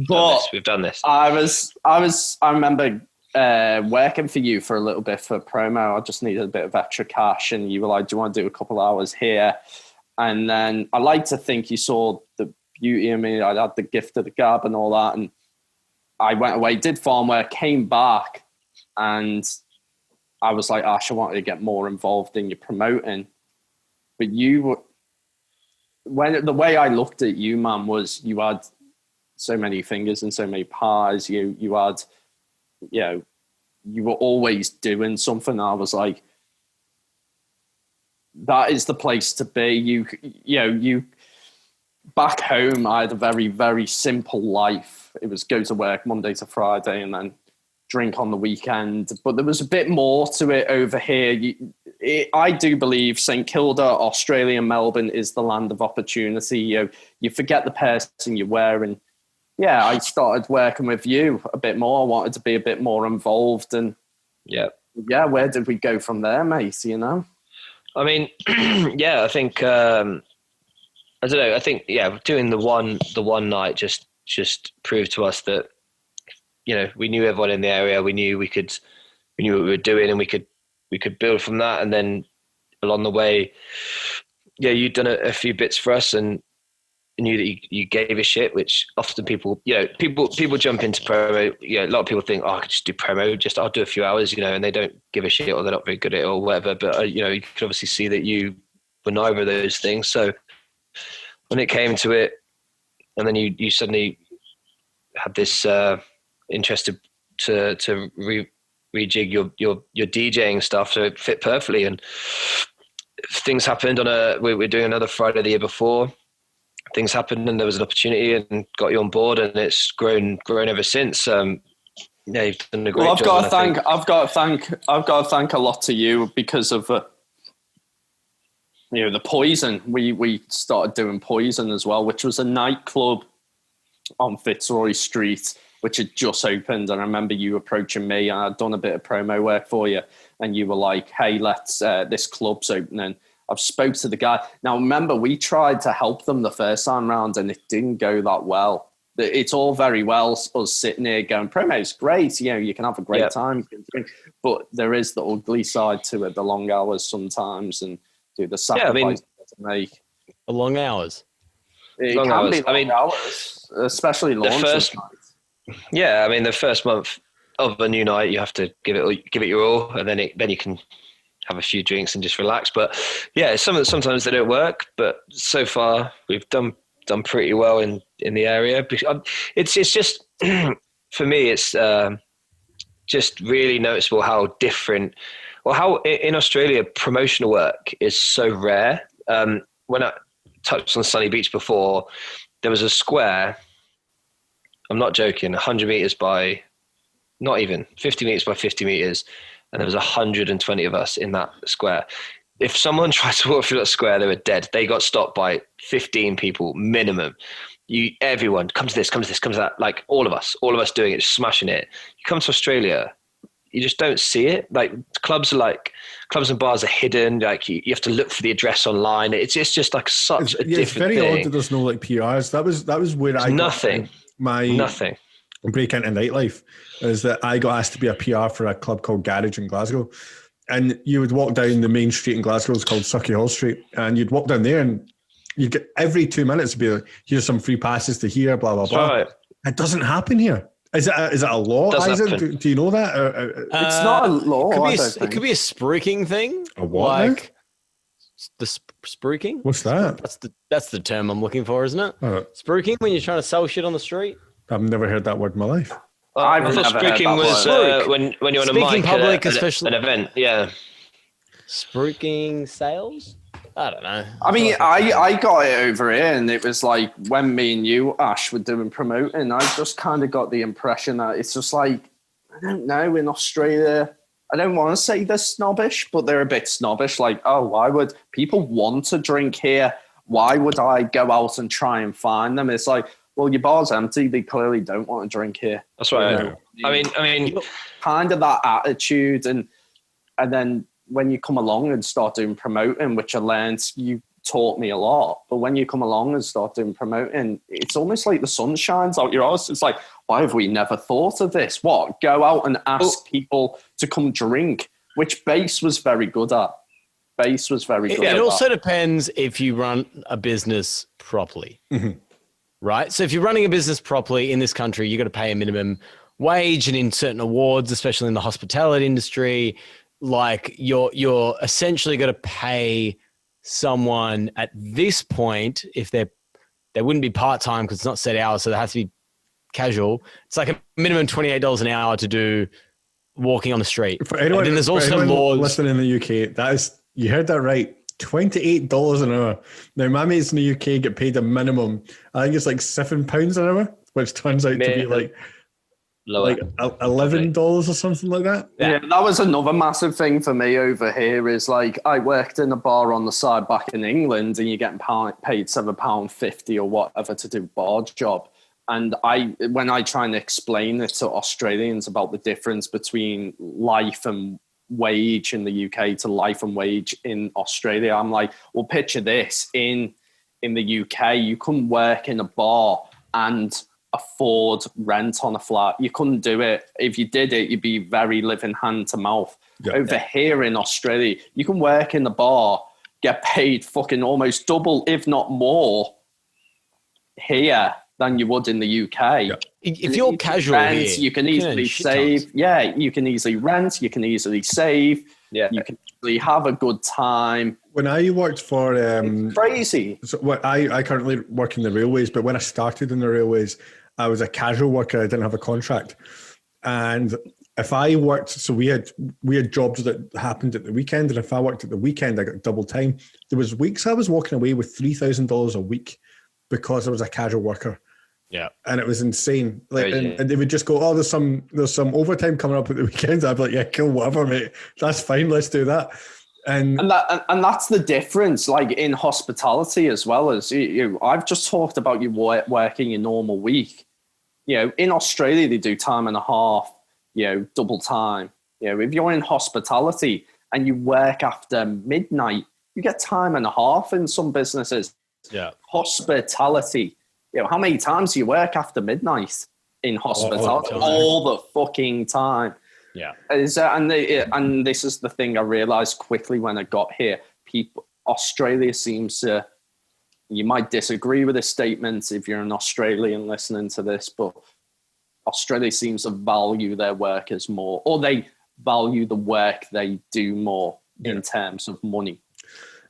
But we've done this. I remember working for you for a little bit for promo. I just needed a bit of extra cash, and you were like, do you want to do a couple hours here? And then I like to think you saw the beauty in me. I had the gift of the gab and all that, and I went away, did farm work, came back, and I was like, Ash, I wanted to get more involved in your promoting. But the way I looked at you, man, was you had so many fingers and so many pies. You had, you were always doing something. I was like, that is the place to be. You back home, I had a very, very simple life. It was go to work Monday to Friday and then drink on the weekend. But there was a bit more to it over here. I do believe St Kilda, Australia, Melbourne is the land of opportunity. You forget the person you're wearing. Yeah, I started working with you a bit more. I wanted to be a bit more involved. And yeah, where did we go from there, mate? You know? I mean, yeah, I think, I don't know. I think, yeah, doing the one night just proved to us that, you know, we knew everyone in the area. We knew we knew what we were doing, and we could build from that. And then along the way, yeah, you'd done a few bits for us, and knew that you gave a shit, which often people jump into promo. You know, a lot of people think, oh, I could just do promo, I'll do a few hours, you know, and they don't give a shit, or they're not very good at it or whatever. But, you know, you could obviously see that you were neither of those things. So when it came to it, and then you suddenly had this interest to rejig your DJing stuff so it fit perfectly. And things happened we were doing another Friday the year before. Things happened and there was an opportunity and got you on board, and it's grown ever since. Yeah, you've done a great job. I've got to thank a lot to you because of the Poison. We started doing Poison as well, which was a nightclub on Fitzroy Street, which had just opened. And I remember you approaching me, and I'd done a bit of promo work for you, and you were like, "Hey, let's this club's opening." I've spoke to the guy. Now, remember, we tried to help them the first time round, and it didn't go that well. It's all very well us sitting here going, promo's great, you know, you can have a great time, you can drink, but there is the ugly side to it, the long hours sometimes, and the sacrifice to make. The long hours? It long can hours. Be long hours, especially launch nights. Yeah, I mean, the first month of a new night, you have to give it your all, and then you can have a few drinks and just relax. But yeah, sometimes they don't work, but so far we've done pretty well in the area. It's just for me, it's just really noticeable how different, or how in Australia promotional work is so rare. When I touched on Sunny Beach before, there was a square, I'm not joking, 100 meters by, not even 50 meters by 50 meters, and there was 120 of us in that square. If someone tried to walk through that square, they were dead. They got stopped by 15 people minimum. Everyone, come to this, come to that. Like all of us doing it, smashing it. You come to Australia, you just don't see it. Like clubs and bars are hidden. Like you have to look for the address online. It's just like such a different thing. It's very odd that there's no like PRs. That was where I nothing. Nothing. Break into nightlife is that I got asked to be a PR for a club called Garage in Glasgow, and you would walk down the main street in Glasgow. It's called Sucky Hall Street, and you'd walk down there and you get every 2 minutes to be like, here's some free passes to here, blah blah blah. Right. It doesn't happen here. Is it a law? Do you know that? It's not a law. It could be a spruiking thing. A what? Like the spruiking. What's that? That's the term I'm looking for, isn't it? Spruiking, when you're trying to sell shit on the street. I've never heard that word in my life. I thought spruiking was when you're on a mic public, especially an event. Yeah. Spruiking sales? I don't know. I mean, I got it over here, and it was like when me and you, Ash, were doing promoting, I just kind of got the impression that it's just like, I don't know, in Australia, I don't want to say they're snobbish, but they're a bit snobbish. Like, oh, why would people want to drink here? Why would I go out and try and find them? It's like, well, your bar's empty. They clearly don't want to drink here. That's right. I mean, kind of that attitude, and then when you come along and start doing promoting, which I learned, you taught me a lot. But when you come along and start doing promoting, it's almost like the sun shines out your eyes. It's like, why have we never thought of this? What? Go out and ask people to come drink, which Base was very good at. It also depends if you run a business properly. Mm-hmm. Right? So if you're running a business properly in this country, you've got to pay a minimum wage, and in certain awards, especially in the hospitality industry, like you're essentially got to pay someone at this point, if they wouldn't be part-time because it's not set hours, so they have to be casual. It's like a minimum $28 an hour to do walking on the street. For anyone, and then there's also laws. Listening in the UK, you heard that right. $28 an hour. Now, my mates in the UK get paid a minimum. I think it's like £7 an hour, which turns out to be like lower. Like $11 or something like that. Yeah, that was another massive thing for me over here. Is like I worked in a bar on the side back in England, and you're getting paid £7.50 or whatever to do a bar job. And when I try and explain it to Australians about the difference between life and wage in the UK to life and wage in Australia, I'm like, well, picture this: in the UK, you couldn't work in a bar and afford rent on a flat. You couldn't do it. If you did it, you'd be very living hand to mouth. Yeah. Over here in Australia, you can work in the bar, get paid fucking almost double, if not more, here than you would in the UK. Yeah. If you're casual rent, here, you can easily save. Tons. Yeah, you can easily rent. You can easily save. Yeah, you can easily have a good time. When I worked for it's crazy. So I currently work in the railways, but when I started in the railways, I was a casual worker. I didn't have a contract, and if I worked, so we had jobs that happened at the weekend, and if I worked at the weekend, I got double time. There was weeks I was walking away with $3,000 a week because I was a casual worker. Yeah, and it was insane. Like, and they would just go, "Oh, there's some overtime coming up at the weekends." I'd be like, "Yeah, cool, whatever, mate. That's fine. Let's do that." And that's the difference. Like in hospitality, as well as I've just talked about you working a normal week. In Australia they do time and a half. Double time. If you're in hospitality and you work after midnight, you get time and a half in some businesses. Yeah, hospitality. How many times do you work after midnight in hospitality? All the fucking time. Yeah. And this is the thing I realized quickly when I got here. Australia seems to, you might disagree with this statement if you're an Australian listening to this, but Australia seems to value their workers more, or they value the work they do more in terms of money.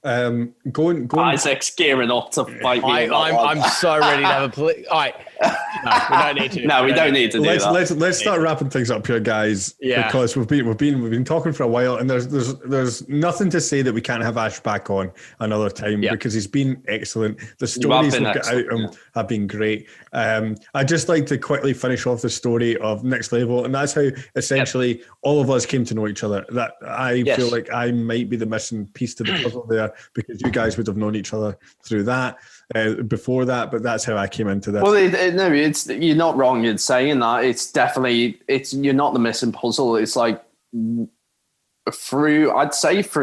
Going. Isaac's gearing up to fight me. I'm so ready to have a all right. No, we don't need to. No, we don't need to do that. Let's start wrapping things up here, guys. Yeah. Because we've been talking for a while, and there's nothing to say that we can't have Ash back on another time because he's been excellent. The stories we've got out of him have been great. I'd just like to quickly finish off the story of Next Level, and that's how essentially all of us came to know each other. That I feel like I might be the missing piece to the puzzle there, because you guys would have known each other through that. Before that, but that's how I came into this. Well, you're not wrong in saying that. It's definitely, you're not the missing puzzle. It's like through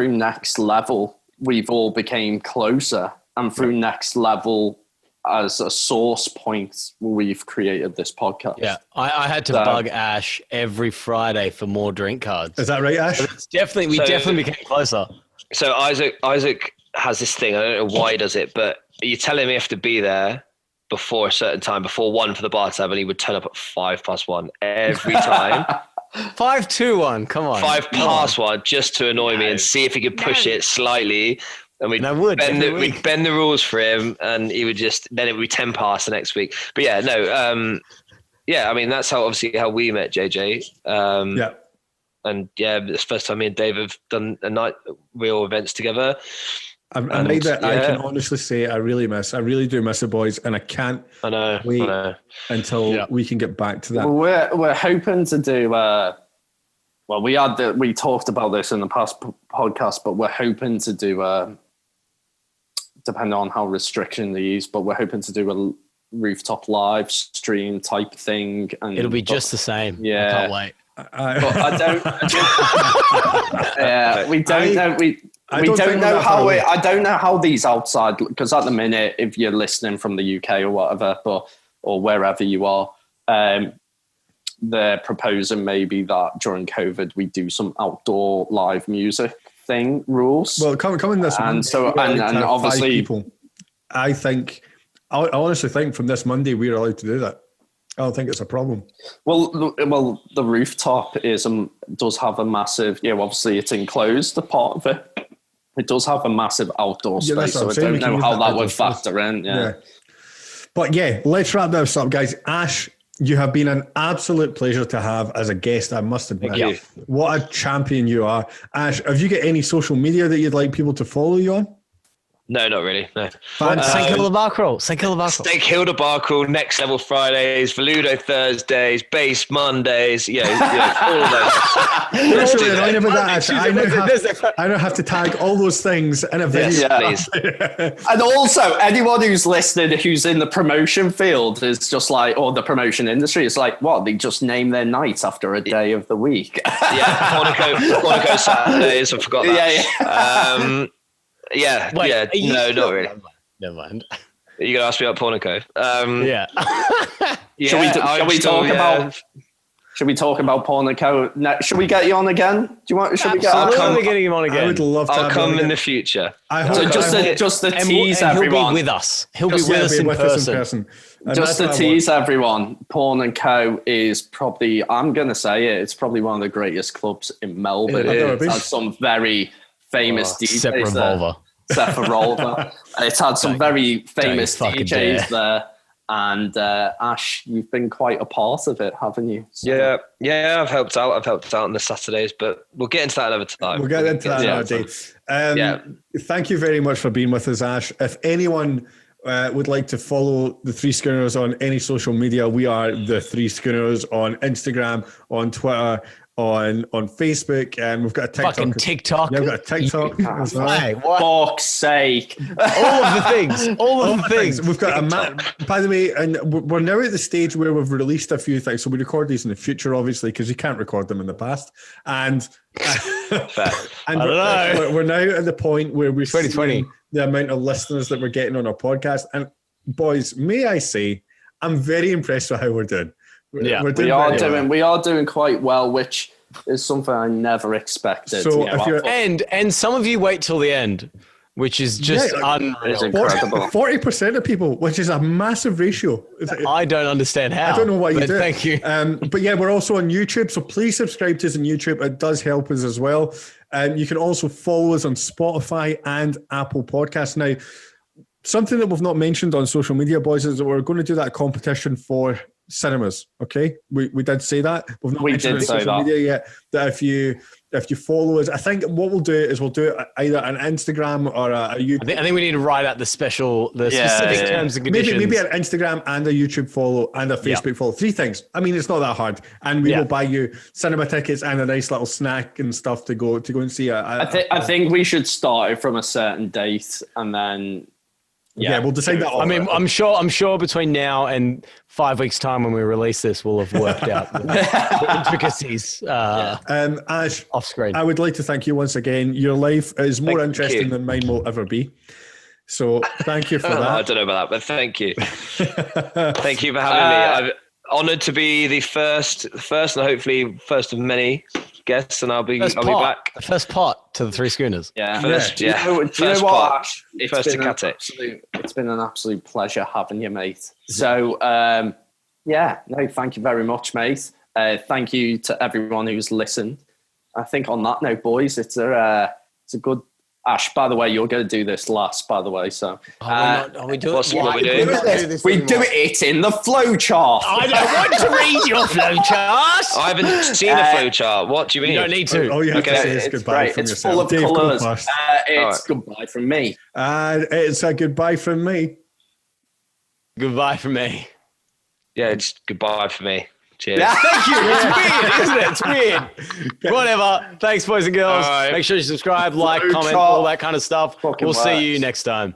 Next Level, we've all became closer, and through Next Level as a source point, we've created this podcast. Yeah, I had to bug Ash every Friday for more drink cards. Is that right, Ash? So we definitely became closer. So Isaac has this thing. I don't know why he does it, but you tell him you have to be there before a certain time, before 1 for the bar tab, and he would turn up at 5+1 every time. 5 to 1, come on. 5+1 just to annoy me and see if he could push it slightly. And we'd bend the rules for him, and he would then it would be 10 past the next week. But yeah, no, I mean, that's how we met, JJ. And it's the first time me and Dave have done real events together. I can honestly say I really do miss the boys, and I can't wait until we can get back to that. We're hoping to do we talked about this in the past podcast, but we're hoping to do depending on how restriction they use, but we're hoping to do a rooftop live stream type thing, and it'll be just the same. Yeah, I can't wait. I don't know how these outside, because at the minute, if you're listening from the UK or whatever, or wherever you are, they're proposing maybe that during COVID we do some outdoor live music thing rules. Well, coming this and obviously people. I honestly think from this Monday we're allowed to do that. I don't think it's a problem. Well, the rooftop does have a massive. Obviously it's enclosed. The part of it. It does have a massive outdoor space, so I don't know how that would factor in. Yeah. But let's wrap this up, guys. Ash, you have been an absolute pleasure to have as a guest, I must admit. Thank you. What a champion you are. Ash, have you got any social media that you'd like people to follow you on? No, not really. No. St Kilda bar crawl. St Kilda bar crawl. St Kilda bar crawl, Next Level Fridays, Veludo Thursdays, Base Mondays. All of those. That's really annoying about that. Actually, I now have to tag all those things in a video. Yes, please. And also, anyone who's listening who's in the promotion field is just like, or the promotion industry, it's like, what? They just name their nights after a day of the week. Pornico Saturdays. I forgot that. Wait, no, not really. Never mind. You're gonna ask me about Pornico? Yeah. Should we talk about Pornico? No, should we get you on again? Do you want? Should we get? Absolutely getting him on again. I would love to. I'll come in the future. I hope. So just to tease everyone. He'll be with us. He'll be with us in person. Just to tease everyone, Porn and Co is probably, I'm going to say it, it's probably one of the greatest clubs in Melbourne. It has some very famous DJs there. Except for Revolver. It's had some very famous DJs there. And Ash, you've been quite a part of it, haven't you? So, yeah, I've helped out on the Saturdays, but we'll get into that another time. We'll get into that another day. Thank you very much for being with us, Ash. If anyone would like to follow the Three Schooners on any social media, we are the Three Schooners on Instagram, on Twitter, on Facebook, and we've got a TikTok. Fucking TikTok. Yeah, we've got a TikTok as well. Hey, fuck's sake. All of the things. All of the things. We've got by the way, and we're now at the stage where we've released a few things. So we record these in the future, obviously, because you can't record them in the past. And we're now at the point where we're 2020. The amount of listeners that we're getting on our podcast. And boys, may I say, I'm very impressed with how we're doing. We are doing quite well, which is something I never expected. So and some of you wait till the end, which is just unreal. It's incredible. 40% of people, which is a massive ratio. I don't understand how. I don't know why you do. Thank you. But yeah, we're also on YouTube, so please subscribe to us on YouTube. It does help us as well. You can also follow us on Spotify and Apple Podcasts. Now, something that we've not mentioned on social media, boys, is that we're going to do that competition for cinemas. Okay, we did say that. We've not mentioned it on social media yet. That if you follow us, I think what we'll do is we'll do it either on Instagram or a YouTube. I think we need to write out the specific terms and conditions. Maybe an Instagram and a YouTube follow and a Facebook follow. 3 things. I mean, it's not that hard, and we will buy you cinema tickets and a nice little snack and stuff to go and see. I think we should start it from a certain date, and then. Yeah, we'll decide that. I mean, I'm sure between now and 5 weeks' time when we release this, we'll have worked out the intricacies. Ash, off screen. I would like to thank you once again. Your life is more interesting than mine will ever be. So thank you for that. I don't know about that, but thank you. Thank you for having me. I'm honoured to be the first and hopefully first of many guests, and I'll be back. The first pot to the Three Schooners. Do you know what, Ash? It's been an absolute pleasure having you, mate. So, thank you very much, mate. Thank you to everyone who's listened. I think on that note, boys, it's a good. Ash, by the way, you're going to do this last, by the way. So, are we doing what we doing? We do it in the flow chart. I don't want to read your flow chart. I haven't seen a flow chart. What do you mean? You don't need to. Oh, you have to say it's goodbye from it's yourself. Full of Dave, colours. It's goodbye from me. And it's a goodbye from me. Goodbye from me. Yeah, it's goodbye for me. Cheers. Yeah, thank you. It's weird, isn't it? It's weird. Whatever. Thanks, boys and girls. Right. Make sure you subscribe, like, comment, all that kind of stuff. We'll see you next time.